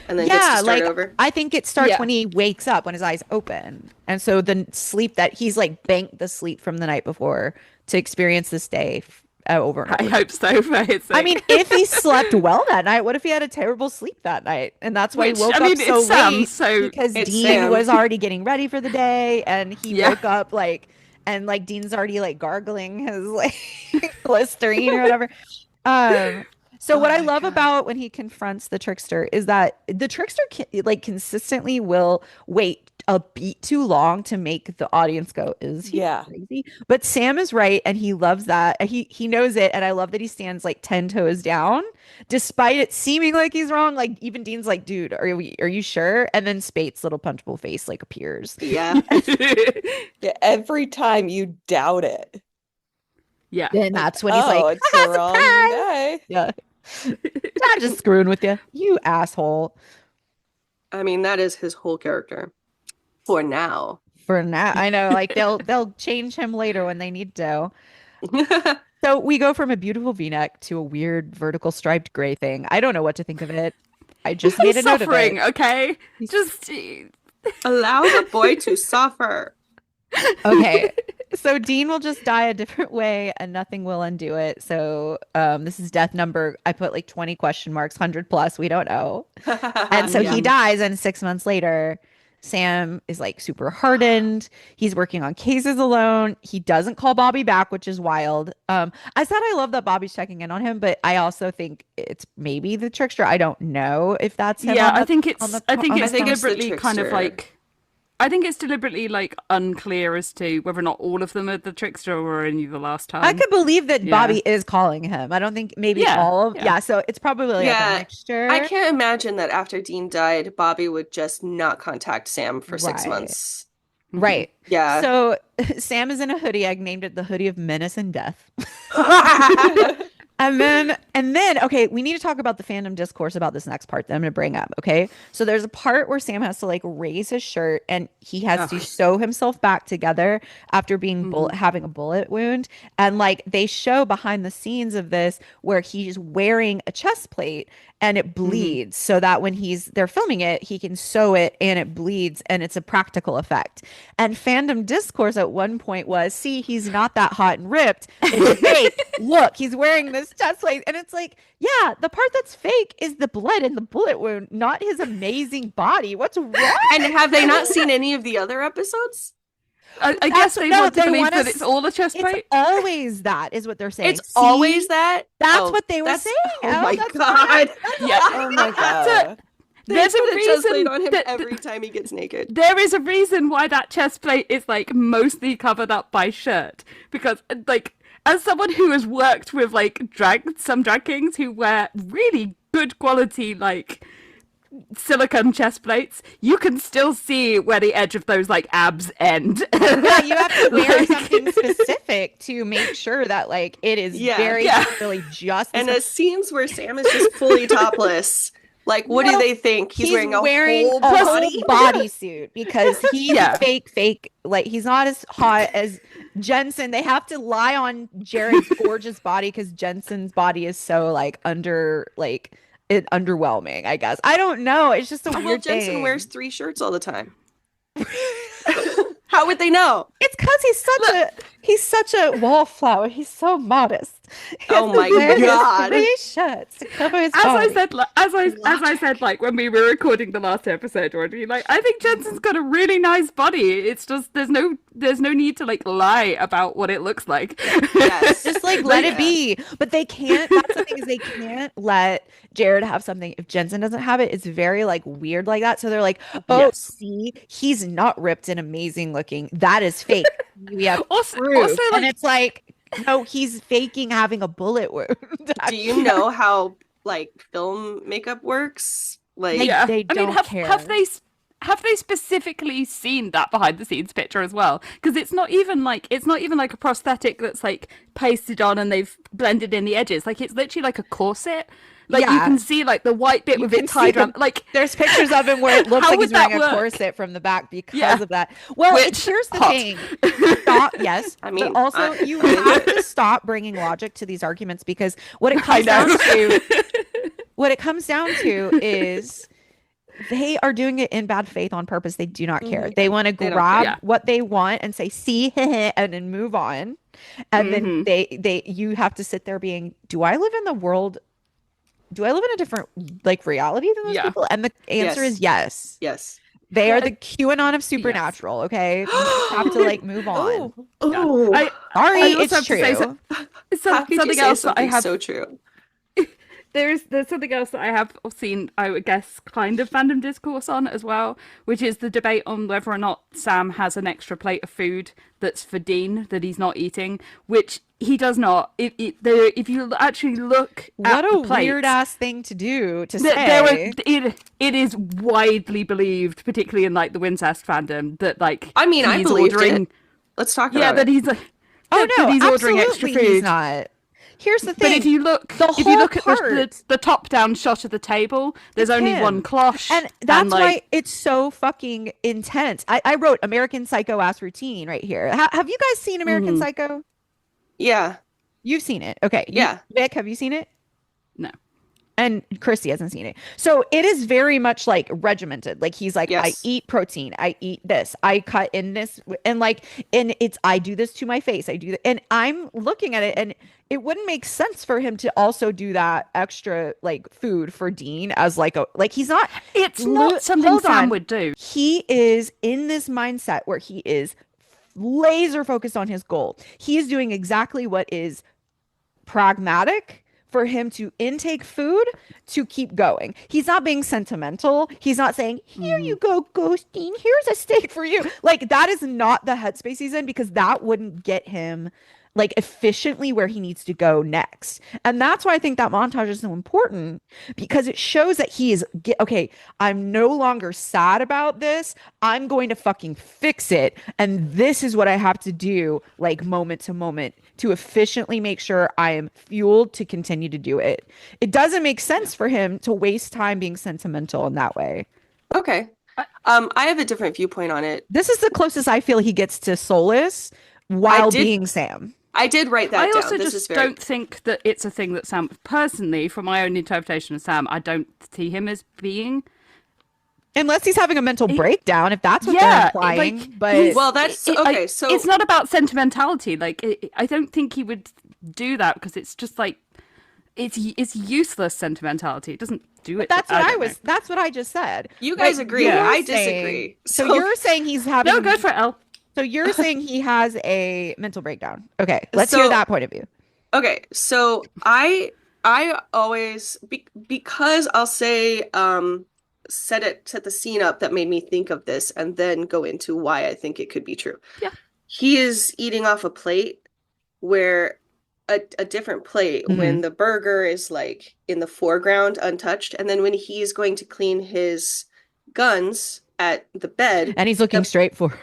and then gets to start like over. I think it starts Yeah. when he wakes up, when his eyes open. And so the sleep that he's like banked the sleep from the night before to experience this day over and I over. hope so for his sake. I mean, if he slept well that night, what if he had a terrible sleep that night? And that's why Which, he woke I mean, up so it's Sam, late so because It's Dean Sam. was already getting ready for the day and he Yeah. woke up like and like Dean's already like gargling his like Listerine or whatever. So what Oh I my love God. about when he confronts the trickster is that the trickster like consistently will wait a beat too long to make the audience go, is he Yeah. crazy? But Sam is right and he loves that. He knows it, and I love that he stands like 10 toes down despite it seeming like he's wrong. Like even Dean's like, dude, are you sure? And then Spate's little punchable face like appears. Yeah. Yeah. Every time you doubt it. yeah. Then that's when he's Oh, like, it's the wrong surprise! day. Yeah. I'm just screwing with you, you asshole. I mean, that is his whole character for now. For now, I know, like they'll change him later when they need to. So we go from a beautiful V-neck to a weird vertical striped gray thing. I don't know what to think of it. I just made a He's note of suffering, it. okay? Just Allow the boy to suffer. Okay. So Dean will just die a different way and nothing will undo it. So this is death number. I put like 20 question marks, 100 plus. We don't know. And so Yeah. he dies, and 6 months later, Sam is like super hardened. He's working on cases alone. He doesn't call Bobby back, which is wild. I said I love that Bobby's checking in on him, but I also think it's maybe the trickster. I don't know if that's him. yeah, on I the- think it's on the- I think on the it's I think phone. it's the deliberately kind of trickster. like I think it's deliberately like unclear as to whether or not all of them are the trickster or only the last time. I could believe that Yeah. Bobby is calling him. I don't think maybe Yeah, all of yeah. so it's probably like Yeah, a mixture. I can't imagine that after Dean died, Bobby would just not contact Sam for 6 Right. months. Right. Yeah. So Sam is in a hoodie. I named it the hoodie of menace and death. And then, okay, we need to talk about the fandom discourse about this next part that I'm going to bring up. Okay. So there's a part where Sam has to like raise his shirt and he has to Ugh. sew himself back together after being Mhm. having a bullet wound. And like they show behind the scenes of this where he's wearing a chest plate and it bleeds so that when they're filming it, he can sew it and it bleeds and it's a practical effect. And fandom discourse at one point was, see, he's not that hot and ripped. It's fake. Look, he's wearing this chest plate. And it's like, yeah, the part that's fake is the blood and the bullet wound, not his amazing body. What's wrong? And have they not seen any of the other episodes? I guess they no, want to they believe want that us- it's all a chest It's plate. always that is what they're saying. It's always See? that? That's Oh, what they were that's- saying. Oh Elle. my That's God. what- Yeah. Oh my god. there's a put a chest plate reason on him that every time he gets naked. there is a reason why that chest plate is like mostly covered up by shirt, because like as someone who has worked with like some drag kings who wear really good quality like silicone chest plates, you can still see where the edge of those like abs end. Yeah, you have to wear Like- something specific to make sure that like it is very clearly just And as as scenes where Sam is just fully topless, like what do No, they think? He's wearing a whole a body? bodysuit because he's Yeah. fake. Like he's not as hot as Jensen. They have to lie on Jared's gorgeous body because Jensen's body is so like underwhelming. I guess I don't know. It's just a Well, weird Jensen thing. wears 3 shirts all the time. How would they know? It's because he's such a wallflower. He's so modest. He Oh has to my wear his God. 3 shirts to cover his As I body. said, as I said, like when we were recording the last episode, Audrey, like I think Jensen's got a really nice body. It's just there's no need to like lie about what it looks like. Yes. Just like let it be. But they can't. That's the thing is they can't let Jared have something if Jensen doesn't have it. It's very like weird like that. So they're like, oh, Yes. see, he's not ripped and amazing looking. That is fake. We have Also, proof. like, And it's like, no, he's faking having a bullet wound. Do you know how like film makeup works? Like They- yeah. they I mean, don't have they specifically seen that behind the scenes picture as well? Because it's not even like a prosthetic that's like pasted on and they've blended in the edges. Like it's literally like a corset. Like you Yeah. can see like the white bit You with can it tied see around. Like There's pictures of him where it looks How like would he's wearing that a work? corset from the back because Yeah. of that. Well, Which, here's the hot. thing. Stop, yes. I mean, but also I- you I'm into have it. to stop bringing logic to these arguments because what it I comes down know. to is they are doing it in bad faith on purpose. They do not care. Mhm. They want to They don't grab care. what they want and say, see, and then move on. And then you have to sit there being, do I live in a different like reality than those Yeah. people? And the answer Yes. is yes. yes. They are Yeah. the QAnon of supernatural, okay? You just have to like move on. Oh, I Sorry, also it's have to say true. how could you something say else that I something have. so true? There's something else that I have seen, I would guess, kind of fandom discourse on as well, which is the debate on whether or not Sam has an extra plate of food that's for Dean that he's not eating, which he does not. If you actually look What at a the plates, weird ass thing to do to it say. is widely believed, particularly in like the Wincest fandom, that like I mean, I he's believed ordering. it. Let's talk Yeah, about that it. he's like. Oh that no, he's ordering extra absolutely he's food. not. Here's the But thing. if you look, the if you whole look at part- the top-down shot of the table, there's It's only him. one cloche, And that's like, why it's so fucking intense. I wrote American Psycho ass routine right here. Have you guys seen American Mhm. Psycho? Yeah. You've seen it. Okay. Yeah. Vic, have you seen it? No. And Christy hasn't seen it. So it is very much like regimented. Like he's like, I Yes. eat protein. I eat this. I cut in this. And it's, I do this to my face. I do that. And I'm looking at it and it wouldn't make sense for him to also do that extra like food for Dean as like he's not. It's not something hold Sam on. would do. He is in this mindset where he is laser focused on his goal. He is doing exactly what is pragmatic for him to intake food to keep going. He's not being sentimental. He's not saying, here you go, Ghosteen. Here's a steak for you. Like that is not the headspace he's in because that wouldn't get him like efficiently where he needs to go next. And that's why I think that montage is so important because it shows that he is okay, I'm no longer sad about this. I'm going to fucking fix it. And this is what I have to do like moment to moment to efficiently make sure I am fueled to continue to do it. It doesn't make sense for him to waste time being sentimental in that way. Okay. I have a different viewpoint on it. This is the closest I feel he gets to solace while being Sam. I did write that I down. also This is just very don't think that it's a thing that Sam, personally, from my own interpretation of Sam, I don't see him as being. Unless he's having a mental breakdown, if that's what Yeah, they're implying. like, but he's- Well, that's okay. So it's not about sentimentality. Like I don't think he would do that because it's just like it's useless sentimentality. It doesn't do it. that's what don't know. that's what I just said. you guys Like, agree. you're I saying- disagree. So you're saying he's having No, go for it, Elle. So you're saying he has a mental breakdown. Okay, let's So- hear that point of view. Okay, so I always because I'll say set the scene up that made me think of this and then go into why I think it could be true. Yeah. He is eating off a plate where a different plate when the burger is like in the foreground untouched, and then when he's going to clean his guns at the bed And he's looking straight forward.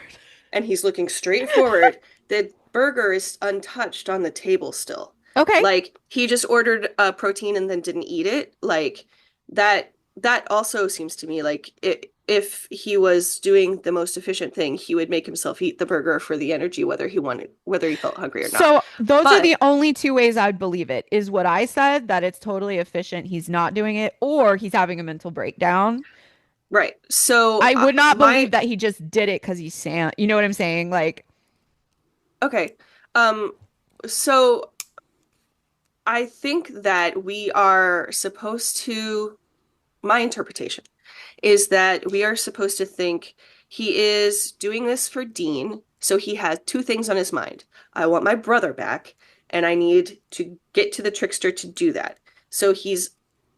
and he's looking straight forward, the burger is untouched on the table still. Okay. Like he just ordered a protein and then didn't eat it. Like that also seems to me like if he was doing the most efficient thing, he would make himself eat the burger for the energy, whether he felt hungry or not. So those are the only two ways I'd believe it, is what I said, that it's totally efficient, he's not doing it, or he's having a mental breakdown. Right. So I would not believe that he just did it because he's Sam. You know what I'm saying? Like, okay. So I think that we are supposed to, my interpretation is that we are supposed to think he is doing this for Dean. So he has two things on his mind. I want my brother back, and I need to get to the trickster to do that. So he's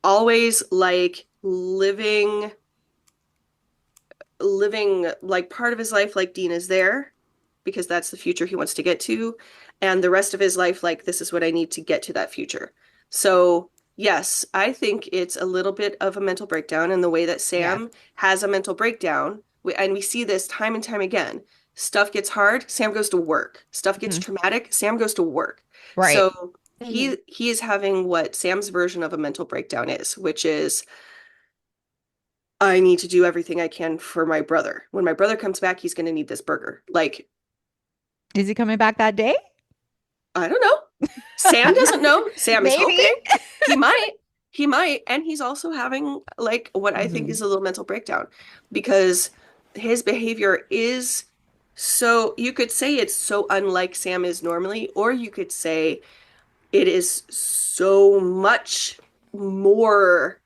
always like living like part of his life like Dean is there, because that's the future he wants to get to, and the rest of his life like, this is what I need to get to that future. So yes, I think it's a little bit of a mental breakdown in the way that Sam has a mental breakdown. And we see this time and time again. Stuff gets hard, Sam goes to work. Stuff gets traumatic, Sam goes to work. right. So he is having what Sam's version of a mental breakdown is, which is, I need to do everything I can for my brother. When my brother comes back, he's going to need this burger. Like, Is he coming back that day? I don't know. Sam doesn't know. Sam is Maybe. hoping. He might. And he's also having like what I think is a little mental breakdown, because his behavior is so, you could say it's so unlike Sam is normally, or you could say it is so much more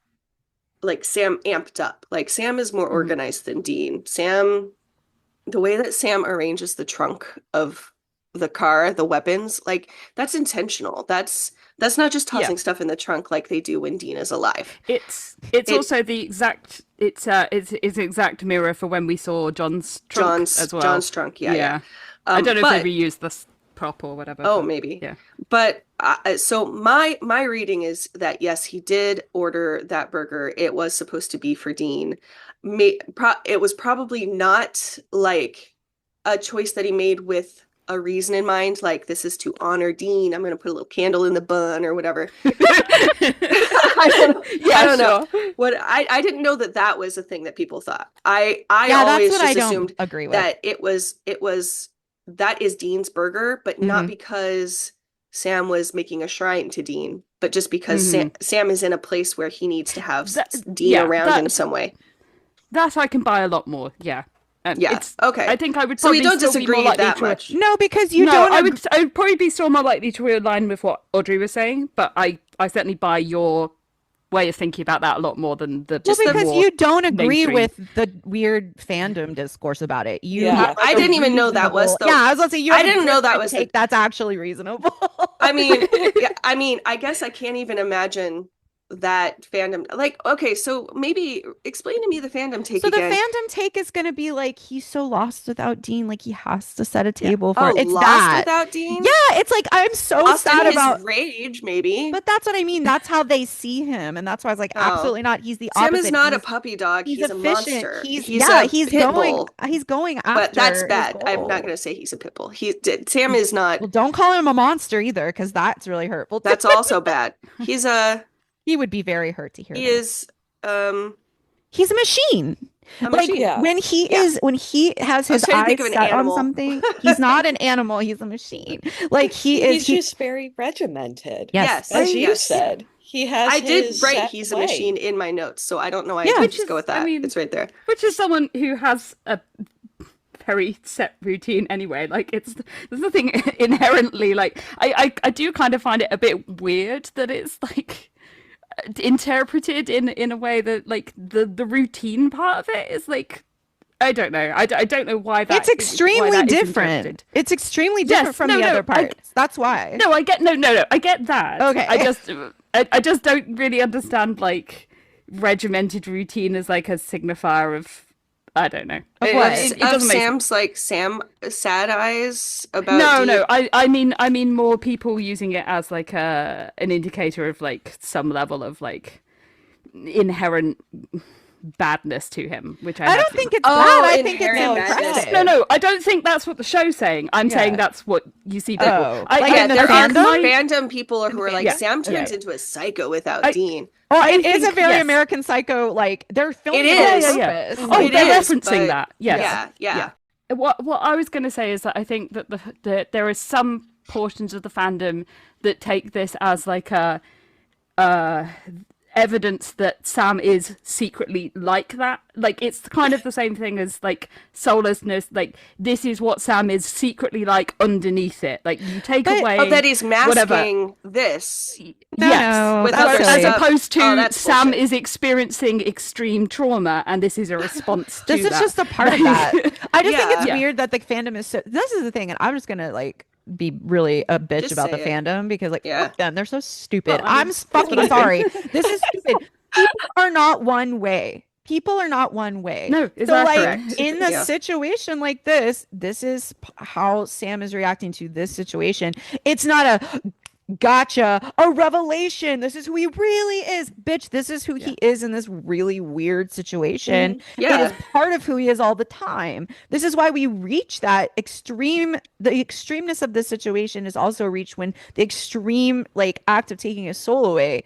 like Sam amped up. Like Sam is more organized than Dean. Sam, the way that Sam arranges the trunk of the car, the weapons, like that's intentional. That's not just tossing stuff in the trunk like they do when Dean is alive. It's also the exact it's an exact mirror for when we saw John's trunk as well. John's trunk, yeah. I don't know if they reused this prop or whatever. Oh, but, maybe. Yeah. But so my reading is that yes, he did order that burger. It was supposed to be for Dean. It was probably not like a choice that he made with a reason in mind, like this is to honor Dean, I'm going to put a little candle in the bun or whatever. I don't know. What I didn't know that was a thing that people thought. I always just assumed agree with. That it was that is Dean's burger, but not because Sam was making a shrine to Dean, but just because Sam is in a place where he needs to have Dean around in some way. That I can buy a lot more. Yeah. Okay. I think I would. So we probably don't still be disagree more likely that to much. No, because you no, don't. I would probably be still more likely to align with what Audrey was saying, but I certainly buy your way of thinking about that a lot more than the just because more you don't agree mainstream. with the weird fandom discourse about it. I didn't even know that was. Yeah, I was gonna say I didn't know that was. That's actually reasonable. I mean, I guess I can't even imagine that fandom. Like, okay, so maybe explain to me the fandom take so again. The fandom take is going to be like, he's so lost without Dean, like he has to set a table for it's lost that without Dean. Yeah, it's like I'm so lost sad in about his rage, maybe. But that's what I mean. That's how they see him, and that's why I was like, absolutely not. He's the Sam opposite. is not a puppy dog. He's a efficient. monster. He's pit going. bull. He's going after. But that's bad. I'm not going to say he's a pit bull. Sam is not. Well, don't call him a monster either, because that's really hurtful. That's also bad. He's a. He would be very hurt to hear. He is. He's a machine. When he has his eyes set on something, he's not an animal. He's a machine. Like he's just very regimented. Yes, as you said. He has. I did write he's a machine in my notes, so I don't know why I didn't just go with that. I mean, it's right there. Which is someone who has a very set routine anyway. Like there's nothing inherently like I do kind of find it a bit weird that it's like interpreted in a way that like the routine part of it is like I don't know. I don't know why that. It's extremely different. It's extremely different from the other parts. That's why. I get that. Okay. I just don't really understand like regimented routine as like a signifier of, I don't know. Of what? It Of doesn't make Sam's like sad eyes about no, Dean. no. I mean more people using it as like an indicator of like some level of like inherent badness to him, which I I have don't seen. think it's Oh, bad. I think it's inherent badness. impressive. No, I don't think that's what the show's saying. I'm saying Yeah. that's what you see people. Oh, I, like Yeah, in the there are fandom? fandom people who are like, Yeah. Sam turns Okay. into a psycho without I- Dean. Oh, I it is a think, very yes. American Psycho. Like they're filming It it on is. purpose. Oh, It they're is, referencing but- that. Yes. Yeah. What I was going to say is that I think that there are some portions of the fandom that take this as like a evidence that Sam is secretly like that. Like it's kind of the same thing as like soullessness. Like this is what Sam is secretly like underneath it. Like you take But- away Oh, that he's whatever. masking this. No, Yes, no, with that's other as silly. stuff. opposed to Oh, that's Sam bullshit. is experiencing extreme trauma, and this is a response to This is that. just a part of that. I just think it's Yeah. weird that the fandom is so. This is the thing, and I'm just gonna like be really a bitch Just about the say it. fandom because like Yeah. fuck them, they're so stupid. Well, I mean, I'm that's what fucking I sorry. This is stupid. People are not one way. People are not one way. No, is So that like correct? in the Yeah. situation like this is how Sam is reacting to this situation. It's not a gotcha, a revelation. This is who he really is. Bitch, this is who he is in this really weird situation. Yeah. It is part of who he is all the time. This is why we reach that extreme. The extremeness of this situation is also reached when the extreme like act of taking his soul away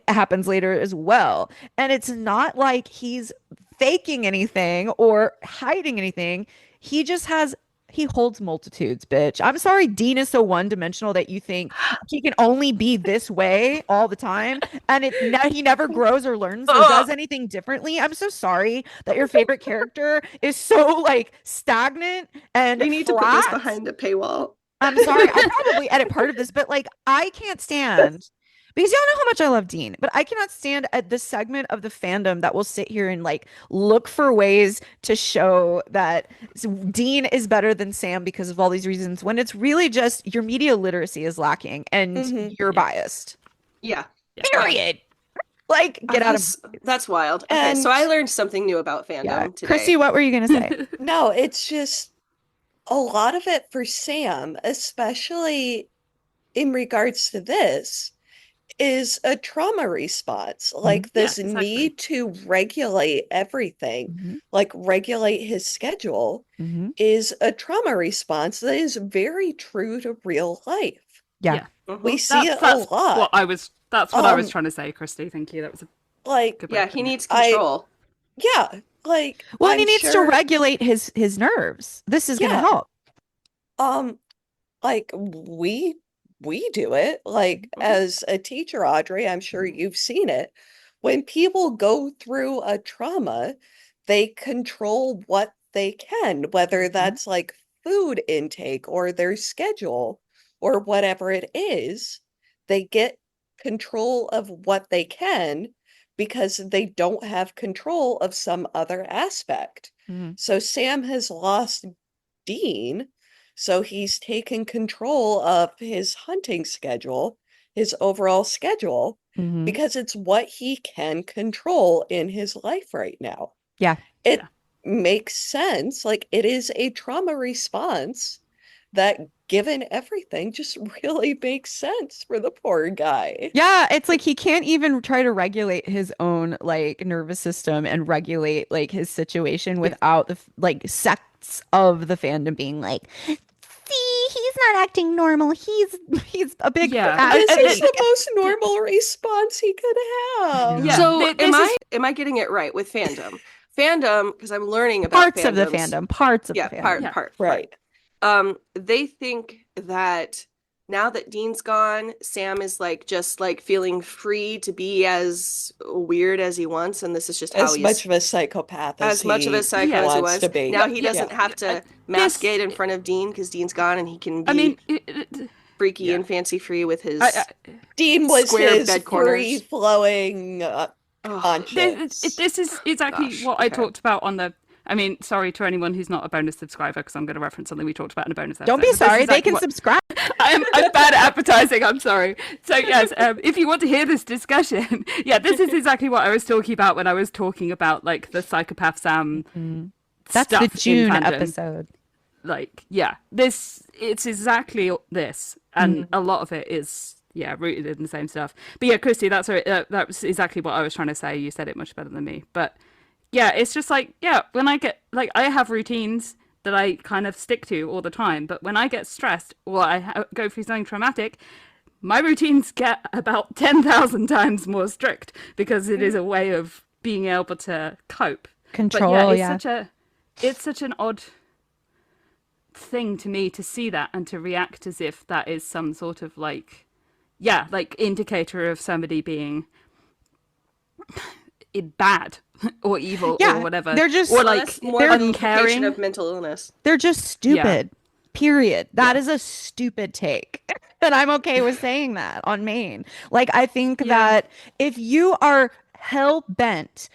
happens later as well. And it's not like he's faking anything or hiding anything. He just has he holds multitudes, bitch. I'm sorry Dean is so one-dimensional that you think he can only be this way all the time and he never grows or learns or does anything differently. I'm so sorry that your favorite character is so like stagnant and You need to put this flat. behind a paywall. I'm sorry. I'll probably edit part of this, but like I can't stand because y'all know how much I love Dean, but I cannot stand at this segment of the fandom that will sit here and like look for ways to show that Dean is better than Sam because of all these reasons when it's really just your media literacy is lacking and you're biased. Yeah. Period. Like get out of That's wild. Okay, And- so I learned something new about fandom yeah. today. Chrissy, what were you gonna say? No, it's just a lot of it for Sam, especially in regards to this, is a trauma response. Like this exactly. need to regulate everything, Mhm. like regulate his schedule, Mhm. is a trauma response that is very true to real life. Yeah. Mhm. We see it a That's lot. what I was. That's what I was Um, trying to say, Christy. Thank you. That was a Like, good way Yeah, of he putting it. needs I- control. yeah, like Well, and he I'm needs to sure, regulate his nerves. This is gonna Yeah. help. like we do it. Like Mhm. as a teacher, Audrey, I'm sure you've seen it. When people go through a trauma, they control what they can, whether that's like food intake or their schedule or whatever it is. They get control of what they can because they don't have control of some other aspect. Mhm. So Sam has lost Dean, so he's taken control of his hunting schedule, his overall schedule, Mhm. because it's what he can control in his life right now. Yeah. It Yeah. makes sense. Like it is a trauma response that, given everything, just really makes sense for the poor guy. Yeah, it's like he can't even try to regulate his own like nervous system and regulate like his situation without the like sects of the fandom being like, see, he's not acting normal. He's a big Yeah. fat This is pig." the most normal response he could have. Yeah. So this am I getting it right with fandom? Fandom, because I'm learning about parts of the fandoms. fandom, parts of Yeah, the fandom. Yeah. part. Right. They think that now that Dean's gone, Sam is like just like feeling free to be as weird as he wants, and this is just how As he's much of a psychopath as much of a psycho as he wants was. to be. Now he Yeah. doesn't have to mask it in front of Dean because Dean's gone, and he can be I mean, freaky yeah. and fancy free with his. Dean was Square his bed corners. free-flowing Oh, conscience. this is exactly Gosh, what I okay. talked about on the I mean, sorry to anyone who's not a bonus subscriber, because I'm going to reference something we talked about in a bonus episode. Don't be But this is sorry. They exactly can what- subscribe. I'm bad at advertising. I'm sorry. So yes, if you want to hear this discussion, yeah, this is exactly what I was talking about when I was talking about like the psychopath Sam. That's stuff the June in fandom. episode. Like, yeah, it's exactly this, and a lot of it is rooted in the same stuff. But yeah, Christy, that was exactly what I was trying to say. You said it much better than me. But yeah, it's just like, when I get like, I have routines that I kind of stick to all the time, but when I get stressed or I go through something traumatic, my routines get about 10,000 times more strict, because it is a way of being able to cope. Control, but yeah, it's such an odd thing to me to see that and to react as if that is some sort of like indicator of somebody being bad or evil or whatever. They're just Well, that's more of an uncaring. implication of mental illness. They're just stupid. Period. That is a stupid take. And I'm okay with saying that on Maine. Like, I think that if you are hell bent,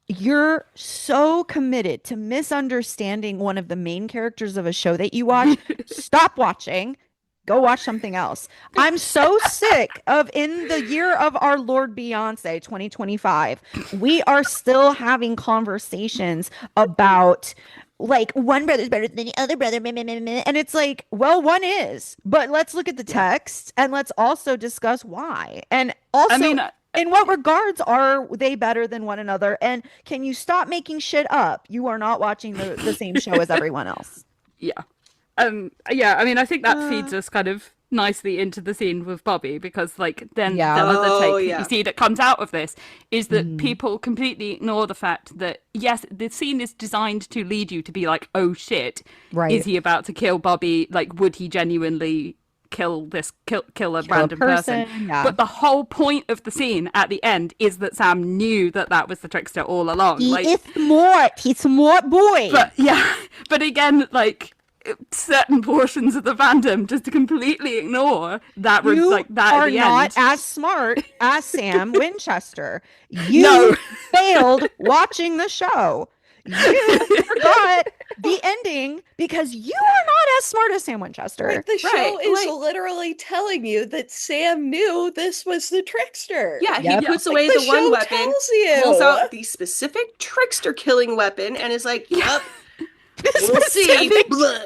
you're so committed to misunderstanding one of the main characters of a show that you watch, stop watching. Go watch something else. I'm so sick of, in the year of our Lord Beyonce 2025, we are still having conversations about like one brother's better than the other brother. And it's like, well, one is, but let's look at the text and let's also discuss why. And also, I mean, in what regards are they better than one another? And can you stop making shit up? You are not watching the same show as everyone else. Yeah. I mean, I think that feeds us kind of nicely into the scene with Bobby, because like then the other take that you see that comes out of this is that people completely ignore the fact that yes, the scene is designed to lead you to be like, oh shit, is he about to kill Bobby? Like, would he genuinely kill a random person? Yeah. But the whole point of the scene at the end is that Sam knew that was the trickster all along. He's smart boy. But again, like, certain portions of the fandom just to completely ignor that. You like that are at the not end. as smart as Sam Winchester. You failed watching the show. You forgot the ending because you are not as smart as Sam Winchester. Like, the show is literally telling you that Sam knew this was the trickster. Yeah, he puts away the the one show weapon, tells you. pulls out the specific trickster killing weapon, and is like, yep, we'll see. Blah.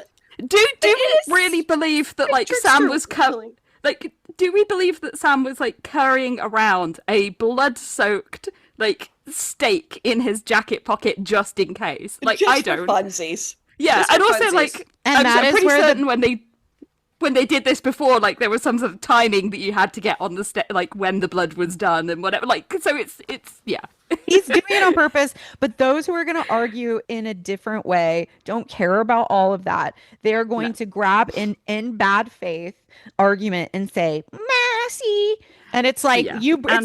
Do we really believe that like Sam was do we believe that Sam was like carrying around a blood-soaked like stake in his jacket pocket just in case? Like, just I don't. For funsies. Yeah, Just for and also funsies. like And that I'm is pretty where certain when they did this before, like there was some sort of timing that you had to get on the like when the blood was done and whatever. Like, so it's He's doing it on purpose, but those who are going to argue in a different way don't care about all of that. They're going to grab an in bad faith argument and say, "Massey," and it's like you can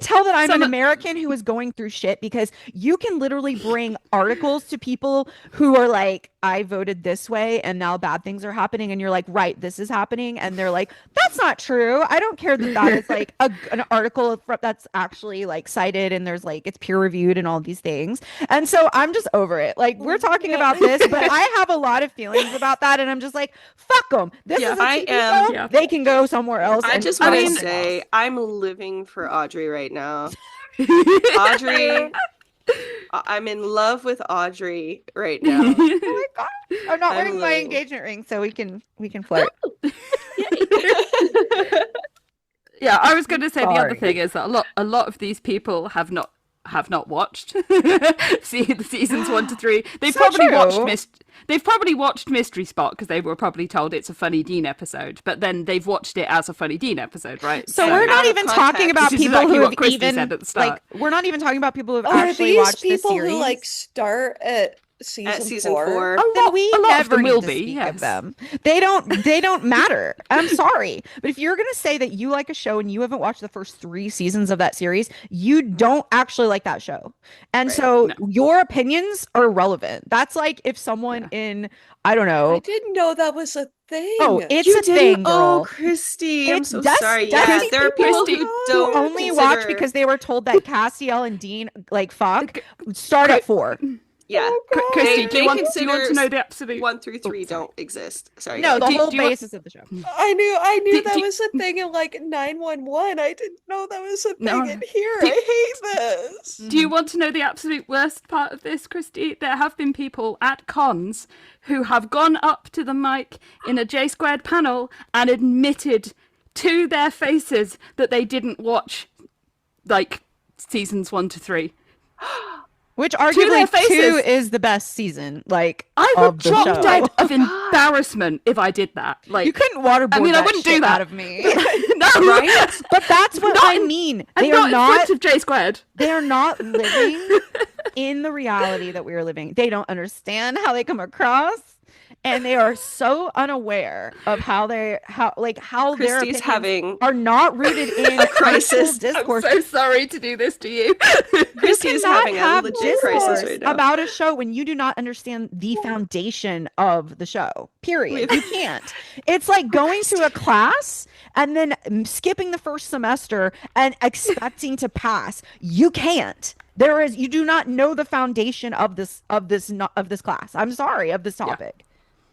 tell that I'm an American who is going through shit because you can literally bring articles to people who are like, I voted this way and now bad things are happening. And you're like, right, this is happening. And they're like, that's not true. I don't care that is like an article that's actually like cited and there's like, it's peer reviewed and all these things. And so I'm just over it. Like, we're talking about this, but I have a lot of feelings about that. And I'm just like, fuck them. This is a TV show. They can go somewhere else. I just want to say, I'm living for Audrey right now. Audrey, I'm in love with Audrey right now. Oh my god! I'm not wearing my engagement ring, so we can flirt. Yeah, I was going to say the other thing is that a lot of these people have not watched the seasons 1 to 3. They've probably watched Mystery Spot because they were probably told it's a Funny Dean episode, but then they've watched it as a Funny Dean episode, right? So we're not even talking about people who have said at the start. like. We're not even talking about people who have actually watched the series. Are these people who like start at season 4? Then we never will need to be. speak Yes. of them. They don't matter. I'm sorry, but if you're gonna say that you like a show and you haven't watched the first 3 seasons of that series, you don't actually like that show, and so your opinions are irrelevant. That's like if someone in I don't know. I didn't know that was a thing. Oh, it's a thing, girl. Oh, Christy, I'm so That's sorry. Christy, There are people who don't only watch because they were told that Castiel and Dean like fuck start at 4. Yeah. Christy, do you want to consider know the absolute 1 through 3 sorry. don't exist. Sorry. No, go the ahead. whole do you want- basis of the show. I knew that do- was a thing in like 911. I didn't know that was a thing No. in here. Do- I hate this. Do you want to know the absolute worst part of this, Christy? There have been people at cons who have gone up to the mic in a J Squared panel and admitted to their faces that they didn't watch like seasons 1 to 3. Which their arguably faces. 2 is the best season, like, I of would the drop show. dead of embarrassment if I did that. Like, You couldn't waterboard I mean, I that wouldn't shit do that. out of me. no, Right? But that's what Not I in- mean. and They not are in not front of J Squared. they are not living in the reality that we are living. They don't understand how they come across, and they are so unaware of how their Christy's opinions having are not rooted in a crisis. actual discourse. I'm so sorry to do this to you. Christy's cannot having a have legit crisis discourse right now. about a show when you do not understand the foundation of the show. Period. You can't. It's like going to a class and then skipping the first semester and expecting to pass. You can't. You do not know the foundation of this class. I'm sorry, of this topic.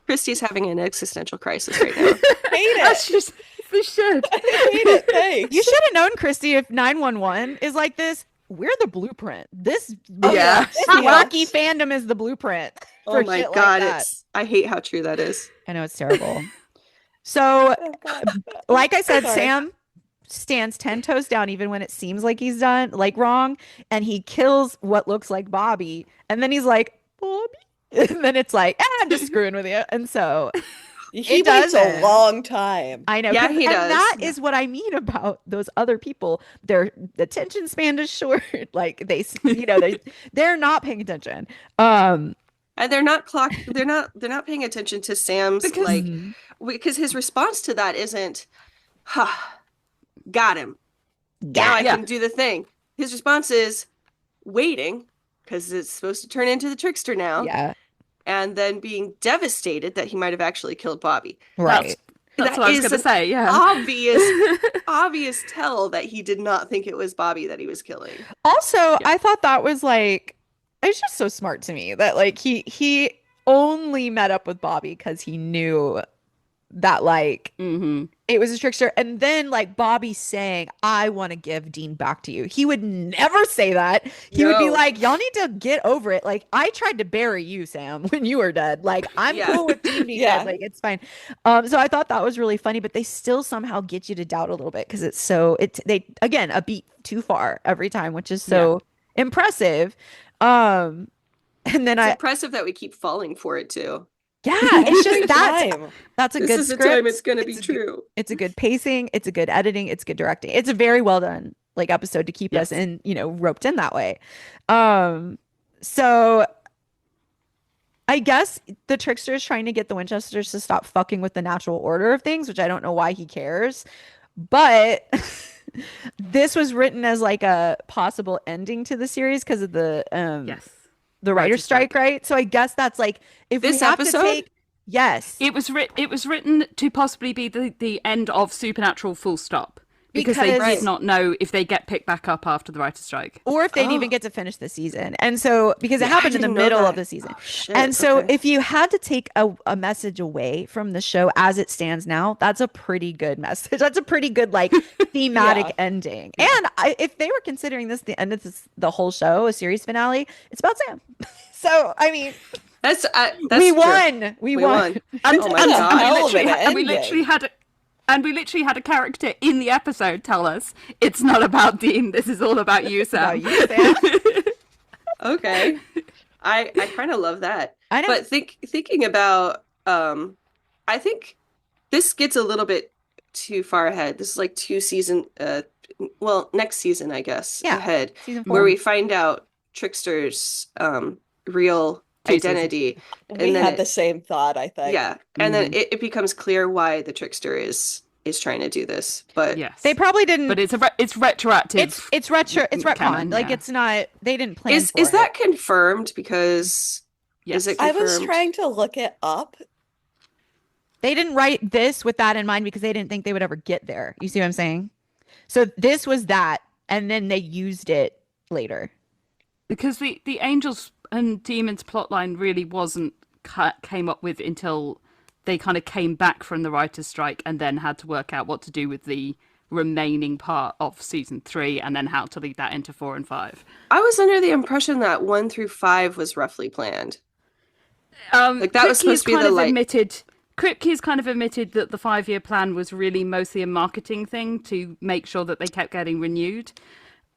Christy's having an existential crisis right now. Hate That's it. just we should. I hate it. Thanks. You should have known, Christy, if 911 is like this, we're the blueprint. This Yeah. this wacky fandom is the blueprint. Oh for my shit like god, that. I hate how true that is. I know it's terrible. So, Oh, God. like I said, Sorry. Sam stands 10 toes down even when it seems like he's done like wrong, and he kills what looks like Bobby, and then he's like, Bobby, and then it's like, I'm just screwing with you. And so He It waits a doesn't. long time. I know, Yeah, 'cause- he and does. that is what I mean about those other people. Their attention span is short. Like they're not paying attention. And they're not paying attention to Sam's Because- because his response to that isn't, ha, got him. Now I Yeah. can do the thing. His response is waiting, because it's supposed to turn into the trickster now, Yeah, and then being devastated that he might have actually killed Bobby. right. That's That what I was is going to say. Yeah. Obvious tell that he did not think it was Bobby that he was killing. Also, I thought that was like, it's just so smart to me that like he only met up with Bobby because he knew that like hmm it was a trickster, and then like Bobby saying, I want to give Dean back to you. He would never say that. He would be No. like, y'all need to get over it. Like, I tried to bury you, Sam, when you were dead. Like, I'm Yeah. cool with Dean being Yeah. dead. Like, it's fine. So I thought that was really funny, but they still somehow get you to doubt a little bit because they again a beat too far every time, which is so impressive. And then It's impressive that we keep falling for it too. it's just Every time. that's a This good is the script. time it's going to be It's a good- true. It's a good pacing, it's a good editing, it's good directing. It's a very well done like episode to keep us Yes. in, roped in that way. So I guess the trickster is trying to get the Winchesters to stop fucking with the natural order of things, which I don't know why he cares. But this was written as like a possible ending to the series because of the Yes. the writer's strike, right? So I guess that's like if This we have episode? to take yes. It was written to possibly be the end of Supernatural full stop. Because they Because- did not know if they get picked back up after the writer's strike. Or if they'd Oh. even get to finish the season. And so, because it Yeah, I happened in the didn't know middle that. of the season. Oh, shit. And so, Okay. if you had to take a message away from the show as it stands now, that's a pretty good message. That's a pretty good, like, thematic Yeah. ending. And if they were considering this the end of the whole show, a series finale, it's about Sam. So, I mean, that's we true. won. We won. And, Oh my and- God. and we Hell of literally, an and we ending. literally had a character in the episode tell us it's not about Dean. This is all about you, Sam. About you, Sam. Okay. I kind of love that. I know. But thinking about I think this gets a little bit too far ahead. This is like next season, I guess, Yeah. ahead, Season 4. where we find out Trickster's real Two seasons. identity. We And then had it- the same thought, I think. Yeah. And then it becomes clear why the Trickster is trying to do this. But Yes. They probably didn't. But it's retroactive. it's retro. It's retcon. canon, Like, yeah. it's not. They didn't plan is for it. that confirmed? Because Yes. is it I confirmed? was trying to look it up. They didn't write this with that in mind because they didn't think they would ever get there. You see what I'm saying? So this was that, and then they used it later. because the angels and demons plotline really wasn't came up with until they kind of came back from the writer's strike and then had to work out what to do with the remaining part of season 3 and then how to lead that into 4 and 5. I was under the impression that 1 through 5 was roughly planned. Like that was supposed to be the light. Kripke's kind of admitted that the 5-year plan was really mostly a marketing thing to make sure that they kept getting renewed.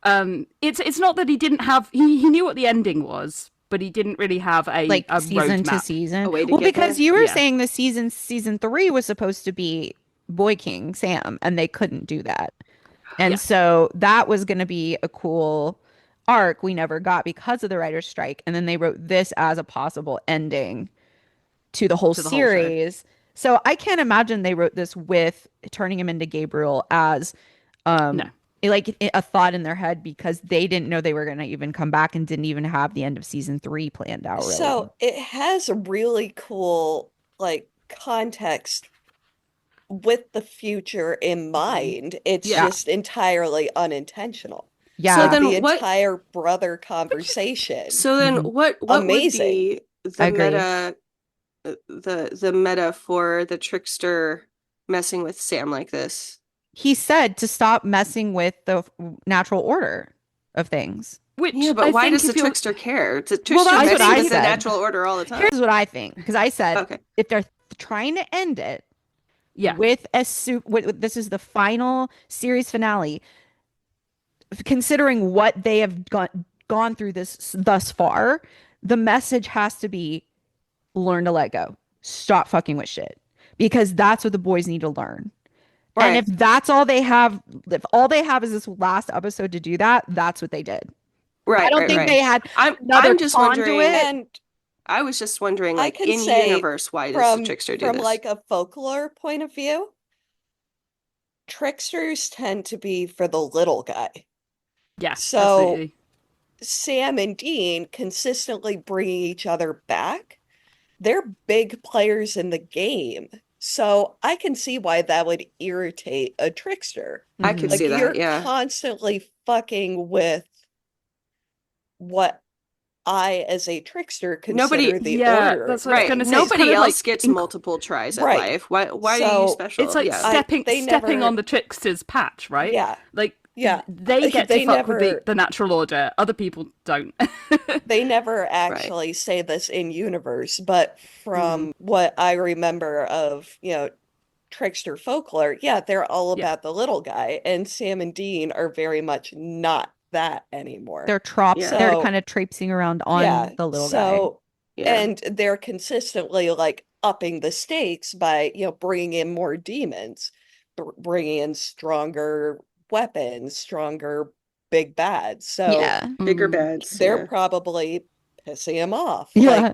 It's not that he didn't have he knew what the ending was, but he didn't really have a season roadmap. to season. A way to Well, get because there? you were Yeah. saying the season 3 was supposed to be Boy King Sam, and they couldn't do that. And Yeah. so that was going to be a cool arc we never got because of the writer's strike. And then they wrote this as a possible ending to the whole To the whole show. series. So I can't imagine they wrote this with turning him into Gabriel as No. like a thought in their head, because they didn't know they were going to even come back and didn't even have the end of season 3 planned out, really. So it has a really cool like context with the future in mind. It's Yeah. just entirely unintentional. Yeah. So then The what? entire brother conversation. So then Mhm. what Amazing. would be the Agreed. meta, the meta for the trickster messing with Sam like this? He said to stop messing with the natural order of things. Which Yeah, but I why think does the if you're- trickster care? The Well, trickster that's what messing I with the said. natural order all the time. Here's what I think, because I said Okay. if they're trying to end it Yeah. with this is the final series finale, considering what they have gone through this thus far, the message has to be learn to let go. Stop fucking with shit. Because that's what the boys need to learn. And Right. if that's all they have, if all they have is this last episode to do that, that's what they did. Right. I don't right, think right. they had I'm another just conduit. wondering. And I was just wondering, I like can in say universe, why does the trickster do from this? like a folklore point of view, tricksters tend to be for the little guy. Yeah, So absolutely. Sam and Dean consistently bringing each other back. They're big players in the game. So I can see why that would irritate a trickster. I can Mhm. Like see that. you're Yeah. constantly fucking with what I, as a trickster, Nobody- consider the Yeah, order. that's what I was Right. gonna say. It's Nobody kind of else like gets inc- multiple tries at Right. life. Why are So, you special? It's like yeah. stepping they stepping never- on the trickster's patch, right? Yeah. Like Yeah. they get They to fuck with never- the natural order. Other people don't. They never actually say this in universe, but from what I remember of, trickster folklore, yeah, they're all Yeah. about the little guy, and Sam and Dean are very much not that anymore. They're trops. Yeah. They're So- kind of traipsing around on Yeah, the little so, Yeah. and they're consistently like upping the stakes by, bringing in more demons, bringing in stronger weapons, stronger big bads. guy. So Yeah. Bigger Mm. bads. they're yeah. probably pissing him off. Yeah.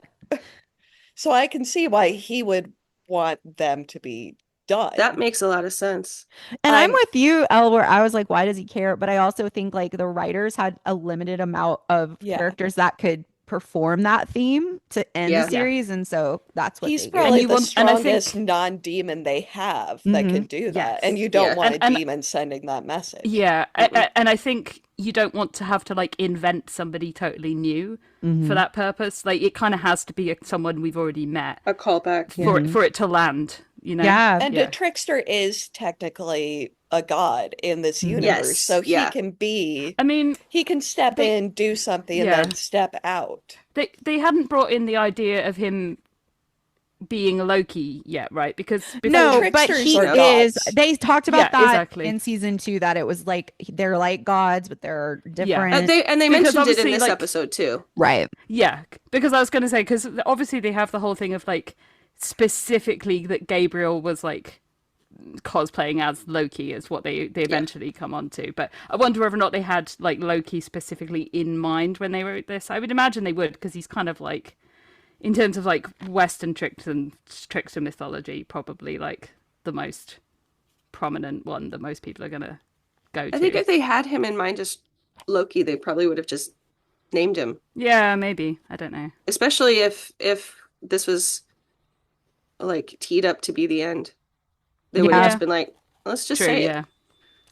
So I can see why he would want them to be done. That makes a lot of sense. And I'm I'm- with you, Elle, where I was like, why does he care? But I also think like the writers had a limited amount of Yeah. characters that could perform that theme to end Yeah. the series. And so that's what He's they did. probably you the want- and I think- strongest non-demon they have that Mhm. can do that. Yes. And you don't Yeah. want a And- demon sending that message. Yeah, Mm-mm. and I think you don't want to have to like invent somebody totally new Mhm. for that purpose. Like it kind of has to be someone we've already met A callback. for it to land. You know? Yeah. And Yeah. a trickster is technically a god in this Mhm. universe. Yes, So yeah. I mean, he can step They- in, do something, and Yeah. then step out. they hadn't brought in the idea of him being Loki yet, right? Because No, tricksters but he are is. gods. They talked about Yeah, that exactly. in season 2, that it was like they're like gods, but they're different. They Because mentioned it in obviously, this like- episode too. Right. Yeah, because I was going to say, because obviously they have the whole thing of like specifically that Gabriel was like cosplaying as Loki is what they eventually come on to. But I wonder whether or not they had like Loki specifically in mind when they wrote this. I would imagine they would, because he's kind of like, in terms of like Western trickster mythology, probably like the most prominent one that most people are going to go to. I think if they had him in mind as Loki, they probably would have just named him. Yeah, maybe. I don't know. Especially if this was like teed up to be the end. They would have Yeah. just been like, let's just True, say it. yeah.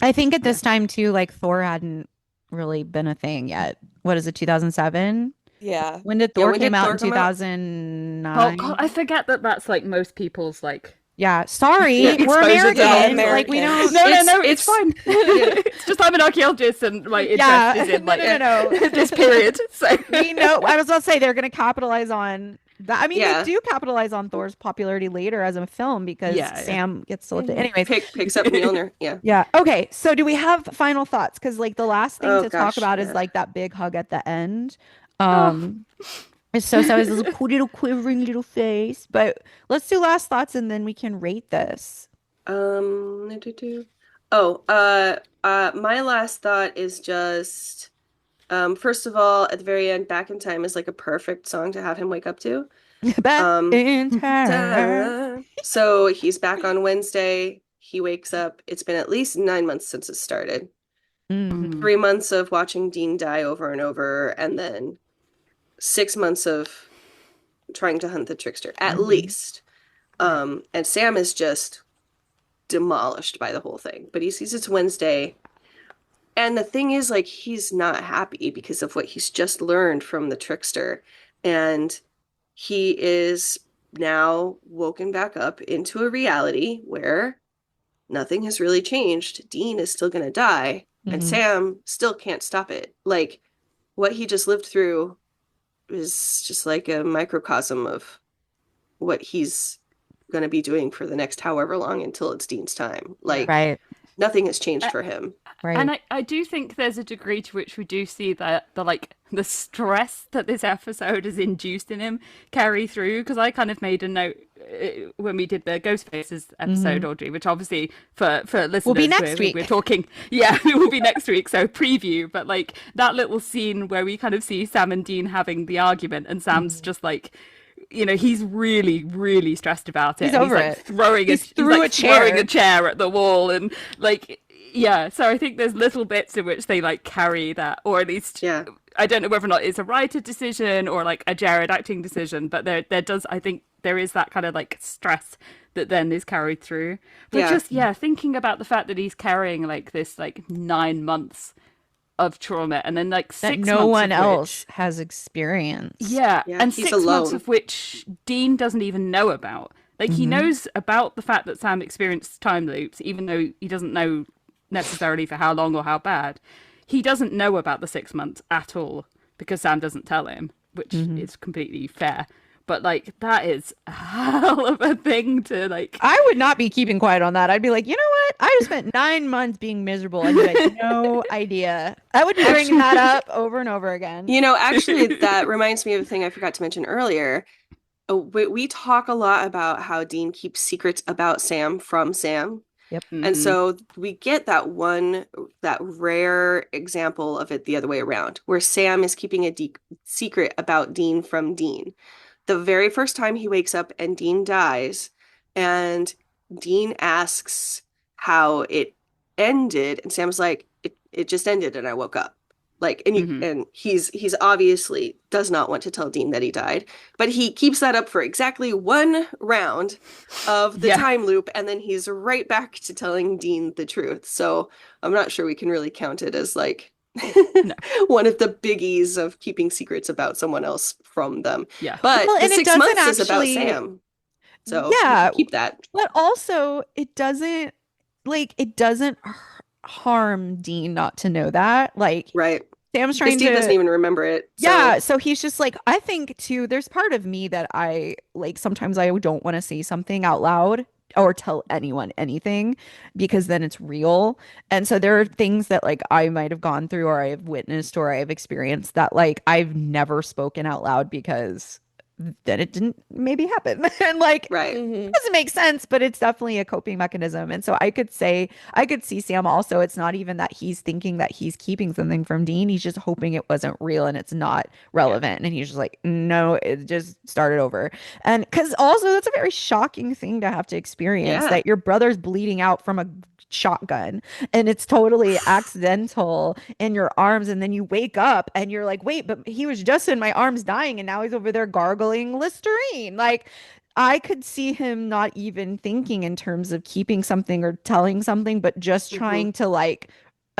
I think at this time too, like Thor hadn't really been a thing yet. What is it, 2007? Yeah. When did Yeah, Thor when came did out Thor in come out? Oh God, 2009? I forget that that's like most people's like Yeah, sorry, Yeah. we're exposure to American. Yeah, Like we Americans. don't. no, it's It's fine. yeah. It's just I'm an archaeologist and my interest Yeah, is in no, like no, no, no. this period. So We know. I was about to say they're going to capitalize on that. I mean, they Yeah. do capitalize on Thor's popularity later as a film because Yeah. Sam gets selected. Mhm. Anyways, Picks up Mjolnir. Yeah. yeah. Okay. So, do we have final thoughts? Because like the last thing Oh to talk gosh. about is Yeah. like that big hug at the end. Oh, It's so sad. His little little quivering little face. But let's do last thoughts and then we can rate this. Do-do-do. Oh, my last thought is just, first of all, at the very end, Back in Time is like a perfect song to have him wake up to. Back Um, in time. so he's back on Wednesday. He wakes up. It's been at least 9 months since it started. Mhm. 3 months of watching Dean die over and over, and then 6 months of trying to hunt the trickster, at Mhm. least. And Sam is just demolished by the whole thing. But he sees it's Wednesday. And the thing is, like, he's not happy because of what he's just learned from the trickster. And he is now woken back up into a reality where nothing has really changed. Dean is still going to die, and Mhm. Sam still can't stop it. Like, what he just lived through is just like a microcosm of what he's going to be doing for the next however long until it's Dean's time. Like, Right. nothing has changed for him. and Right. I do think there's a degree to which we do see that the like the stress that this episode has induced in him carry through. Because I kind of made a note when we did the Ghost Faces episode, Audrey, which obviously for listeners Will be next we're week. talking, yeah, it will be next week. So preview, but like that little scene where we kind of see Sam and Dean having the argument, and Sam's just like, you know, he's really, really stressed about it. He's and over he's like it. throwing He threw like a chair. throwing a chair at the wall, and like, yeah. So I think there's little bits in which they like carry that, or at least Yeah. I don't know whether or not it's a writer decision or like a Jared acting decision, but there does, I think there is that kind of like stress that then is carried through. But Yeah. just thinking about the fact that he's carrying like this like 9 months of trauma, and then like That 6 no months one of else which, has experienced. yeah, Yeah, and he's 6 months alone. of which Dean doesn't even know about. Like he Mhm. knows about the fact that Sam experienced time loops, even though he doesn't know necessarily for how long or how bad. He doesn't know about the 6 months at all because Sam doesn't tell him, which is completely fair. But like that is a hell of a thing to like. I would not be keeping quiet on that. I'd be like, you know what? I just spent 9 months being miserable and you had no idea. I would be bringing that up over and over again. You know, actually, that reminds me of a thing I forgot to mention earlier. We talk a lot about how Dean keeps secrets about Sam from Sam. Yep. And so we get that rare example of it the other way around, where Sam is keeping a secret about Dean from Dean. The very first time he wakes up and Dean dies, and Dean asks how it ended, and Sam's like, it just ended and I woke up. Like, and he's obviously does not want to tell Dean that he died, but he keeps that up for exactly one round of the time loop, and then he's right back to telling Dean the truth. So I'm not sure we can really count it as like one of the biggies of keeping secrets about someone else from them. Yeah. But Well, the and it 6 doesn't months is about actually- Sam. So we Yeah. can keep that. But also, it doesn't harm Dean not to know that. Like, Right. Sam's Because trying Steve to. doesn't even remember it. So. Yeah, so he's just like, I think too, there's part of me that I like sometimes I don't want to say something out loud or tell anyone anything because then it's real. And so there are things that like I might have gone through or I've witnessed or I've experienced that like I've never spoken out loud because then it didn't maybe happen. And like Right. it doesn't make sense, but it's definitely a coping mechanism. And so I could see Sam also, it's not even that he's thinking that he's keeping something from Dean. He's just hoping it wasn't real and it's not relevant. And he's just like, no, it just started over. And because also that's a very shocking thing to have to experience, Yeah. that your brother's bleeding out from a shotgun and it's totally accidental in your arms, and then you wake up and you're like, wait, but he was just in my arms dying and now he's over there gargling Listerine. Like, I could see him not even thinking in terms of keeping something or telling something, but just trying to like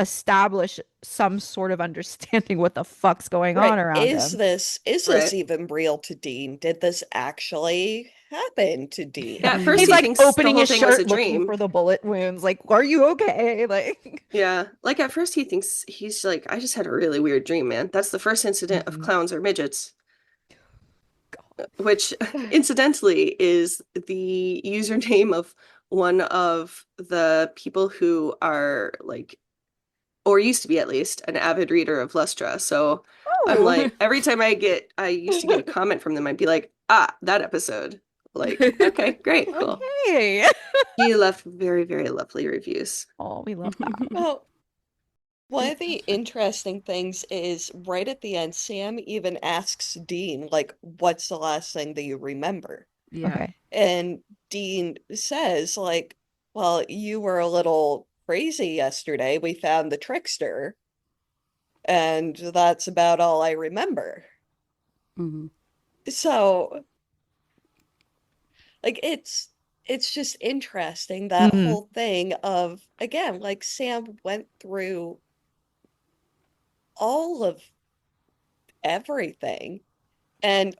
establish some sort of understanding what the fuck's going Right. on around Is him. this Right. even real to Dean? Did this actually happen to Dean? Yeah, at first He's he like thinks the opening whole his thing was a shirt looking dream. for the bullet wounds. Like, are you okay? Like, Yeah, like at first he thinks he's like, I just had a really weird dream, man. That's the first incident of Mhm. clowns or midgets, which incidentally is the username of one of the people who are like, or used to be at least, an avid reader of Lustra. So I'm oh, like, every time I used to get a comment from them, I'd be like, ah, that episode. Like, okay, great, cool. okay. He left very, very lovely reviews. Oh, we love that. Well, one of the interesting things is right at the end, Sam even asks Dean, like, what's the last thing that you remember? Yeah. Okay. And Dean says, like, well, you were a little crazy yesterday. We found the trickster, and that's about all I remember. Mhm. So, like, it's just interesting that Mhm. whole thing of, again, like Sam went through all of everything, and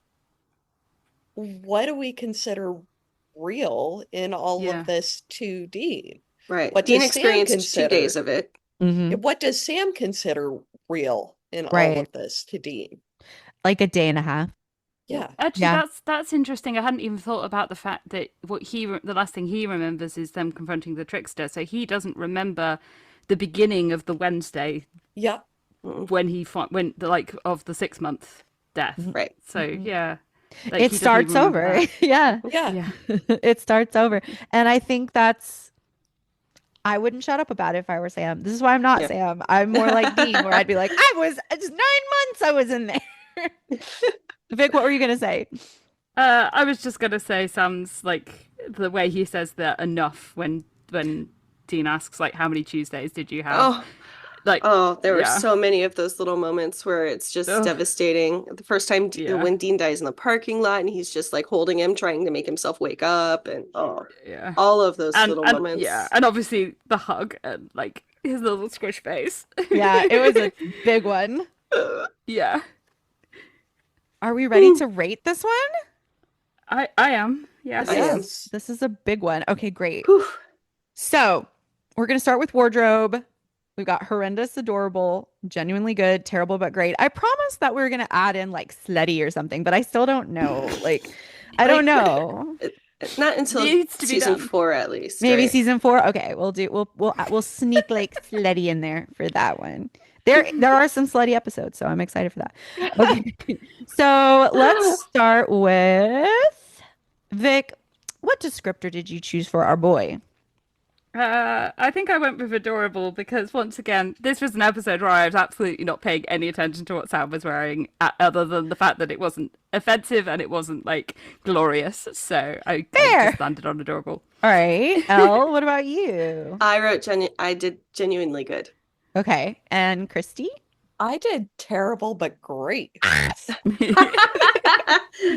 what do we consider real in all Yeah. of this to Dean? Right. What Dean does Sam experienced 2 days consider? of it. Mhm. What does Sam consider real in all Right. of this to Dean? Like a day and a half. Yeah. Actually, Yeah. that's interesting. I hadn't even thought about the fact that the last thing he remembers is them confronting the trickster. So he doesn't remember the beginning of the Wednesday Yeah. when when the like of the 6 month death. Right. So yeah, like, It he doesn't even starts remember over. that. Yeah. Yeah. Yeah. It starts over. And I think I wouldn't shut up about it if I were Sam. This is why I'm not Yeah. Sam. I'm more like Dean, where I'd be like, it's 9 months I was in there. Vic, what were you gonna say? I was just gonna say Sam's like the way he says that enough when Dean asks like how many Tuesdays did you have? Oh, Like there were yeah. so many of those little moments where it's just Ugh. devastating. The first time Yeah. when Dean dies in the parking lot and he's just like holding him, trying to make himself wake up, and Yeah. all of those little And moments. yeah, and obviously the hug and like his little squish face. Yeah, it was a big one. Yeah. Are we ready to rate this one? I am. Yes. I am. Yes. This is a big one. Okay, great. Whew. So we're gonna start with wardrobe. We've got horrendous, adorable, genuinely good, terrible but great. I promised that we were gonna add in like slutty or something, but I still don't know. Like, I don't know. Not until Needs to be season done. 4 at least. Maybe right? season 4. Okay, we'll sneak like slutty in there for that one. There are some slutty episodes, so I'm excited for that. Okay, so let's start with Vic. What descriptor did you choose for our boy? I think I went with adorable because once again, this was an episode where I was absolutely not paying any attention to what Sam was wearing, other than the fact that it wasn't offensive and it wasn't like glorious. So I just landed on adorable. All right, Elle, what about you? I did genuinely good. Okay, and Christy? I did terrible but great.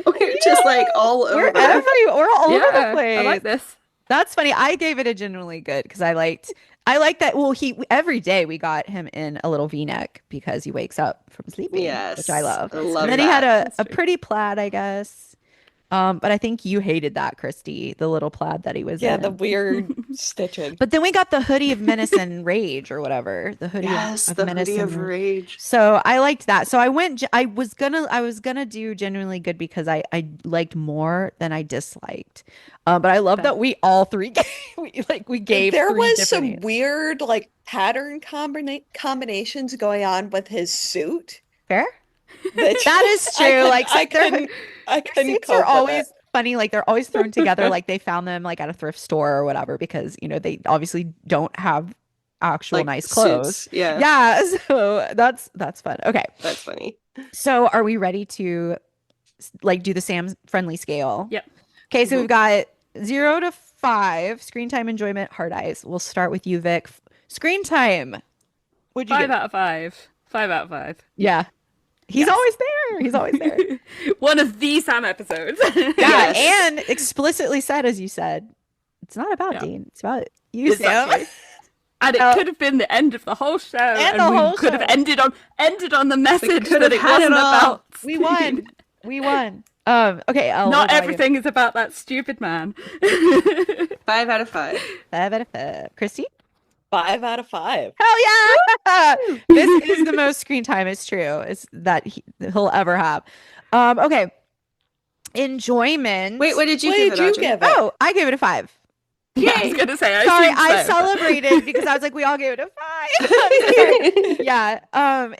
We're just like all over. We're all over the Yeah, place. I like this. That's funny. I gave it a genuinely good because I like that. Well, every day we got him in a little V-neck because he wakes up from sleeping, Yes, which I love. I love And then he had that. a pretty plaid, I guess. But I think you hated that, Christy, the little plaid that he was Yeah, in. the weird stitching. But then we got the hoodie of menace and rage or whatever. The hoodie Yes, of the menace hoodie and of rage. So I liked that. So I was gonna do genuinely good because I liked more than I disliked. But I love that we all three we gave There three was different some answers. weird like pattern combinations going on with his suit. Fair. That That is true. I couldn't suits cope are with always it. funny. Like they're always thrown together. Like they found them like at a thrift store or whatever because they obviously don't have actual Like nice clothes. suits. Yeah. Yeah. So that's fun. Okay. That's funny. So are we ready to like do the Sam's friendly scale? Yep. Okay. So we've got 0 to 5 screen time enjoyment, hard eyes. We'll start with you, Vic. Screen time. What'd you 5 get? out of 5. 5 out of 5. Yeah. He's Yes. always there. He's always there. One of the Sam episodes. Yeah, Yes. and explicitly said, as you said, it's not about Yeah. Dean. It's about you, Exactly. Sam. And it Oh. could have been the end of the whole show, And and the we whole could show. have ended on the message could that have it had it wasn't all. about. We Steve. won. We won. Okay, Elle, what Not about you? everything is about that stupid man. 5 out of 5. 5 out of 5. Christy? 5 out of 5. Hell yeah! This is the most screen time. It's true. It's that he'll ever have. Okay. Enjoyment. Wait, what did you What give did it, you Audrey? give it? Oh, I gave it a 5. Yeah, I was gonna say. Sorry, assumed I so. celebrated because I was like, we all gave it a 5. Yeah.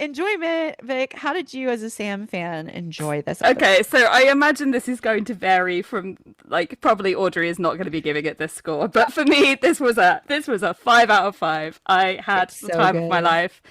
Enjoyment. Vic, how did you, as a Sam fan, enjoy this episode? Okay, so I imagine this is going to vary from like probably Audrey is not going to be giving it this score, but for me this was a 5 out of 5. I had It's the so time of my good. life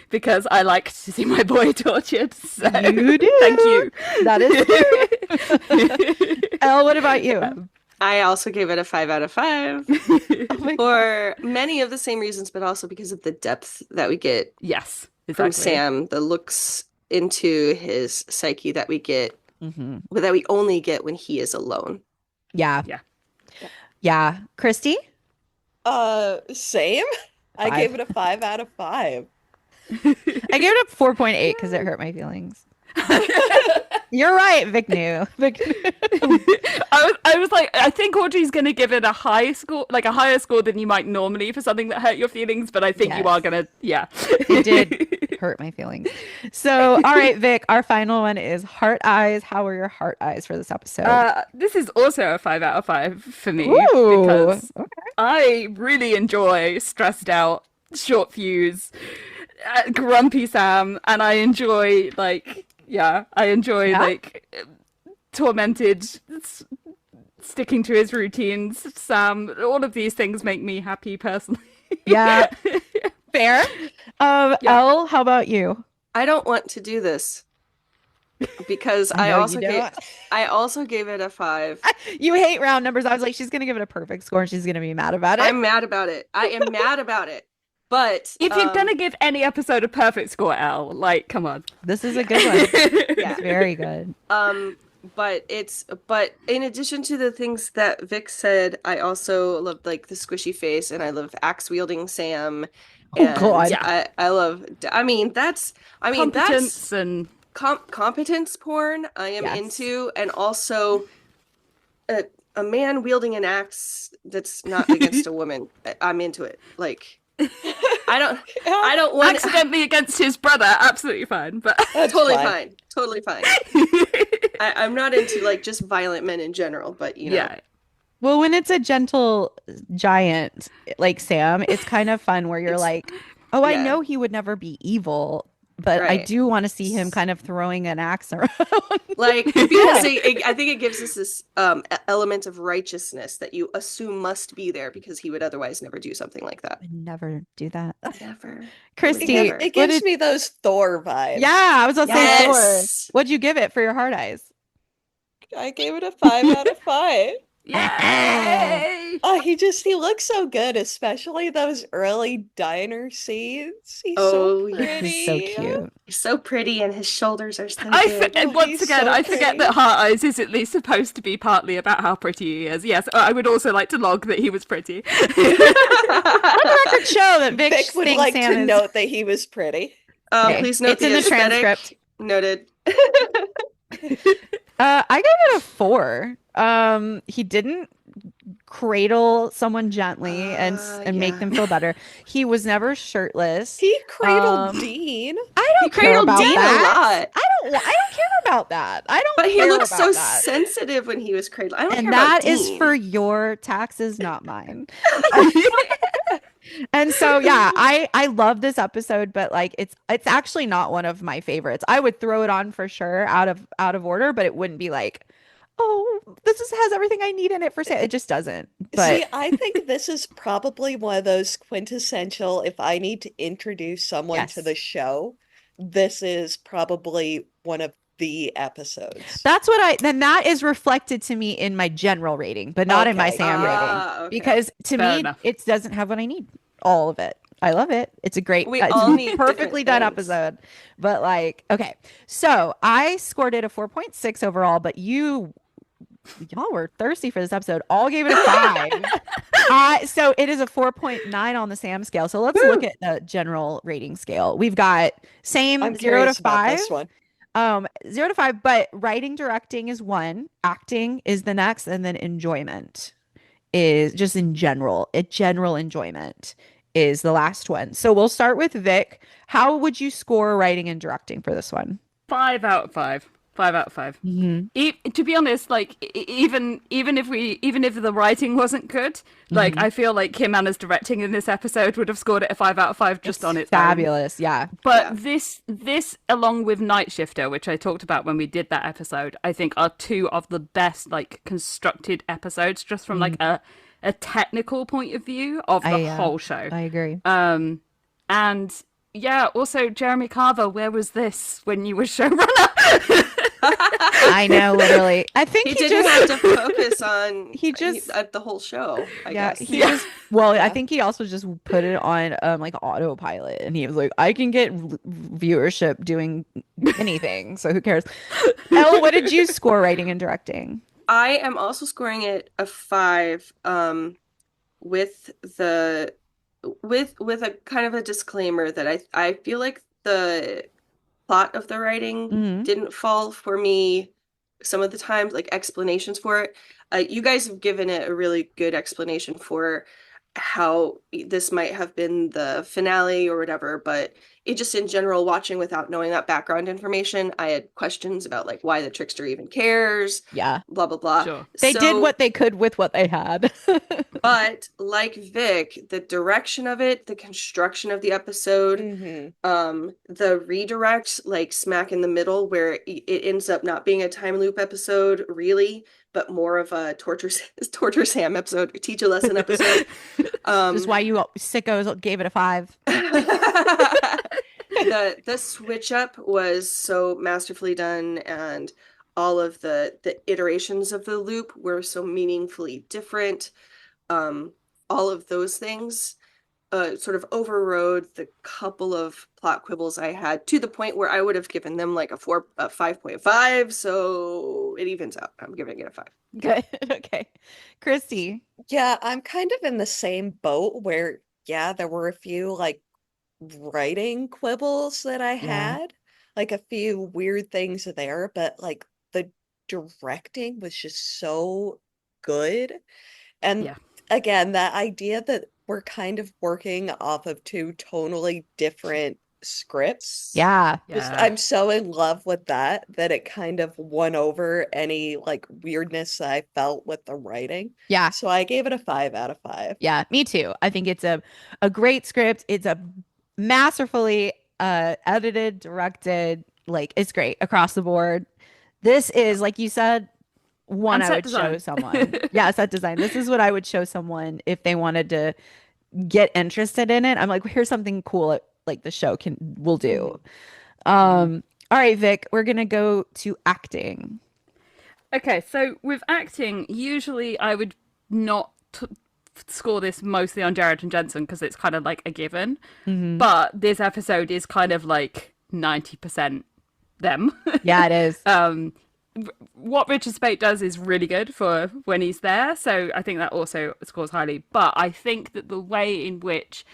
because I liked to see my boy tortured. So You do. thank you. That is true. Elle, what about you? I also gave it a 5 out of 5 Oh my God. for many of the same reasons, but also because of the depth that we get Yes, from exactly. Sam, the looks into his psyche that we get, Mhm. that we only get when he is alone. Yeah. Yeah. Yeah. Christy? Same. I 5. gave it a 5 out of 5. I gave it a 4.8 because it hurt my feelings. You're right, Vic knew. Vic knew. I was like, I think Audrey's gonna give it a high score, like a higher score than you might normally for something that hurt your feelings, but I think you are Yes. gonna, yeah. It did hurt my feelings. So, all right, Vic, our final one is heart eyes. How were your heart eyes for this episode? This is also a 5 out of 5 for me Ooh, because okay. I really enjoy stressed out, short fuse, grumpy Sam, and I enjoy Yeah. tormented, sticking to his routines. Sam, all of these things make me happy personally. Yeah. Fair. Yeah. Elle, how about you? I don't want to do this because I I know you also don't. gave it a 5. You hate round numbers. I was like, she's gonna give it a perfect score and she's gonna be mad about it. I'm mad about it. I am mad about it. But If you're gonna give any episode a perfect score, L, like, come on. This is a good one. yeah. It's very good. But in addition to the things that Vic said, I also love like the squishy face, and I love axe wielding Sam. Oh, And God. Yeah. I love. That's Competence and competence porn. I am Yes. into, and also a man wielding an axe that's not against a woman. I'm into it. Like I don't want accidentally against his brother, absolutely fine. But That's totally fine. fine. Totally fine. I'm not into like just violent men in general, but you know. yeah, Well, when it's a gentle giant like Sam, it's kind of fun where you're It's- like, oh, I yeah. know he would never be evil, but I Right. do want to see him kind of throwing an axe around. Like because I think it gives us this element of righteousness that you assume must be there because he would otherwise never do something like that. I'd never do that. Never. Christy, Never. It what gives did- me those Thor vibes. Yeah, I was gonna say Thor. Yes. What'd you give it for your hard eyes? I gave it a 5 out of 5. yay! He looks so good, especially those early diner scenes. He's Oh, so yeah. pretty. He's so cute. He's so pretty and his shoulders are so I good. and Oh, once he's again, so I forget pretty. that Heart Eyes is at least supposed to be partly about how pretty he is. Yes, I would also like to log that he was pretty. Let the record show that Vic, Vic would thinks like Sam to is... note that he was pretty. Okay. Please note It's in the aesthetic. transcript. Noted. I gave it a 4. He didn't cradle someone gently and make Yeah. them feel better. He was never shirtless. He cradled Um, Dean. I He don't care cradled about Dean that. a lot. I don't care about that. I don't But he care looks so about that. sensitive when he was cradled. I don't And care about that is Dean. for your taxes, not mine. And so yeah, I love this episode, but like it's actually not one of my favorites. I would throw it on for sure out of order, but it wouldn't be like, oh, has everything I need in it for sale. It just doesn't. But See, I think this is probably one of those quintessential, if I need to introduce someone to Yes. the show, this is probably one of the episodes. that's what that is reflected to me in my general rating, but not in my Okay. Sam rating. Okay. Because to Fair me, enough. it doesn't have what I need. All of it. I love it. It's a great, We it's all a need perfectly different done things. episode. But like, okay. So I scored it a 4.6 overall, but y'all were thirsty for this episode. All gave it a 5. So it is a 4.9 on the Sam scale. So let's Woo! look at the general rating scale. We've got same I'm 0 to curious about 5. this one. 0 to 5, but writing, directing is 1, acting is the next, and then enjoyment is just in general. General enjoyment is the last one. So we'll start with Vic. How would you score writing and directing for this one? 5 out of 5. 5 out of 5. Mm-hmm. To be honest, like even if the writing wasn't good, like Mm-hmm. I feel like Kim Anna's directing in this episode would have scored it a 5 out of 5 just on its own. Fabulous, yeah. But Yeah. this along with Night Shifter, which I talked about when we did that episode, I think are two of the best like constructed episodes just from like a technical point of view of the whole show. I agree. And yeah, also Jeremy Carver, where was this when you were showrunner? I know, literally. I think He he didn't just have to focus on he just the whole show, I yeah, guess. he just well, I Yeah. think he also just put it on like autopilot, and he was like, I can get viewership doing anything, so who cares? Elle, what did you score writing and directing? I am also scoring it a 5, with the with a kind of a disclaimer that I feel like the plot of the writing Mhm. didn't fall for me some of the times, like explanations for it. You guys have given it a really good explanation for how this might have been the finale or whatever, but it just in general, watching without knowing that background information, I had questions about like why the trickster even cares, Yeah, blah blah blah. Sure. they did So, what they could with what they had. but like Vic, the direction of it, the construction of the episode, the redirect like smack in the middle where it ends up not being a time loop episode really, but more of a torture Sam episode, teach a lesson episode. Just why you sickos gave it a 5. The switch up was so masterfully done, and all of the iterations of the loop were so meaningfully different. All of those things sort of overrode the couple of plot quibbles I had, to the point where I would have given them like a 5.5, so it evens out. I'm giving it a 5. Good. Okay. Christy. Yeah, I'm kind of in the same boat where, yeah, there were a few like writing quibbles that I Yeah. had, like a few weird things there, but like the directing was just so good. And Yeah. again, that idea that we're kind of working off of two totally different scripts. Yeah. Just, Yeah. I'm so in love with that it kind of won over any like weirdness that I felt with the writing. Yeah. So I gave it a 5 out of 5. Yeah, me too. I think it's a great script. It's a masterfully edited, directed, like it's great across the board. This is, like you said, one And I set would show design. someone. Yeah, set design. This is what I would show someone if they wanted to get interested in it. I'm like, here's something cool like the show will do. All right, Vic, we're gonna go to acting. Okay, so with acting, usually I would not score this mostly on Jared and Jensen because it's kind of like a given. But this episode is kind of like 90% them. Yeah, it is. What Richard Speight does is really good for when he's there, so I think that also scores highly. But I think that the way in which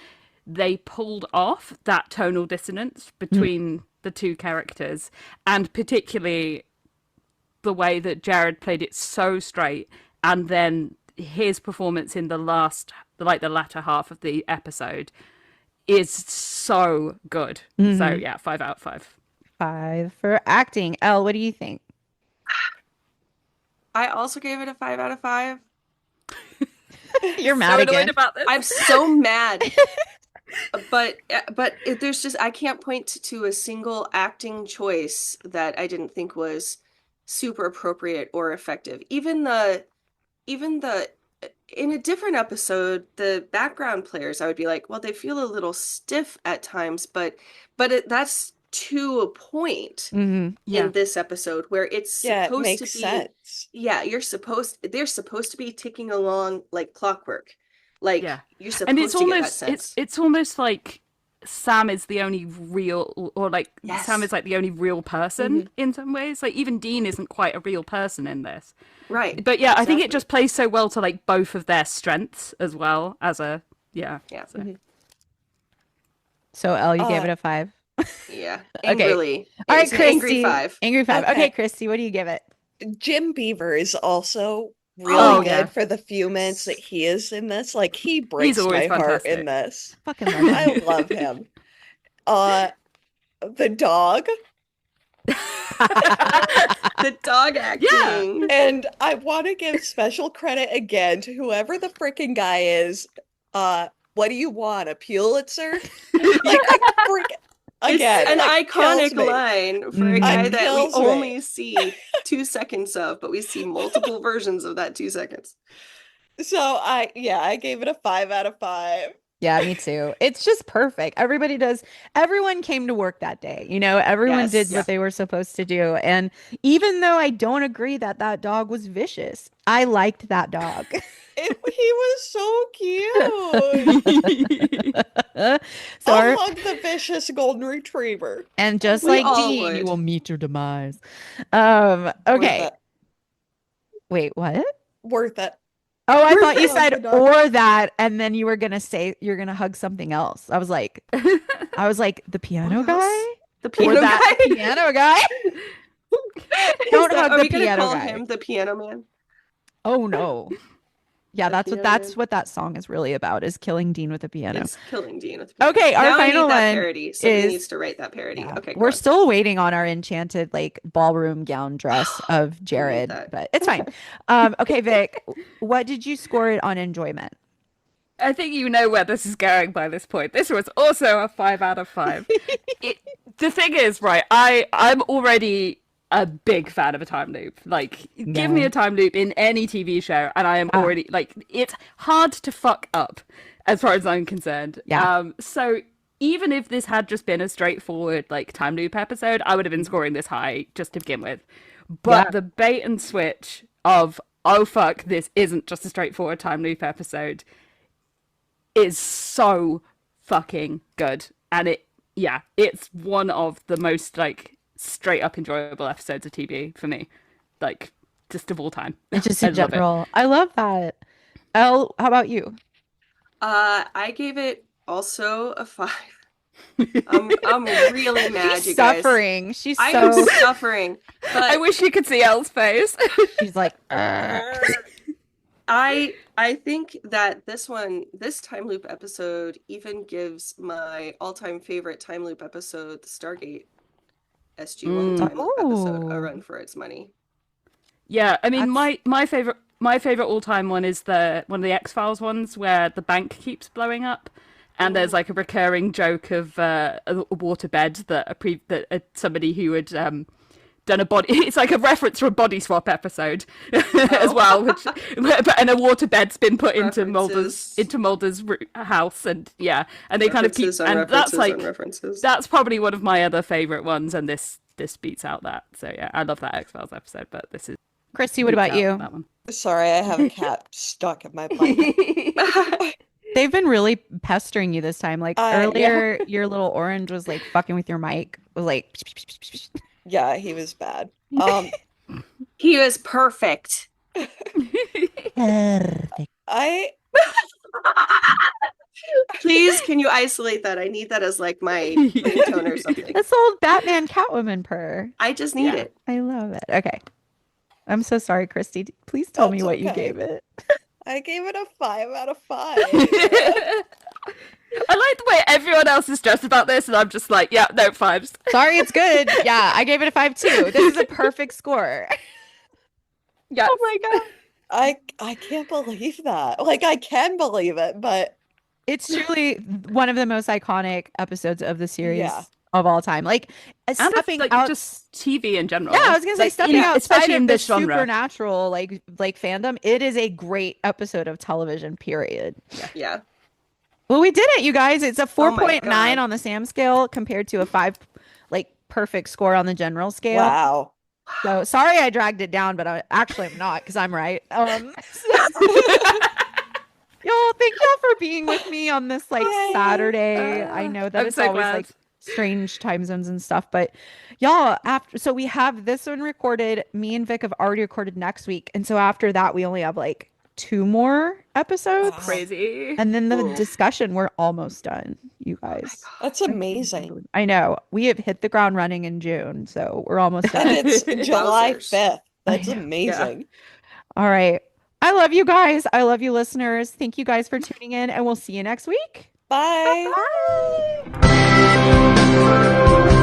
they pulled off that tonal dissonance between the two characters, and particularly the way that Jared played it so straight, and then his performance in the latter half of the episode is so good. So yeah, 5 out of 5. 5 for acting. Elle, what do you think? I also gave it a 5 out of 5. You're mad So annoyed again. about this. I'm so mad. But there's just, I can't point to a single acting choice that I didn't think was super appropriate or effective. Even the in a different episode, the background players, I would be like, well, they feel a little stiff at times, but that's to a point Mhm. Yeah. in this episode where it's Yeah, it supposed makes to be sense. yeah, they're supposed to be ticking along like clockwork. Like Yeah. you're And supposed to get that sense. it's almost like Sam is the only real, or like Yes. Sam is like the only real person in some ways. Like even Dean isn't quite a real person in this. Right. But yeah, I think it Exactly. just plays so well to like both of their strengths as well as a Yeah. So. So Elle, you gave it a 5. Yeah. Okay. Angrily. All right, It's an angry Christy. 5. Angry 5. Okay, Okay. Christy, what do you give it? Jim Beaver is also really Oh, good yeah. for the few minutes that he is in this. Like he breaks always my heart fantastic. in this. Fucking love I him. love him. The dog. The dog acting. And I want to give special credit again to whoever the freaking guy is. What do you want? A Pulitzer? Like again, It's an that kills iconic me. line for a guy that we Kills me. only see 2 seconds of, but we see multiple versions of that 2 seconds. So I gave it a 5 out of 5. Yeah, me too. It's just perfect. Everyone came to work that day. You know, everyone Yes. did Yeah. what they were supposed to do. And even though I don't agree that that dog was vicious, I liked that dog. He was so cute. So I'll hug the vicious golden retriever. and just We like all Dean, you would. will meet your demise. Worth Okay. it. Wait, what? Worth it. Oh, I We're thought you gonna hug said the dog. or that, and then you were gonna say you're gonna hug something else. I was like, the piano What else? guy? The Or piano that guy. piano guy? Don't hug Are the we gonna piano call guy. him the piano man? Oh no. Yeah, The that's piano what man. that song is really about, is killing Dean with a piano. It's killing Dean with the piano. Okay, our Now I final need that one parody. Somebody is- needs to write that parody. Yeah. Okay, go We're on. still waiting on our enchanted like ballroom gown dress of Jared, that. but it's fine. Okay, Vic, what did you score it on enjoyment? I think you know where this is going by this point. This was also a 5 out of 5. The thing is, right, I'm already a big fan of a time loop. Like, give me Yeah. a time loop in any TV show, and I am already, like, it's hard to fuck up, as far as I'm concerned. Yeah. So even if this had just been a straightforward, like, time loop episode, I would have been scoring this high just to begin with. But Yeah. the bait and switch of, oh fuck, this isn't just a straightforward time loop episode, is so fucking good. And it's one of the most like straight up enjoyable episodes of TV for me, like just of all time. It's just I in love it. general. I love that. Elle, how about you? I gave it also a 5. I'm really mad, She's you guys. suffering. She's I so am suffering. But I wish you could see Elle's face. she's like, "Ugh." I think that this time loop episode even gives my all-time favorite time loop episode, the Stargate SG-1 time loop episode, a Oh. run for its money. Yeah, I mean That's- my favorite all time one is one of the X-Files ones where the bank keeps blowing up. And there's like a recurring joke of a waterbed that somebody who had done a body. It's like a reference to a body swap episode as well, and a waterbed's been put into Mulder's house, and they kind of keep, References on and that's references like on references. that's probably one of my other favorite ones, and this beats out that. So yeah, I love that X-Files episode, but this is Christy, what about beats out you? that one. Sorry, I have a cat stuck in my blanket. They've been really pestering you this time. Like Yeah. earlier, your little orange was like fucking with your mic. Was like, Yeah, he was bad. He was perfect. I Please, can you isolate that? I need that as like my ringtone or something. That's the old Batman Catwoman purr. I just need it. I love it. Okay. I'm so sorry, Christy. Please tell me That's what you okay. gave it. I gave it a 5 out of 5. I like the way everyone else is stressed about this, and I'm just like, yeah, no, 5s. Sorry, it's good. Yeah, I gave it a 5 too. This is a perfect score. Yeah. Oh my god. I can't believe that. Like I can believe it, but It's truly one of the most iconic episodes of the series Yeah. of all time. Like And stepping it's like out. just TV in general. Yeah, I was gonna say Like, stepping outside especially of in the this genre. supernatural like fandom. It is a great episode of television. Period. Yeah. Well, we did it, you guys. It's a Oh my 4.9 God. on the Sam scale compared to a 5, like perfect score on the general scale. wow. So sorry I dragged it down, but I actually am not because I'm right. Y'all, thank y'all for being with me on this like Yay. Saturday. I know that I'm it's so always glad. like strange time zones and stuff, but y'all, after so we have this one recorded. Me and Vic have already recorded next week, and so after that, we only have like 2 more episodes, Wow. Crazy. and then the Whoa. discussion. We're almost done, you Oh my guys. That's God. I can't amazing. believe- I know we have hit the ground running in June, so we're almost And done. it's July Wowzers. 5th. I That's know. amazing. All right. I love you guys. I love you, listeners. Thank you guys for tuning in, and we'll see you next week. Bye. Bye.